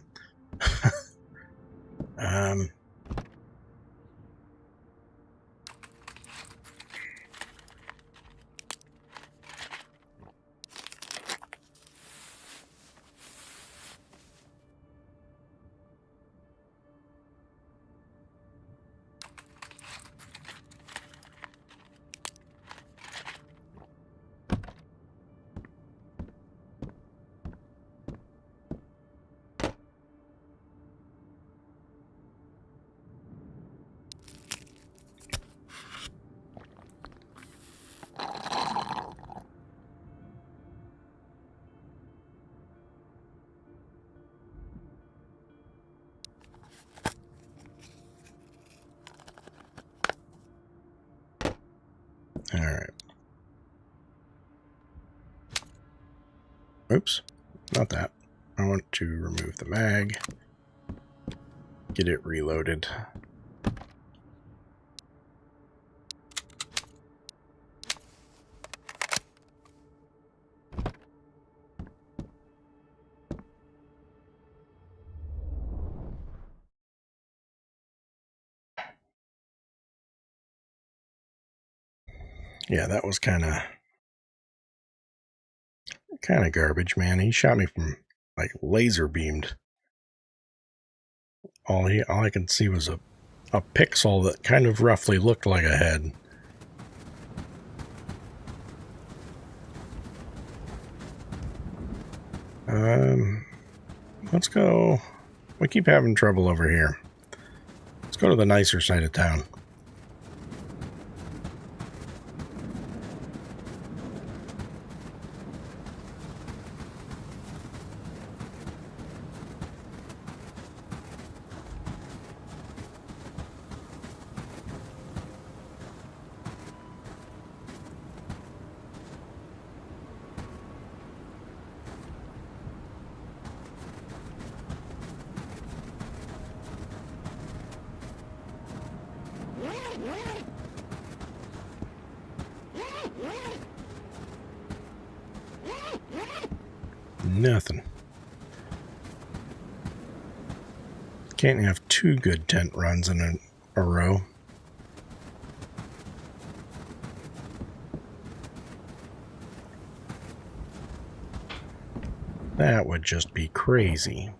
Alright. Oops. Not that. I want to remove the mag. Get it reloaded. Yeah, that was kind of garbage, man. He shot me from, like, laser beamed. All I could see was a pixel that kind of roughly looked like a head. Let's go. We keep having trouble over here. Let's go to the nicer side of town. Nothing. Can't have two good tent runs in a row. That would just be crazy.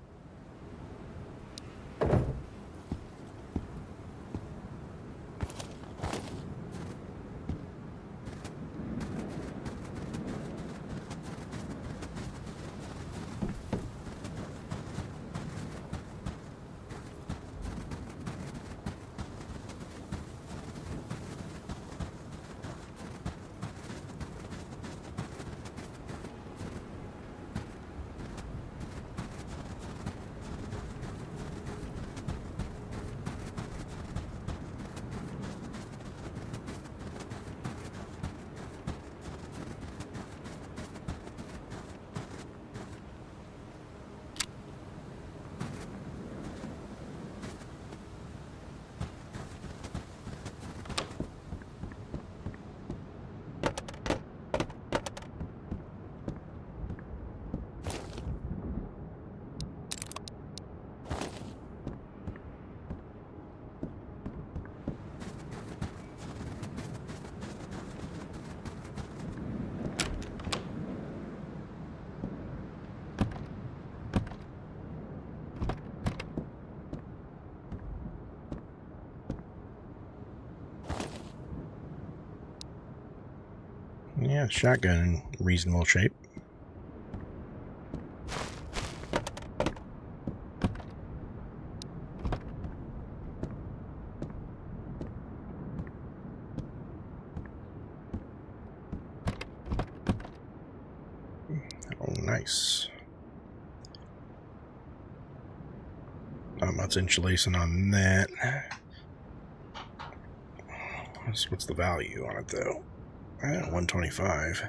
Yeah, shotgun in reasonable shape. Oh, nice. Not much insulation on that. What's the value on it, though? 125.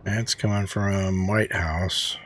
That's coming from White House.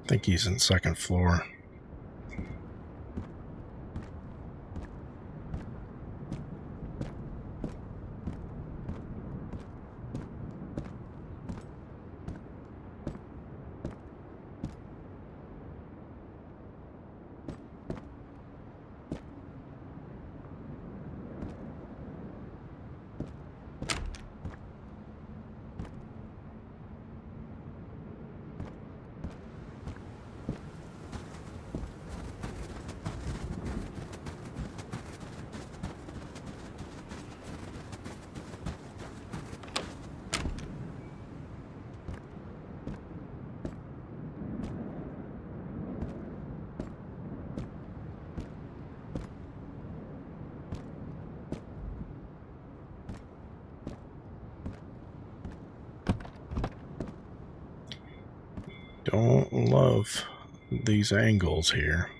I think he's in the second floor. Don't love these angles here.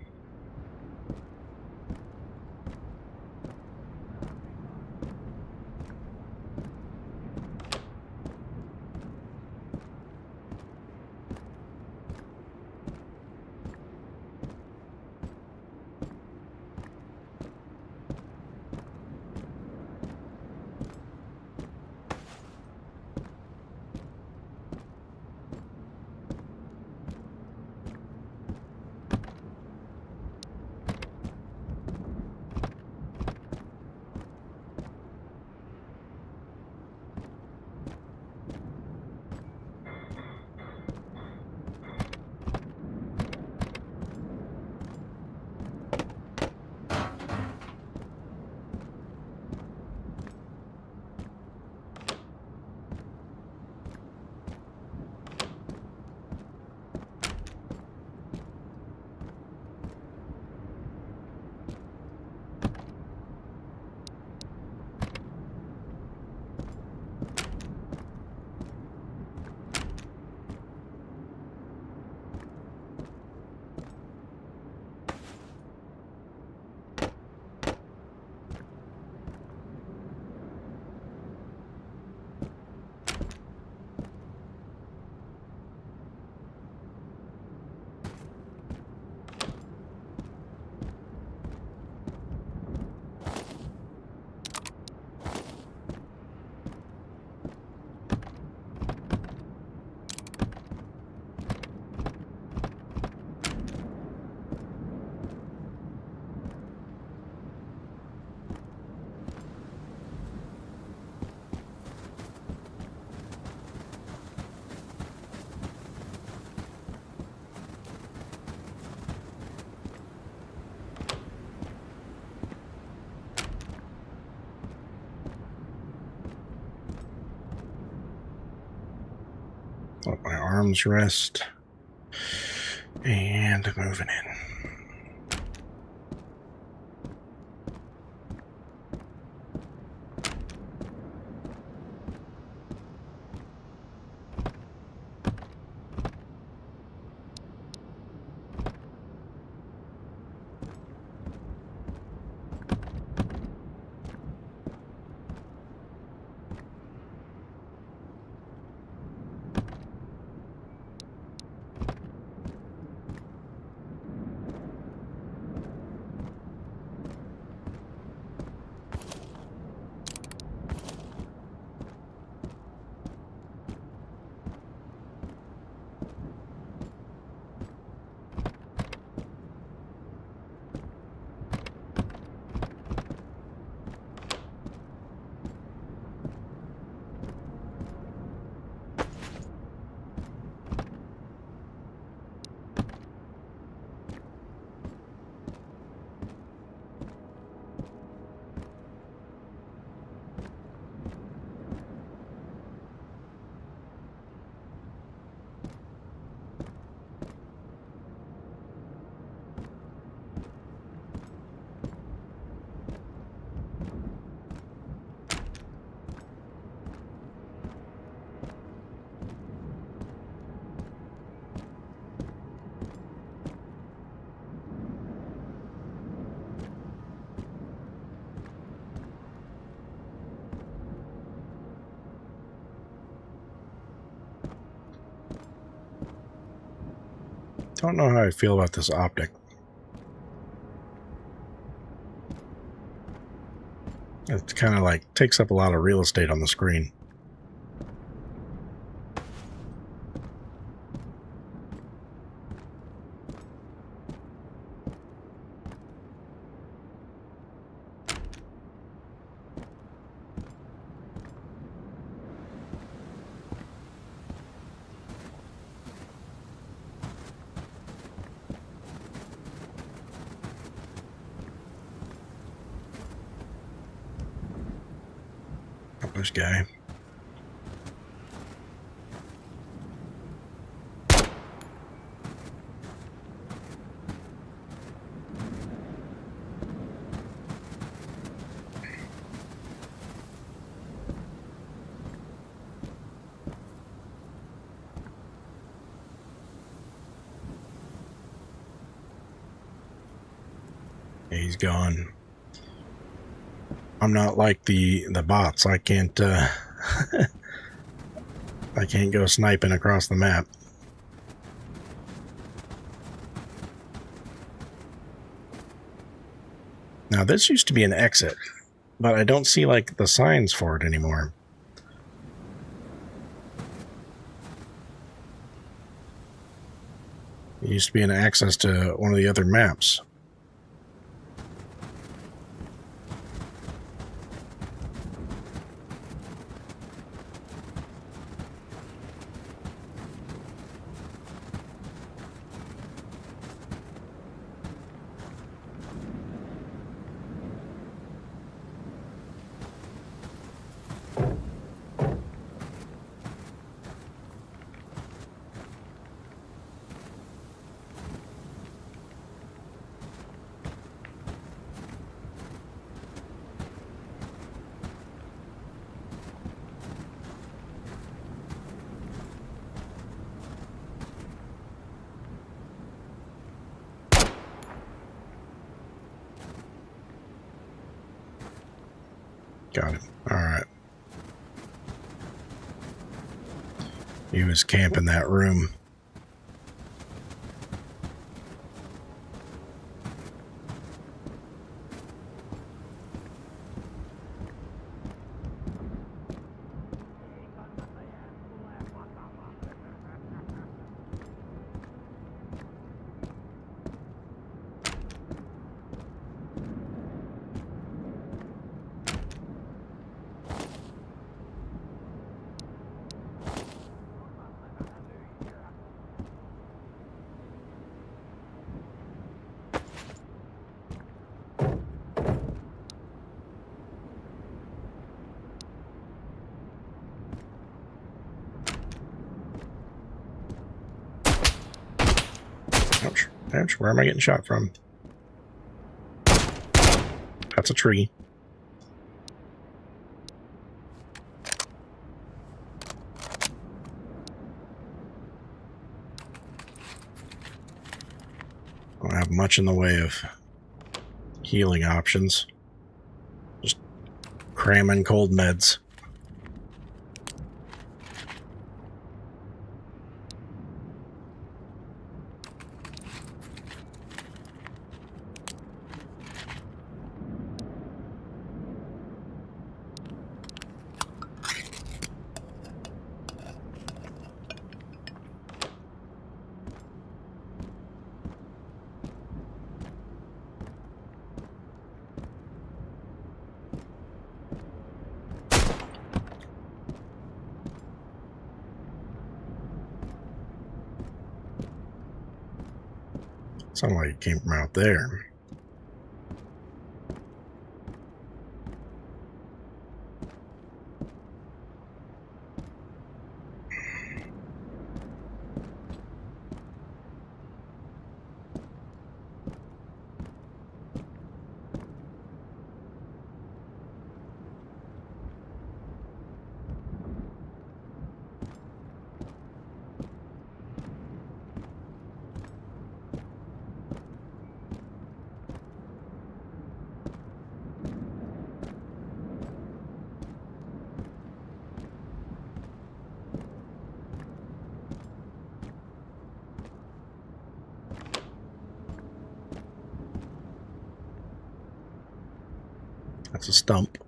Let my arms rest. And moving in. Don't know how I feel about this optic. It kind of like takes up a lot of real estate on the screen. This guy. He's gone. I'm not like the bots. I can't I can't go sniping across the map. Now this used to be an exit, but I don't see like the signs for it anymore. It used to be an access to one of the other maps. Got it. Alright. He was camping that room. Ouch. Ouch. Where am I getting shot from? That's a tree. I don't have much in the way of healing options. Just cramming cold meds. Sounded like it came from out there. That's a stump.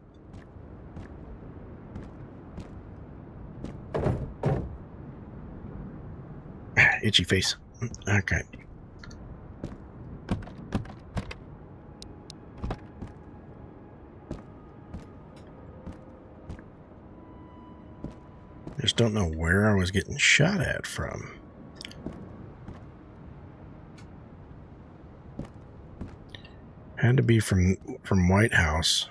Itchy face. Okay. I just don't know where I was getting shot at from. Had to be from White House.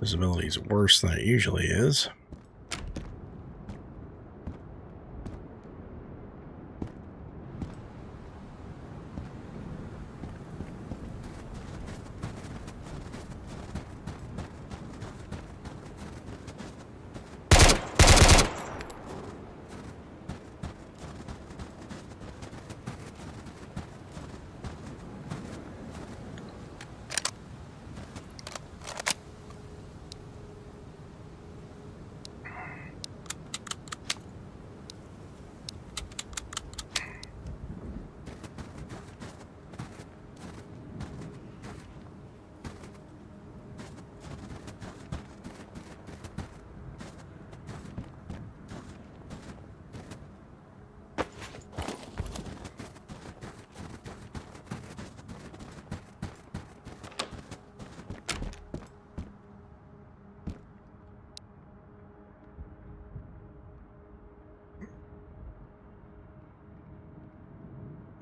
Visibility is worse than it usually is.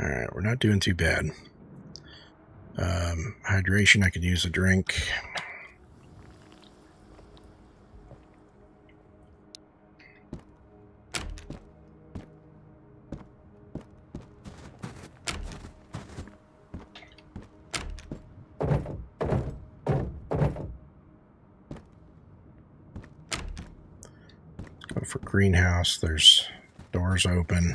Alright, we're not doing too bad. Hydration, I could use a drink. Go for greenhouse. There's doors open.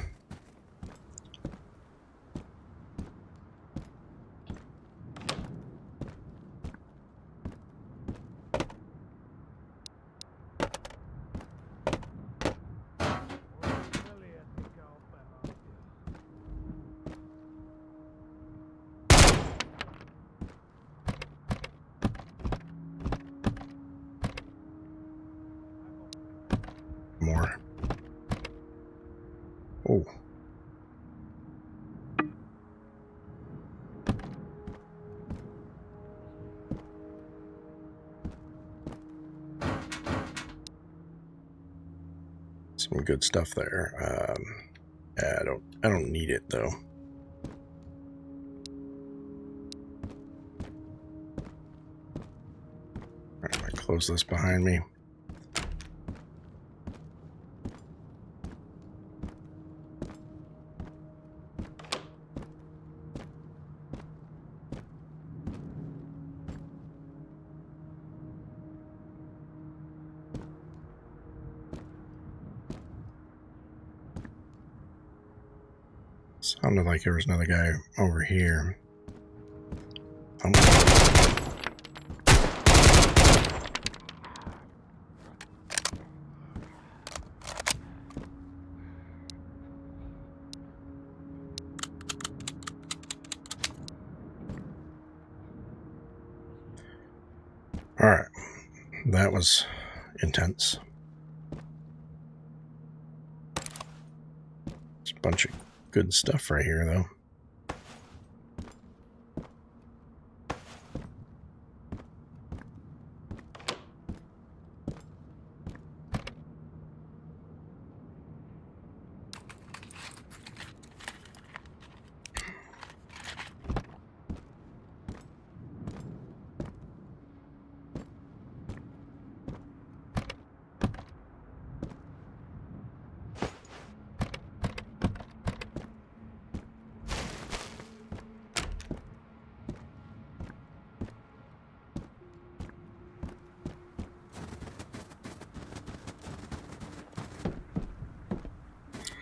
More. Oh. Some good stuff there. Yeah, I don't need it though. Alright, I'm gonna close this behind me. Sounded like there was another guy over here. Alright. That was intense. There's a bunch of good stuff right here, though.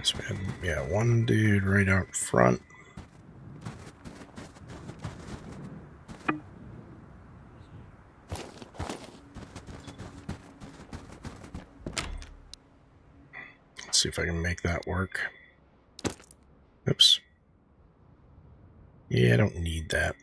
So we had, yeah, one dude right out front. Let's see if I can make that work. Oops. Yeah, I don't need that.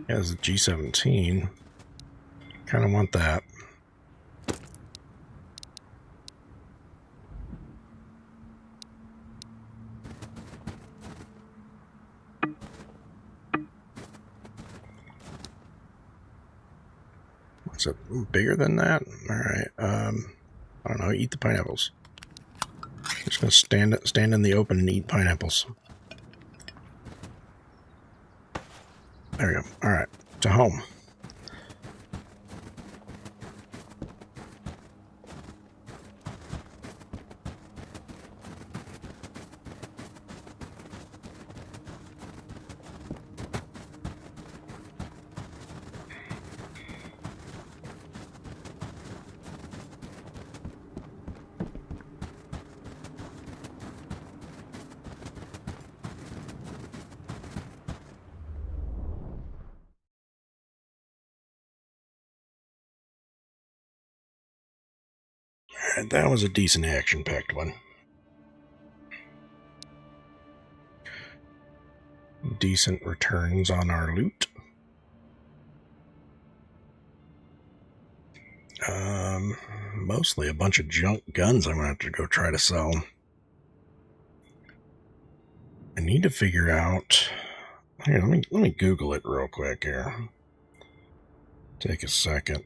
Yeah, there's a G17. Kind of want that. Is it bigger than that? Alright, I don't know, eat the pineapples. I'm just gonna stand in the open and eat pineapples. There we go. Alright, to home. Alright, that was a decent action-packed one. Decent returns on our loot. Mostly a bunch of junk guns I'm gonna have to go try to sell. I need to figure out... Here, let me Google it real quick here. Take a second.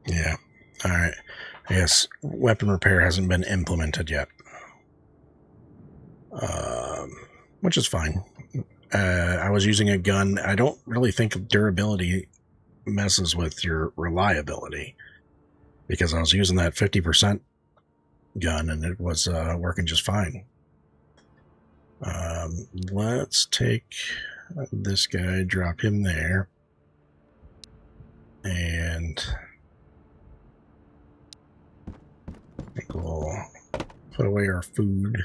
Yeah. Alright. I guess weapon repair hasn't been implemented yet. Which is fine. I was using a gun. I don't really think durability messes with your reliability, because I was using that 50% gun and it was working just fine. Let's take this guy, drop him there, and I think we'll put away our food.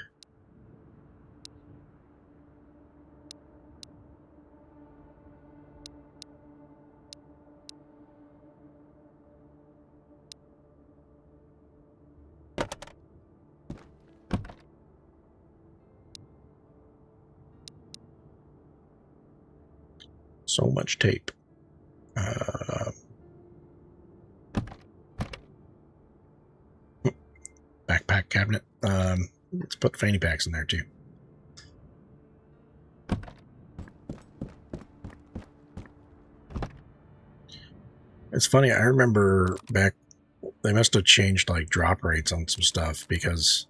So much tape. Backpack cabinet. Let's put fanny packs in there too. It's funny, I remember back, they must have changed like drop rates on some stuff, because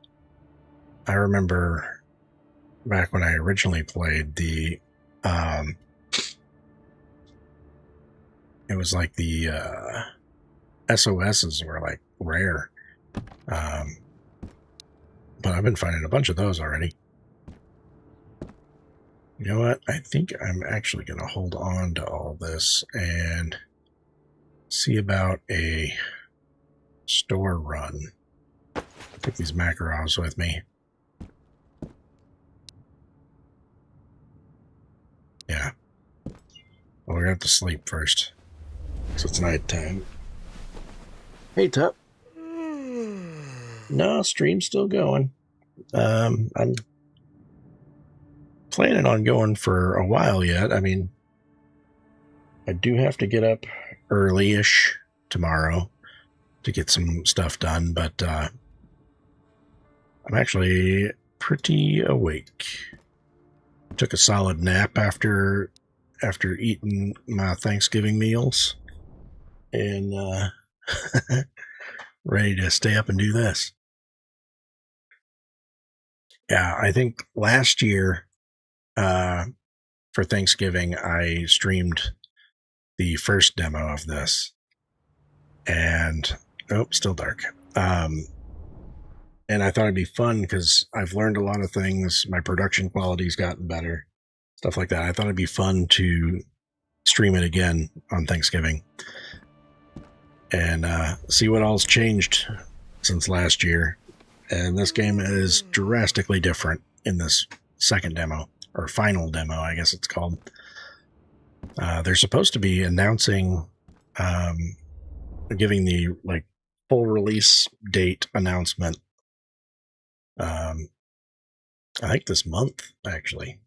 I remember back when I originally played, the it was like the SOSs were like rare. But I've been finding a bunch of those already. You know what? I think I'm actually going to hold on to all this and see about a store run. Take these Makarovs with me. Yeah. Well, we're going to have to sleep first, so it's nighttime. Hey, Tup. No, stream's still going. I'm planning on going for a while yet. I mean, I do have to get up early-ish tomorrow to get some stuff done, but I'm actually pretty awake. Took a solid nap after eating my Thanksgiving meals, and ready to stay up and do this. Yeah, I think last year for Thanksgiving I streamed the first demo of this, and still dark. And I thought it'd be fun because I've learned a lot of things. My production quality's gotten better, stuff like that. I thought it'd be fun to stream it again on Thanksgiving and see what all's changed since last year. And this game is drastically different in this second demo, or final demo, I guess it's called. They're supposed to be announcing, giving the like full release date announcement. I think this month, actually.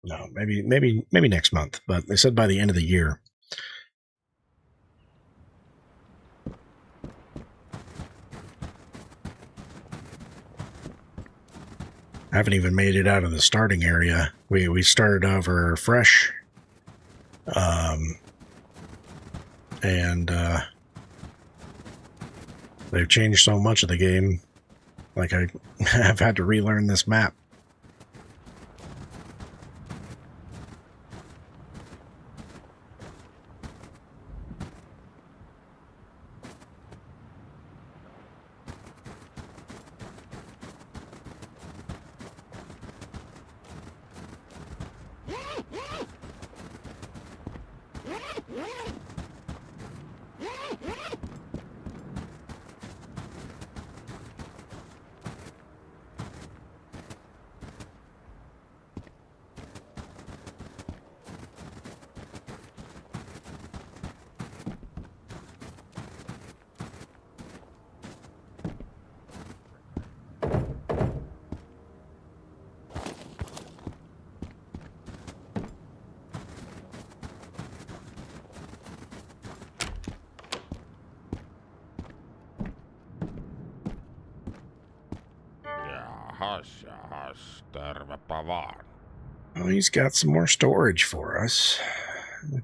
No, maybe next month, but they said by the end of the year. I haven't even made it out of the starting area. We started over fresh, and they've changed so much of the game. Like I've had to relearn this map. Jahas, tervepä vaan. Well, he's got some more storage for us.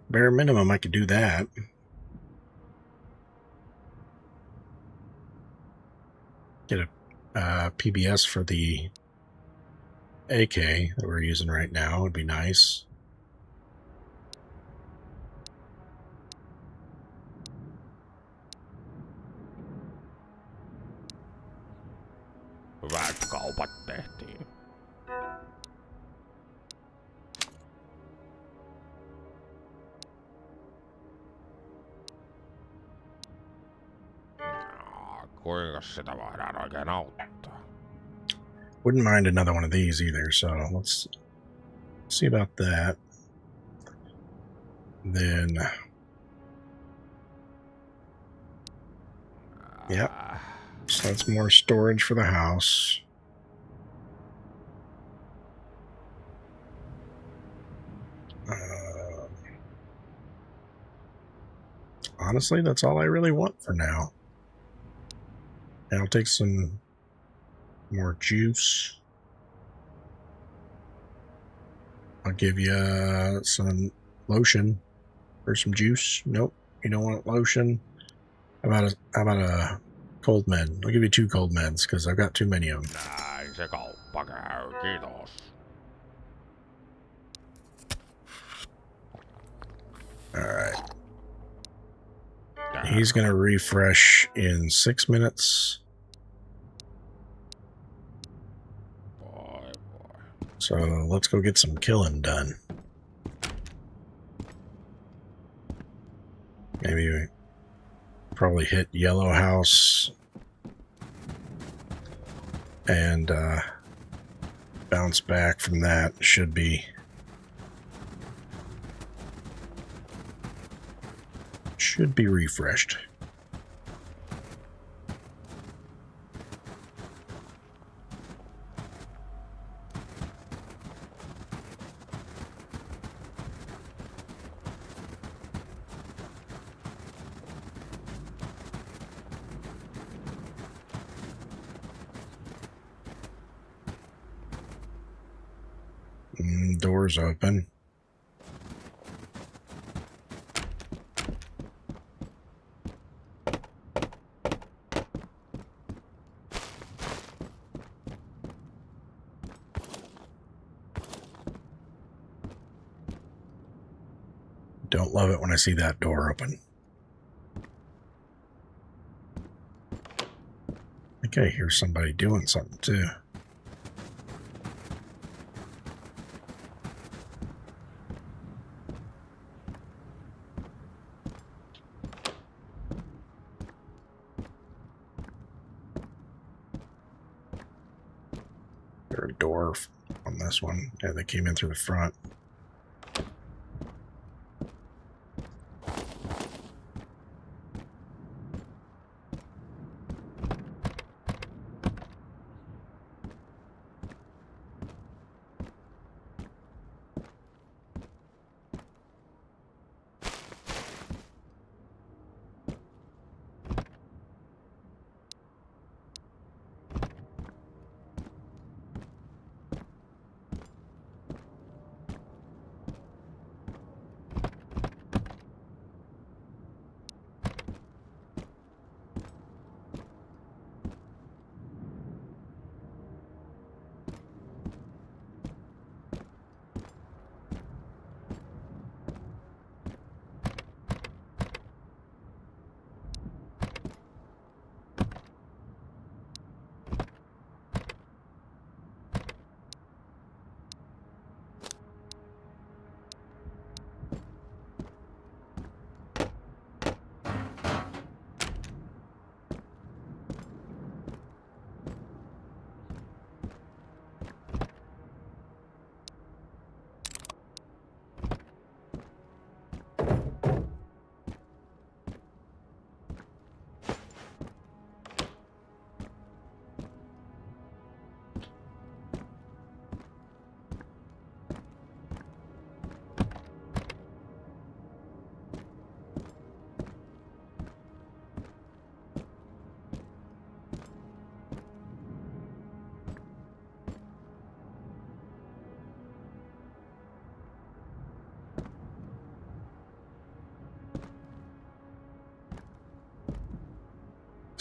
Bare minimum, I could do that. Get a PBS for the AK that we're using right now would be nice. Hyvät kaupat tehtiin. Kuinka sitä voidaan oikein auttaa? Wouldn't mind another one of these either, so let's see about that. Then, yep. So that's more storage for the house. Honestly, that's all I really want for now. And I'll take some more juice. I'll give you some lotion or some juice. Nope, you don't want lotion. How about a cold med? I'll give you 2 cold meds because I've got too many of them. Näin se kauppa käy, kiitos. Alright. He's going to refresh in 6 minutes. Boy. So let's go get some killing done. Maybe probably hit Yellow House and bounce back from that. Should be refreshed. Doors open. Don't love it when I see that door open. I think I hear somebody doing something too. There's a door on this one. Yeah, they came in through the front.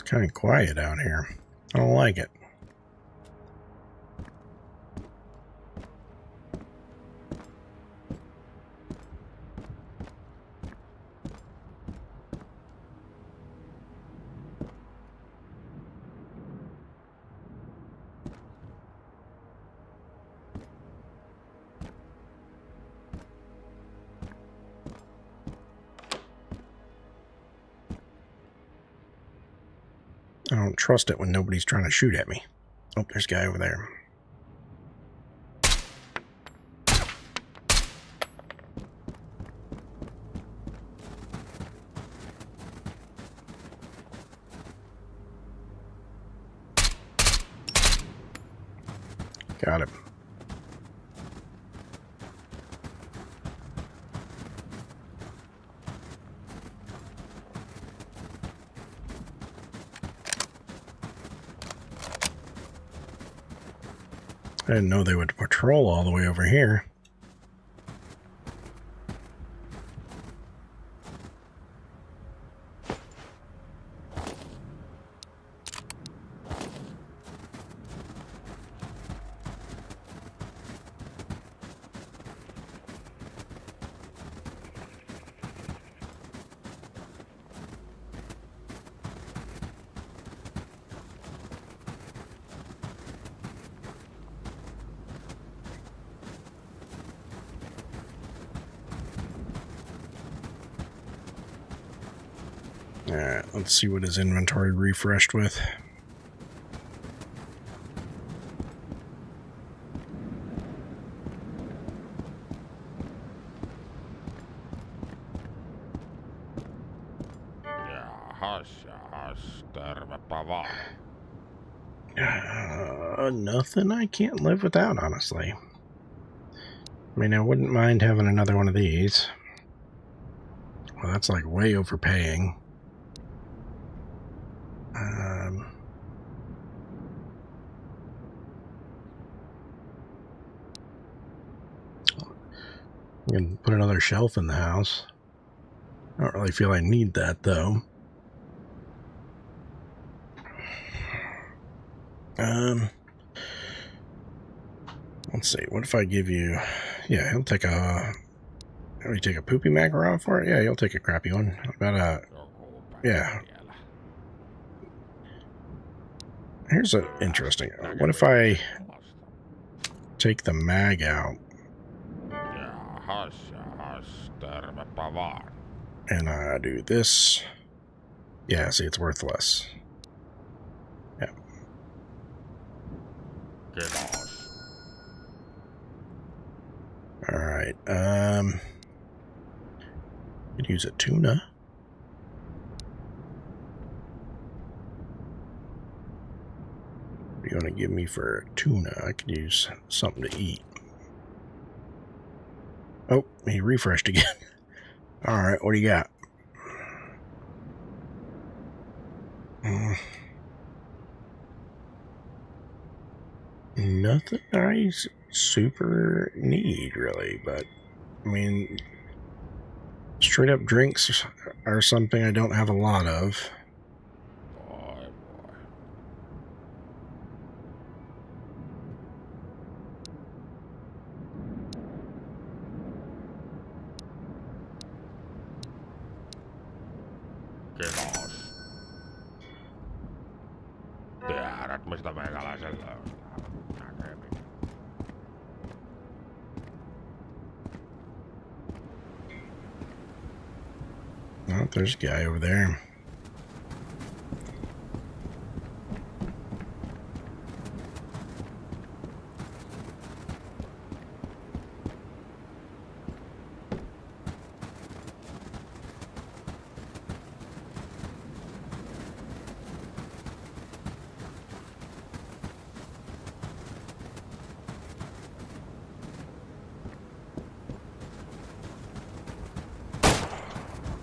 Kind of quiet out here. I don't like it. I don't trust it when nobody's trying to shoot at me. Oh, there's a guy over there. Got him. I didn't know they would patrol all the way over here. Alright, let's see what his inventory refreshed with. Jahas, tervepä vaan. Nothing I can't live without, honestly. I mean, I wouldn't mind having another one of these. Well, that's like way overpaying. I'm gonna put another shelf in the house. I don't really feel I need that, though. Let's see. What if I give you... Yeah, he'll take a... Will you take a poopy macaron for it? Yeah, he'll take a crappy one. How about a... Yeah. Here's an interesting... What if I take the mag out? Jahas, tervepä vaan. And I do this. Yeah, see, it's worth less. Yeah. Kiitos. Alright, could use a tuna. What do you want to give me for a tuna? I could use something to eat. Oh, he refreshed again. Alright, what do you got? Nothing I super need, really, but I mean, straight up drinks are something I don't have a lot of. Boy. Kiitos. Tiedät, mistä meikäläisellä on. Oh, there's a guy over there.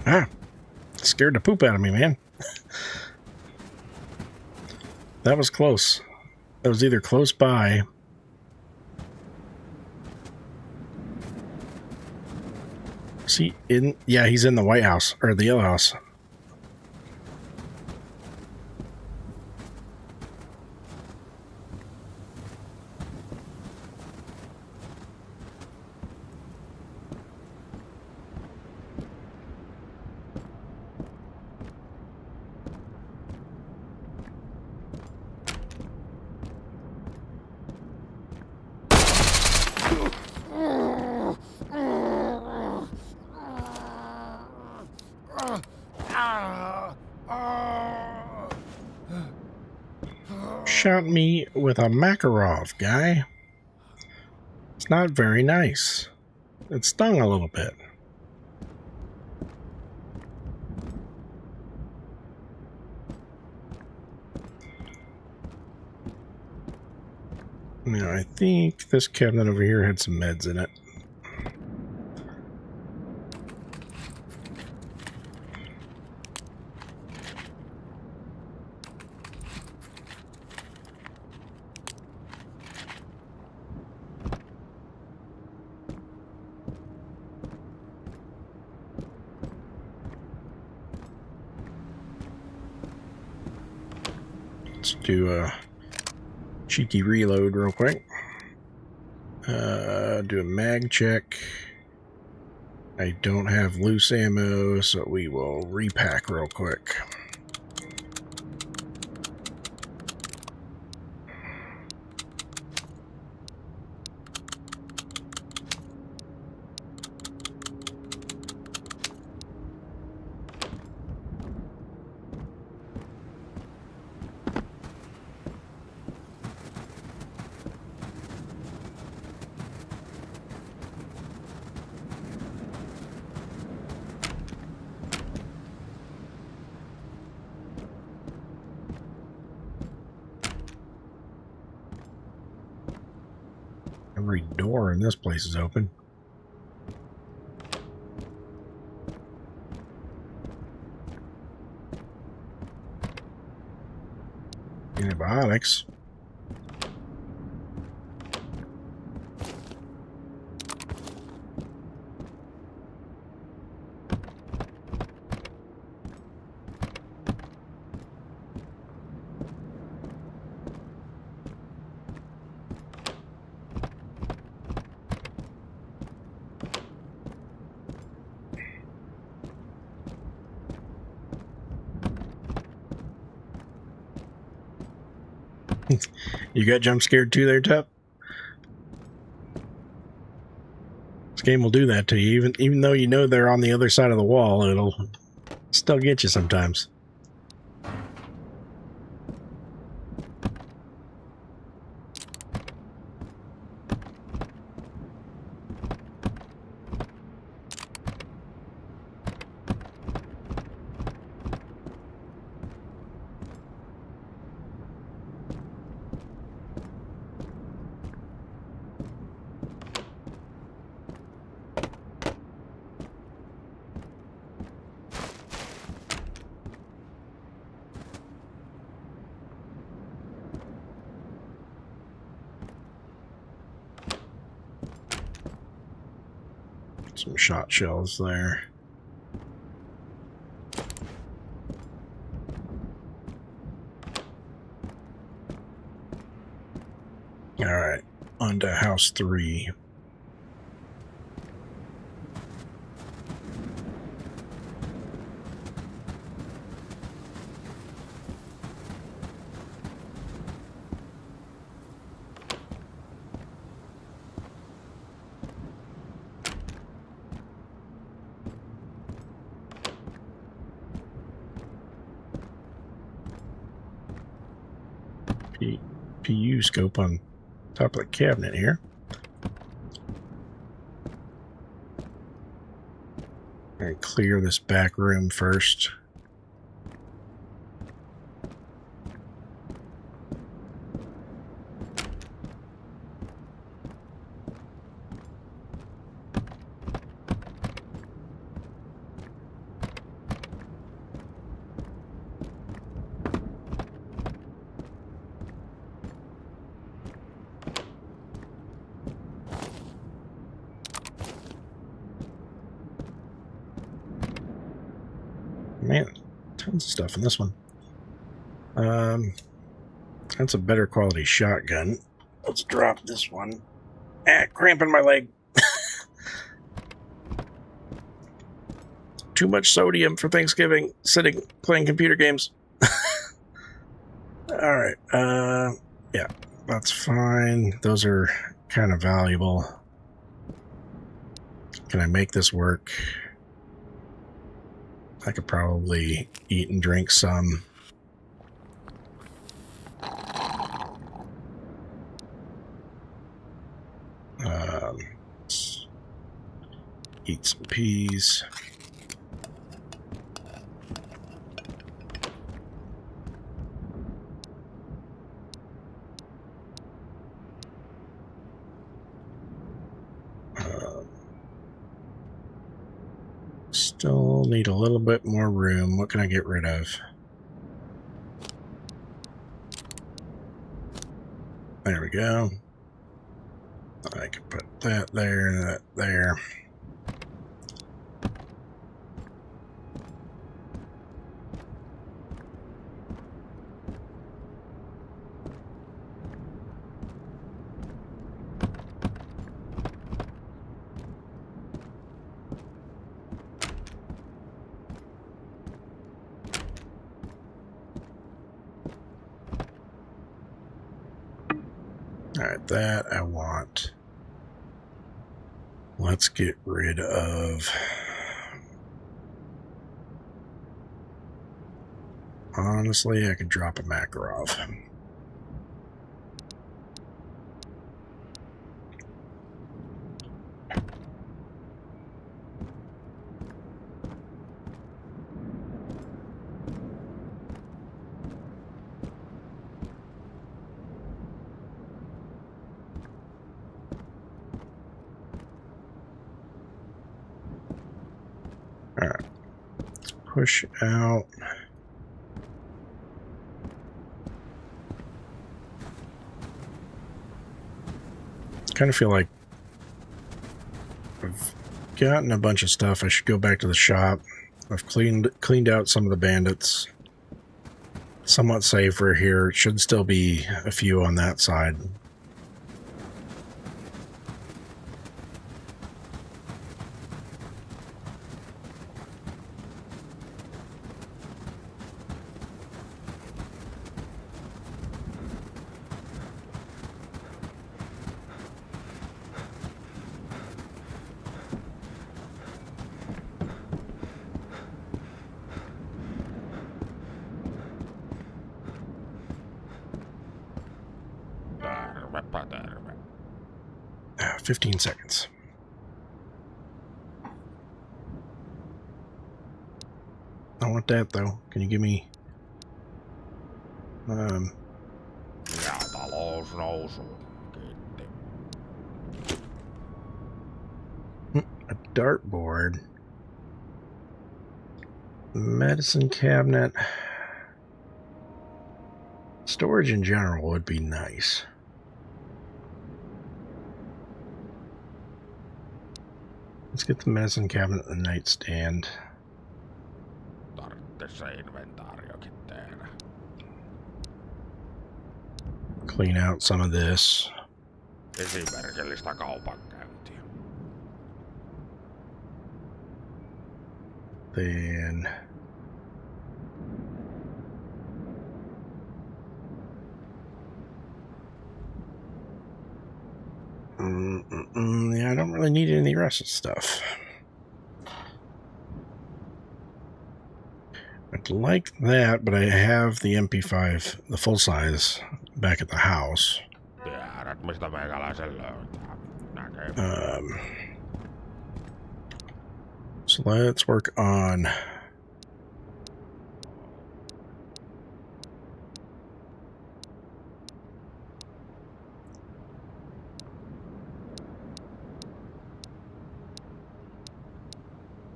Ah, scared the poop out of me, man. That was close. That was either close by. See, yeah, he's in the White House, or the Yellow House. shot me with a Makarov, guy. It's not very nice. It stung a little bit. Now, I think this cabinet over here had some meds in it. Let's do a cheeky reload real quick. Do a mag check. I don't have loose ammo, so we will repack real quick. Every door in this place is open. Antibiotics. You got jump scared too there, Tup? This game will do that to you. Even though you know they're on the other side of the wall, it'll still get you sometimes. Some shot shells there. All right, on to house 3. PU scope on top of the cabinet here. And clear this back room first. Man, tons of stuff in this one. That's a better quality shotgun. Let's drop this one. Cramping my leg. Too much sodium for Thanksgiving, sitting, playing computer games. Alright, yeah, that's fine. Those are kind of valuable. Can I make this work? I could probably eat and drink some. Eat some peas. Still need a little bit more room. What can I get rid of? There we go. I can put that there and that there. Alright, that I want. Let's get rid of... Honestly, I could drop a Makarov. Alright, let's push out. Kind of feel like I've gotten a bunch of stuff. I should go back to the shop. I've cleaned out some of the bandits. Somewhat safer here. It should still be a few on that side. Tervepä terve. 15 seconds. I want that though. Can you give me Ja talous nousuu. Kiitti. a dartboard, medicine cabinet? Storage in general would be nice. Let's get the medicine cabinet and the nightstand. Tarvittis se inventaariokin tehdä. Clean out some of this. Esimerkillistä kaupankäyntiä. Then yeah, I don't really need any of the rest of the stuff. I'd like that, but I have the MP5, the full size, back at the house. Tiedät, mistä meikäläisen löytää. Näkee. So let's work on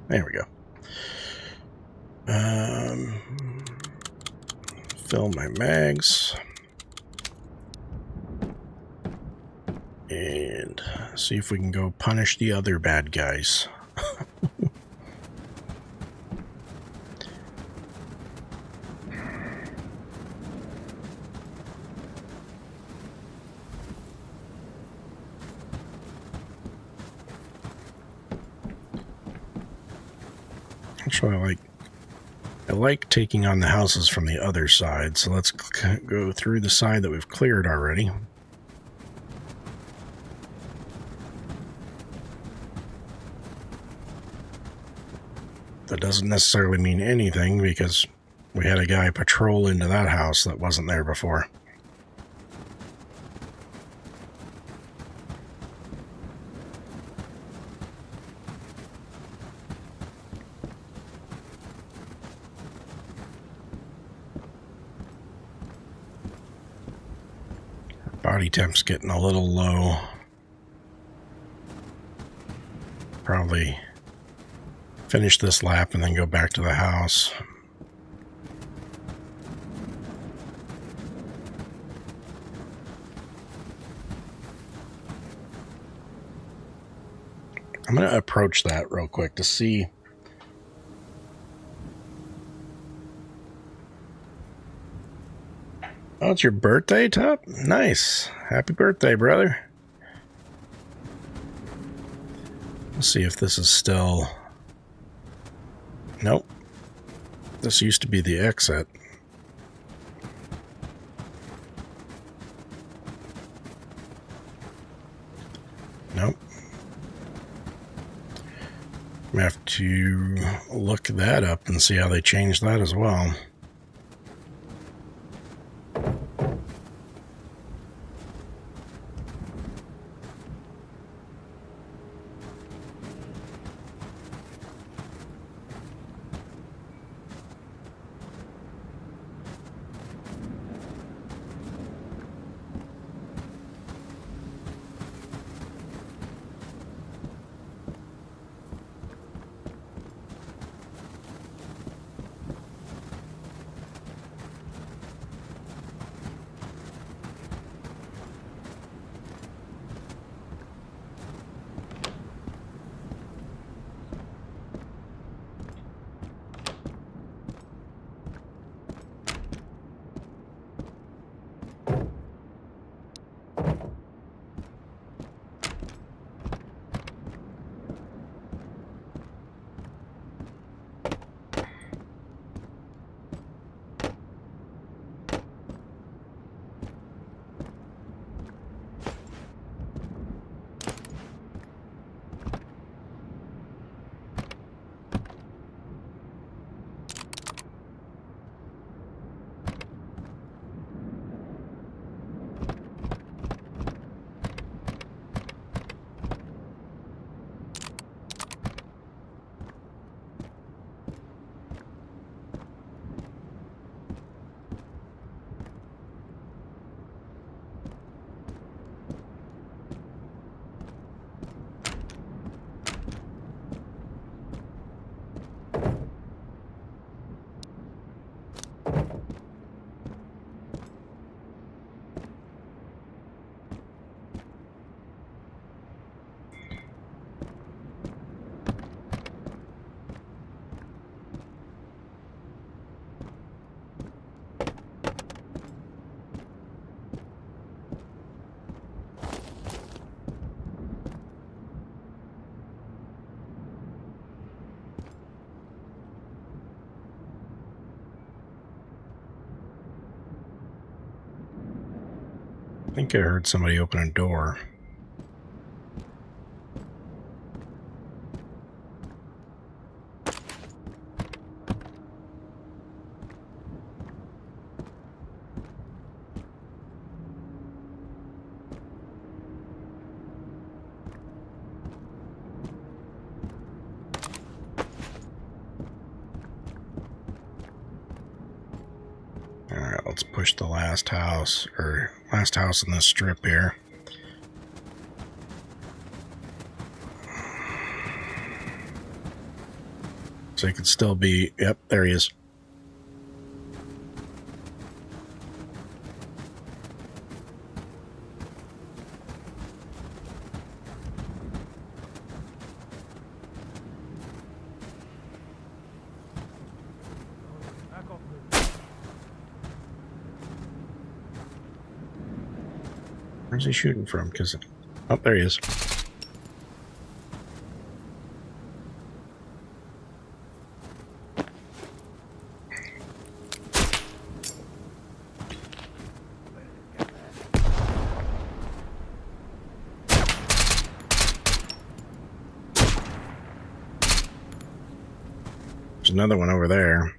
there we go. Fill my mags and see if we can go punish the other bad guys. Actually, I like taking on the houses from the other side, so let's go through the side that we've cleared already. That doesn't necessarily mean anything, because we had a guy patrol into that house that wasn't there before. Body temp's getting a little low. Probably finish this lap and then go back to the house. I'm going to approach that real quick to see. Oh, it's your birthday, Top? Nice. Happy birthday, brother. Let's see if this is still... Nope. This used to be the exit. Nope. I'm going to have to look that up and see how they changed that as well. I think I heard somebody open a door. Alright, let's push the last house in this strip here. So he could still be... Yep, there he is. Where's he shooting from? Because... Oh, there he is. There's another one over there.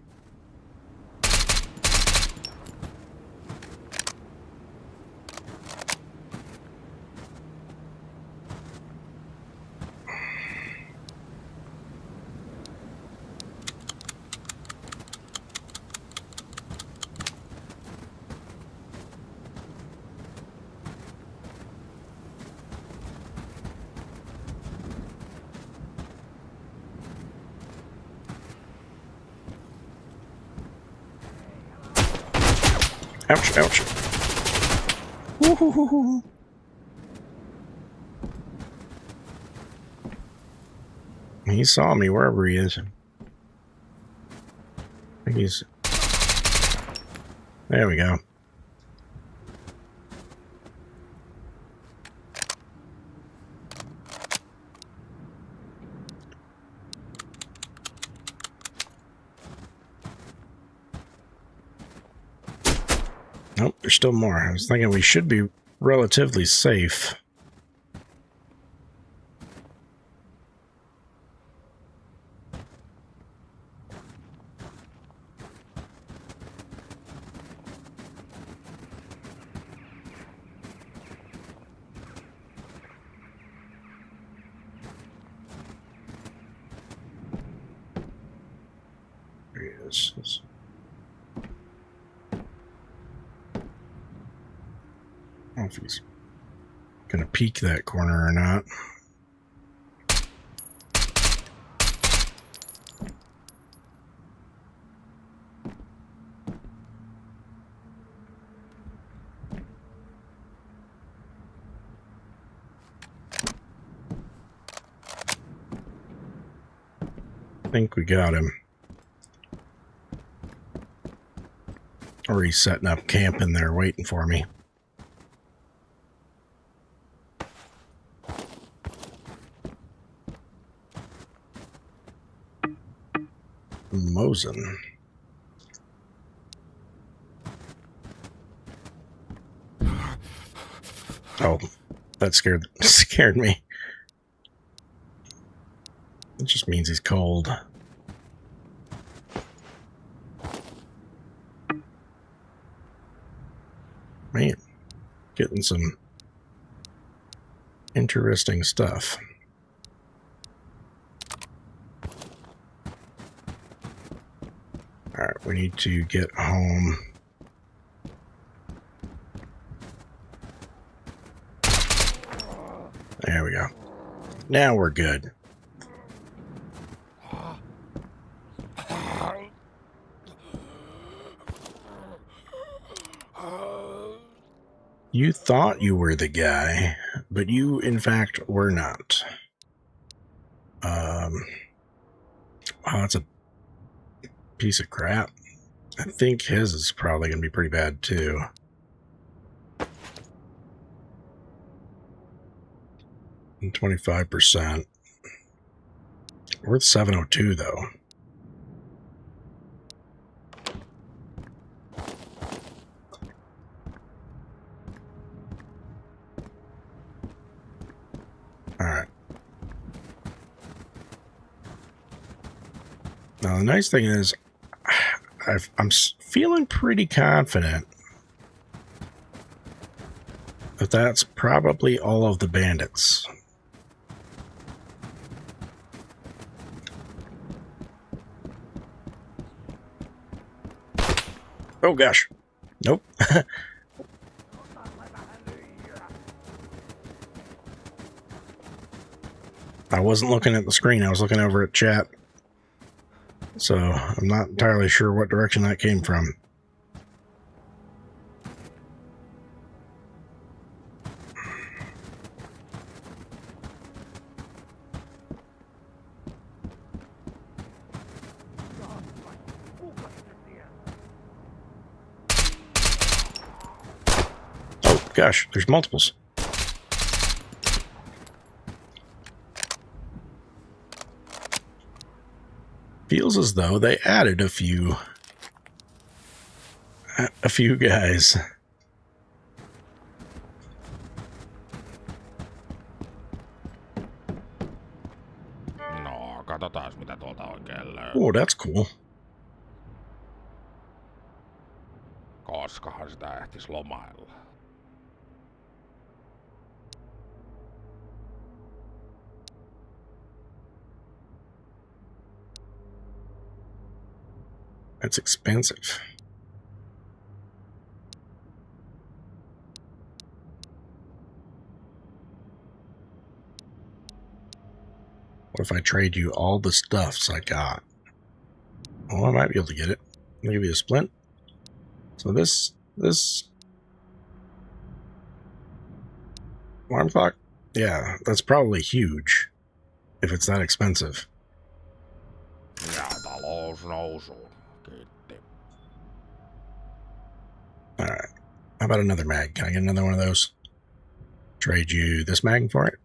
Ouch, ouch. Woo-hoo-hoo-hoo. He saw me wherever he is. I think he's... There we go. Nope, there's still more. I was thinking we should be relatively safe. There he is. I don't know if he's gonna peek that corner or not. I think we got him. Or he's setting up camp in there waiting for me. Mosin. Oh, that scared me. It just means he's cold. Man, getting some interesting stuff. Alright, we need to get home. There we go. Now we're good. You thought you were the guy, but you, in fact, were not. Wow, that's a piece of crap. I think his is probably going to be pretty bad, too. And 25%. Worth 702, though. Alright. Now, the nice thing is, I'm feeling pretty confident that that's probably all of the bandits. Oh, gosh. Nope. I wasn't looking at the screen. I was looking over at chat. So I'm not entirely sure what direction that came from. Oh, gosh, there's multiples. Feels as though they added a few guys. No, katsotaan mitä tuolta oikein löytyy. Oh, that's cool. Koskahan sitä ehtis lomailla. That's expensive. What if I trade you all the stuffs I got? Oh, I might be able to get it. I'll give you a splint. So this this alarm clock? Yeah, that's probably huge if it's that expensive. Ja talous nousuun. Kiitti. Alright. How about another mag? Can I get another one of those? Trade you this mag for it?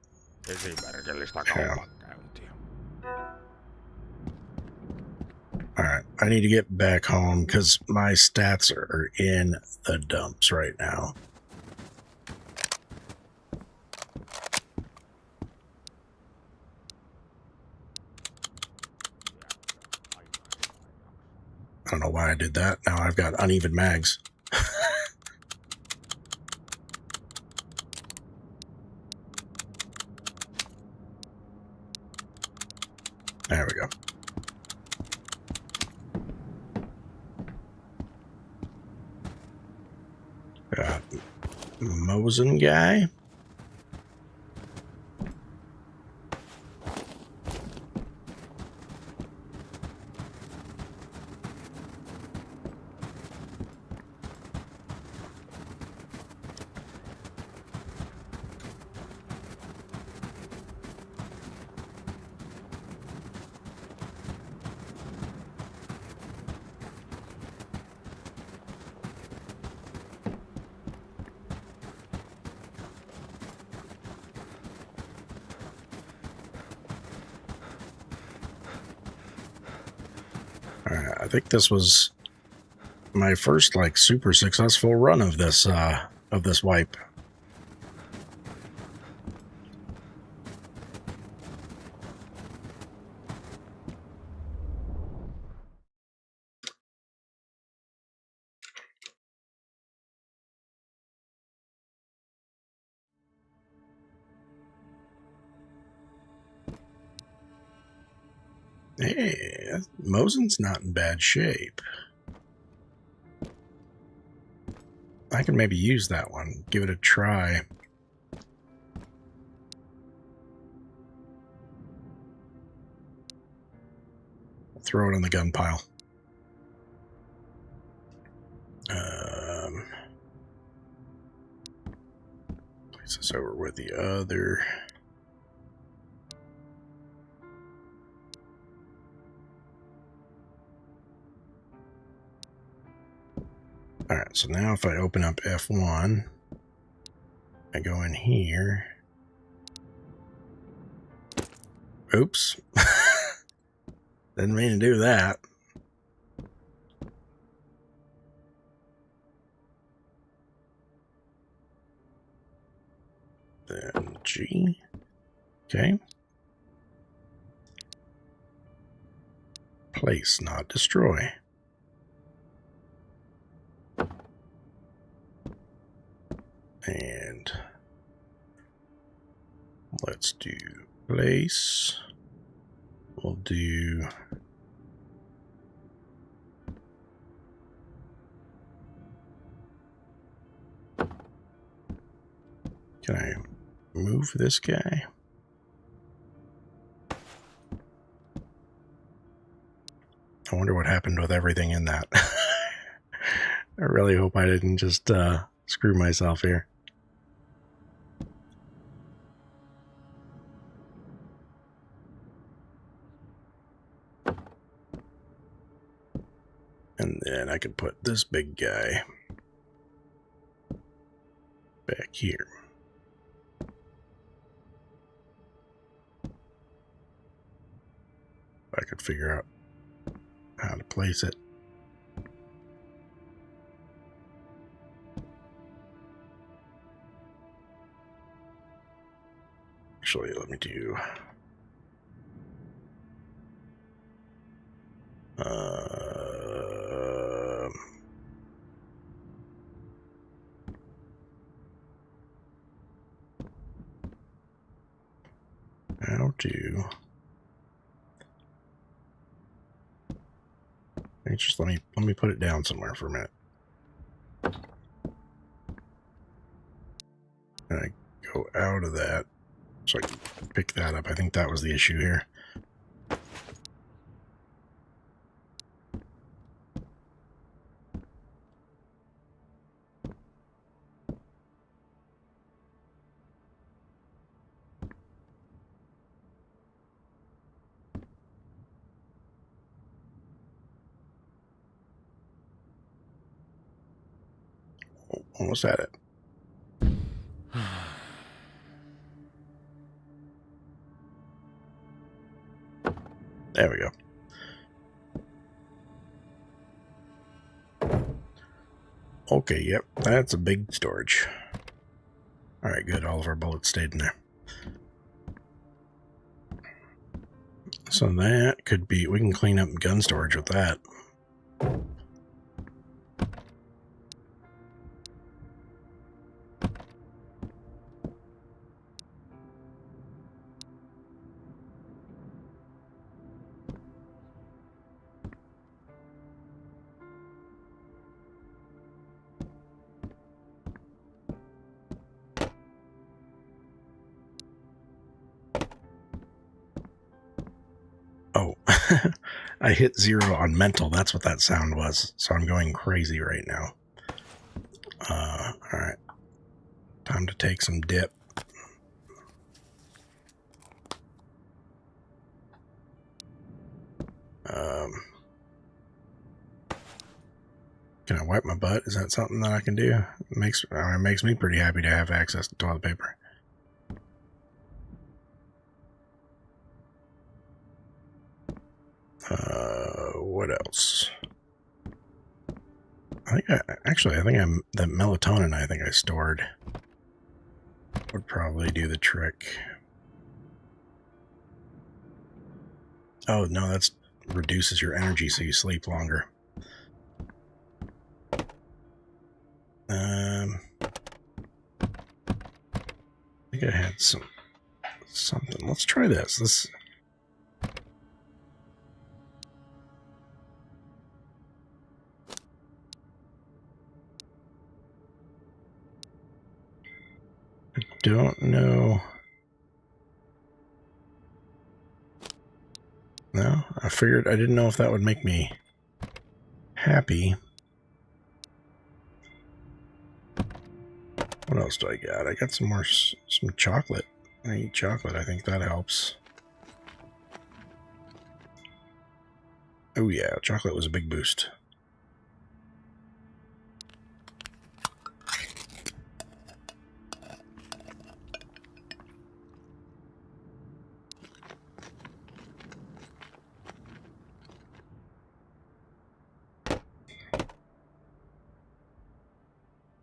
Esimerkillistä Yeah. kaupankäyntiä. Alright. I need to get back home because my stats are in the dumps right now. I don't know why I did that. Now I've got uneven mags. There we go. Got Mosin guy. I think this was my first like super successful run of this wipe. Hey, Mosin's not in bad shape. I can maybe use that one. Give it a try. Throw it on the gun pile. Place this over with the other. Alright, so now if I open up F1, I go in here. Oops. Didn't mean to do that. Then G. Okay. Place, not destroy. And let's do place. We'll do can I move this guy? I wonder what happened with everything in that. I really hope I didn't just screw myself here. And then I could put this big guy back here. If I could figure out how to place it. Actually, let me do how to just let me put it down somewhere for a minute. And I go out of that so I can pick that up. I think that was the issue here. almost had it. There we go. Okay, yep, that's a big storage. Alright, good. All of our bullets stayed in there. So that could be... we can clean up gun storage with that. Oh, I hit 0 on mental. That's what that sound was. So I'm going crazy right now. Alright. Time to take some dip. Can I wipe my butt? Is that something that I can do? It makes me pretty happy to have access to toilet paper. What else? I think that melatonin I think I stored would probably do the trick. Oh, no, that's reduces your energy so you sleep longer. I think I had something. Let's try this. I don't know. No, I figured I didn't know if that would make me happy. What else do I got? I got some chocolate. I eat chocolate. I think that helps. Oh yeah, chocolate was a big boost.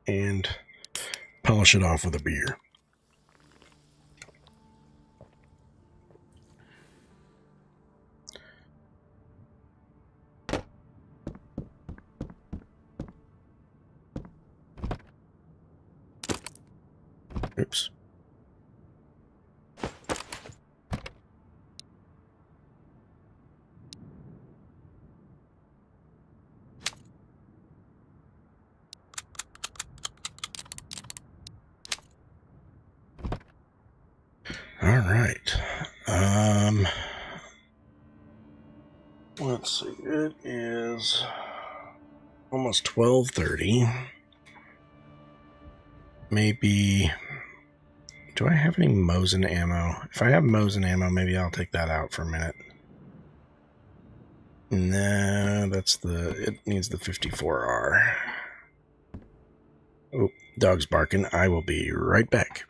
And polish it off with a beer. Oops. All right. Let's see. It is almost 12:30. Maybe. Do I have any Mosin ammo? If I have Mosin ammo, maybe I'll take that out for a minute. No, it needs the 54R. Oh, dog's barking. I will be right back.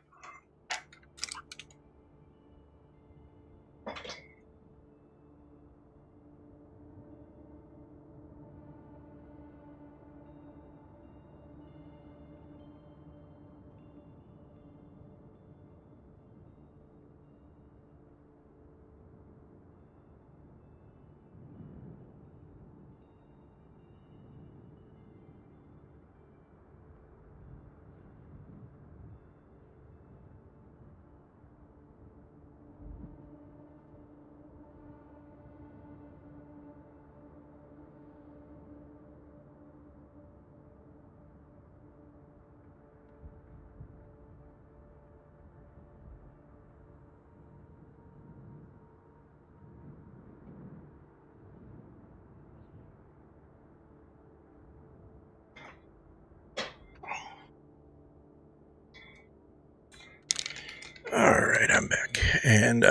Alright, I'm back. And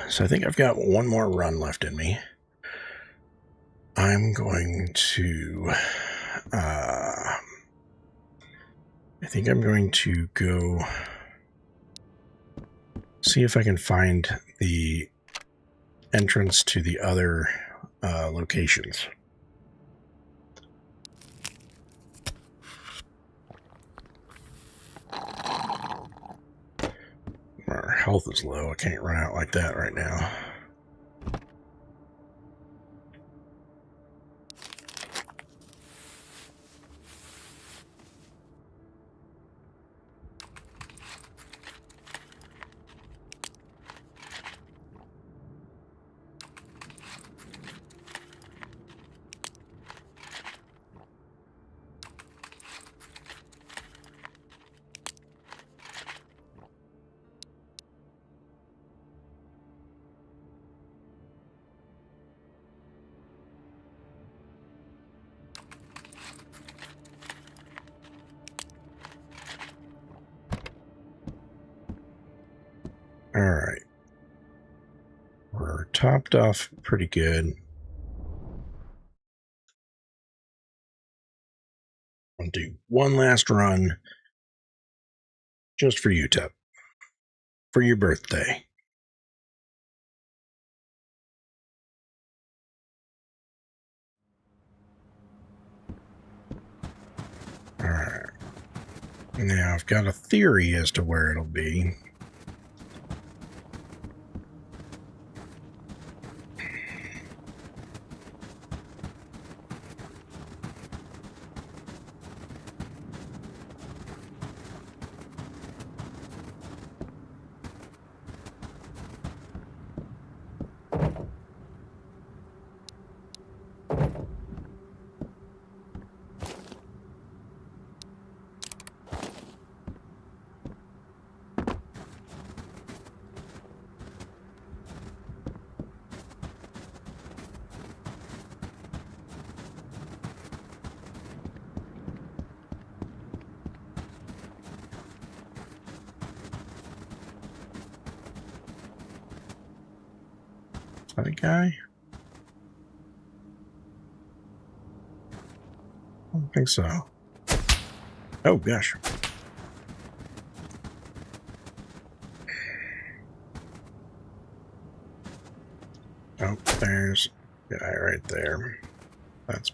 so I think I've got one more run left in me. I'm going to I think I'm going to go see if I can find the entrance to the other locations. Our health is low. I can't run out like that right now. All right. We're topped off pretty good. I'll do one last run just for you, Tep, for your birthday. All right. Now, I've got a theory as to where it'll be. Is that a guy? I don't think so. Oh, gosh. Oh, there's a guy right there. That's...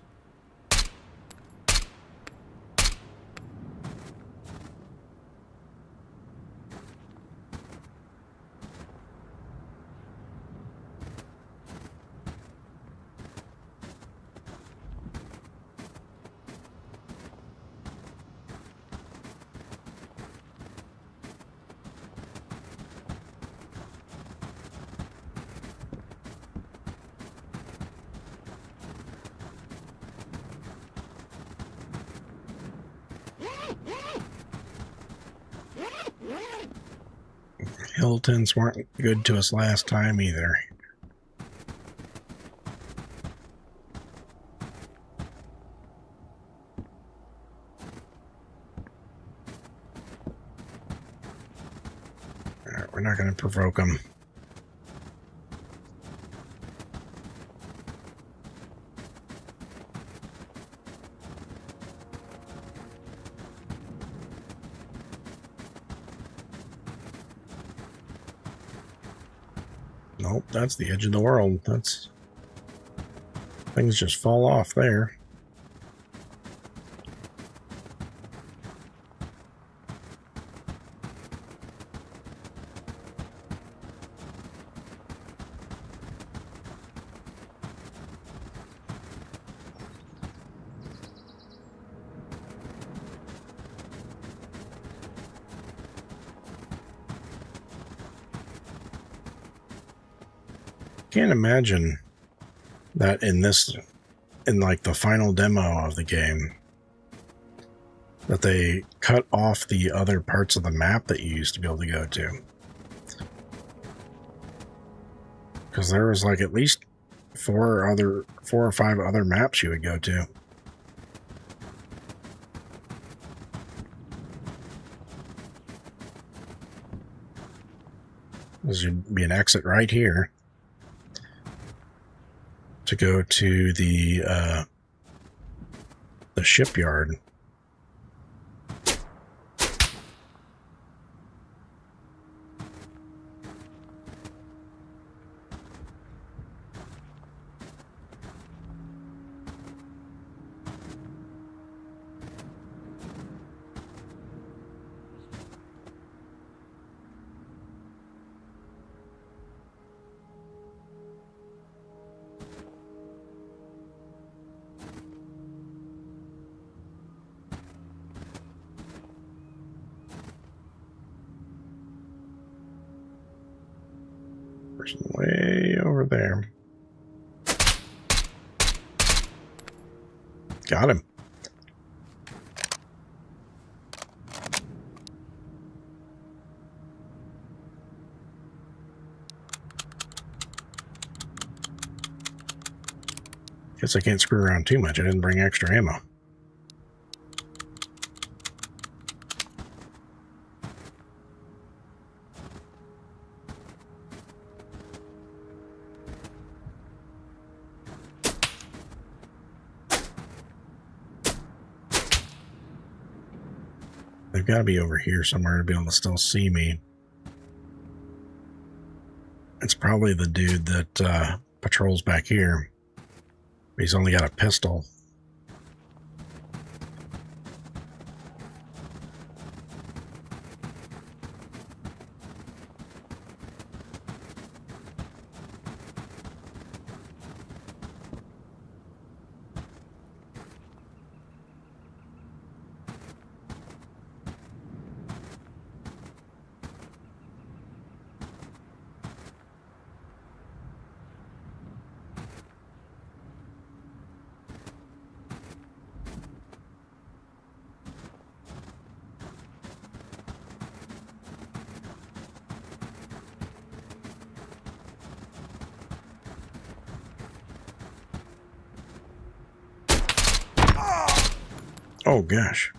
Hiltons weren't good to us last time either. Alright, we're not going to provoke them. Nope, that's the edge of the world. That's... things just fall off there. Can't imagine that in like the final demo of the game, that they cut off the other parts of the map that you used to be able to go to. Because there was like at least 4 or 5 other maps you would go to. This would be an exit right here to go to the shipyard. Person way over there. Got him. Guess I can't screw around too much. I didn't bring extra ammo. They've got to be over here somewhere to be able to still see me. It's probably the dude that patrols back here. He's only got a pistol. Oh gosh.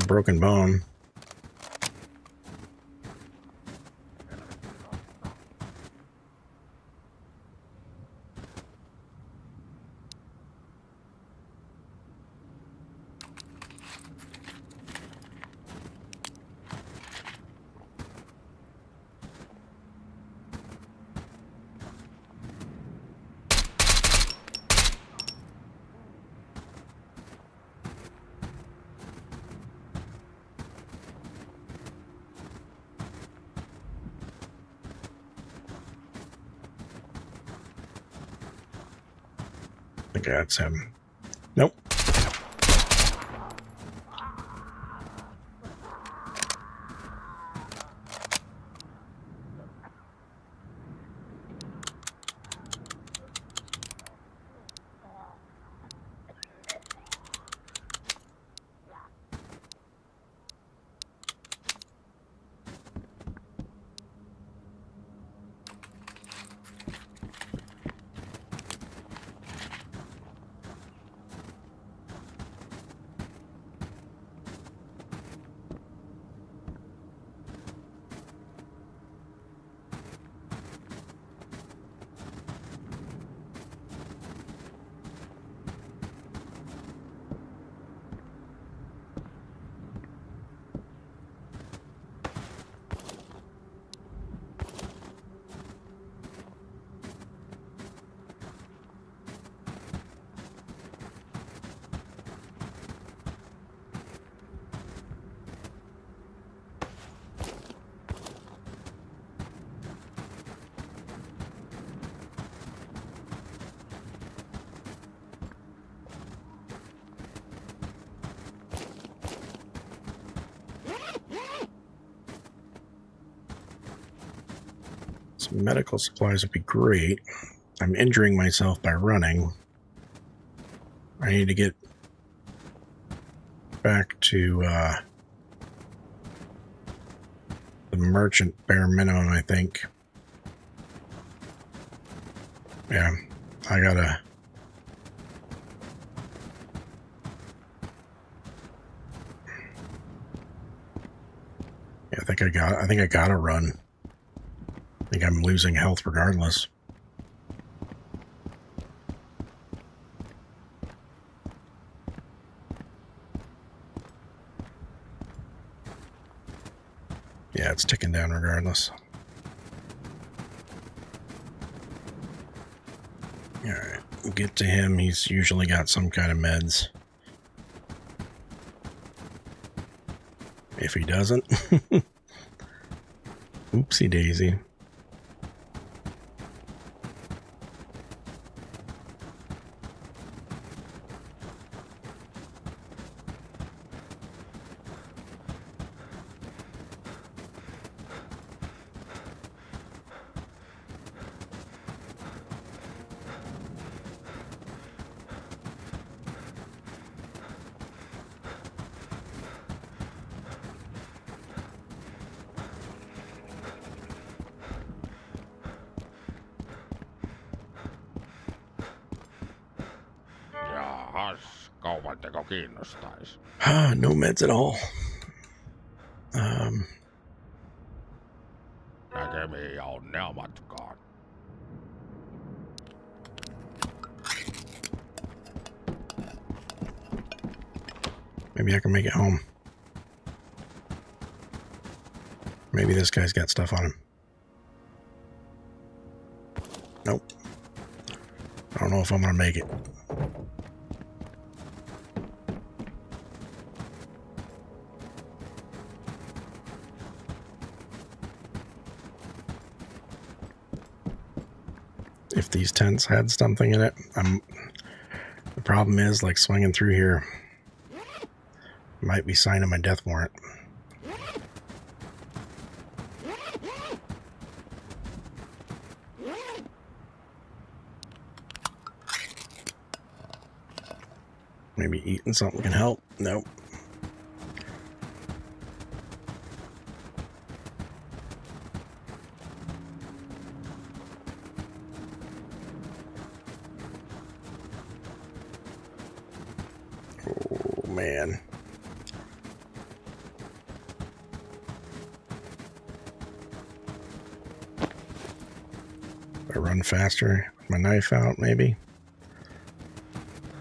Broken bone. I think that's him. Nope. Some medical supplies would be great. I'm injuring myself by running. I need to get back to the merchant bare minimum, I think. Yeah, I gotta... Yeah, I think I gotta run. I think I'm losing health regardless. Yeah, it's ticking down regardless. Alright, we'll get to him. He's usually got some kind of meds. If he doesn't. Oopsie daisy. Kas kaupanteko kiinnostais? No meds at all. Näkemiin ja onnea matkaan. Maybe I can make it home. Maybe this guy's got stuff on him. Nope. I don't know if I'm gonna make it. If these tents had something in it, the problem is, like, swinging through here might be signing my death warrant. Maybe eating something can help. Nope. Oh, man. I run faster with my knife out, maybe.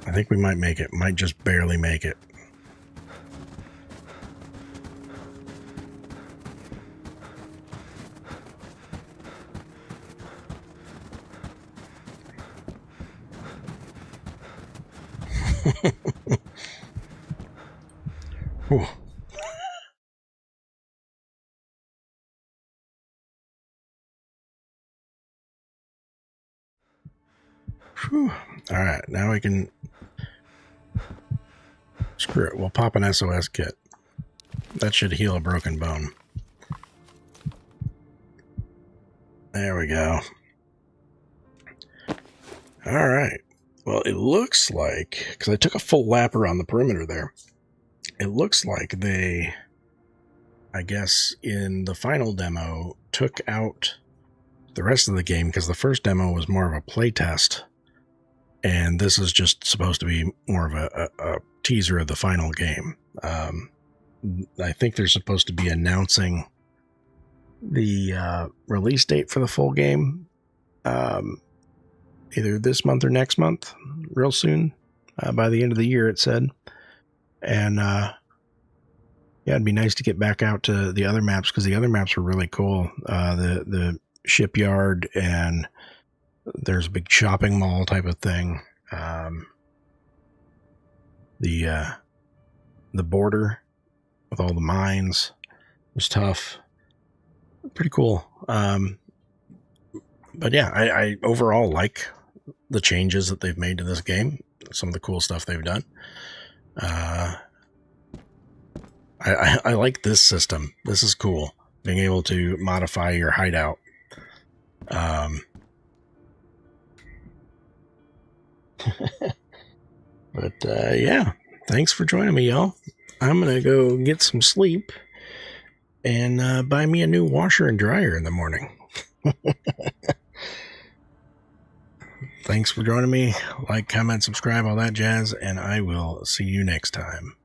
I think we might make it. Might just barely make it. Whew. Whew. All right, now we can... Screw it, we'll pop an SOS kit. That should heal a broken bone. There we go. All right. Well, it looks like, because I took a full lap around the perimeter there, it looks like they, I guess, in the final demo, took out the rest of the game, because the first demo was more of a play test, and this is just supposed to be more of a teaser of the final game. I think they're supposed to be announcing the release date for the full game either this month or next month, real soon, by the end of the year, it said. And yeah, it'd be nice to get back out to the other maps, because the other maps were really cool. The shipyard, and there's a big shopping mall type of thing. The border with all the mines was tough. Pretty cool. But yeah, I overall like the changes that they've made to this game. Some of the cool stuff they've done. I like this system. This is cool. Being able to modify your hideout. But yeah, thanks for joining me, y'all. I'm going to go get some sleep and buy me a new washer and dryer in the morning. Thanks for joining me. Like, comment, subscribe, all that jazz, and I will see you next time.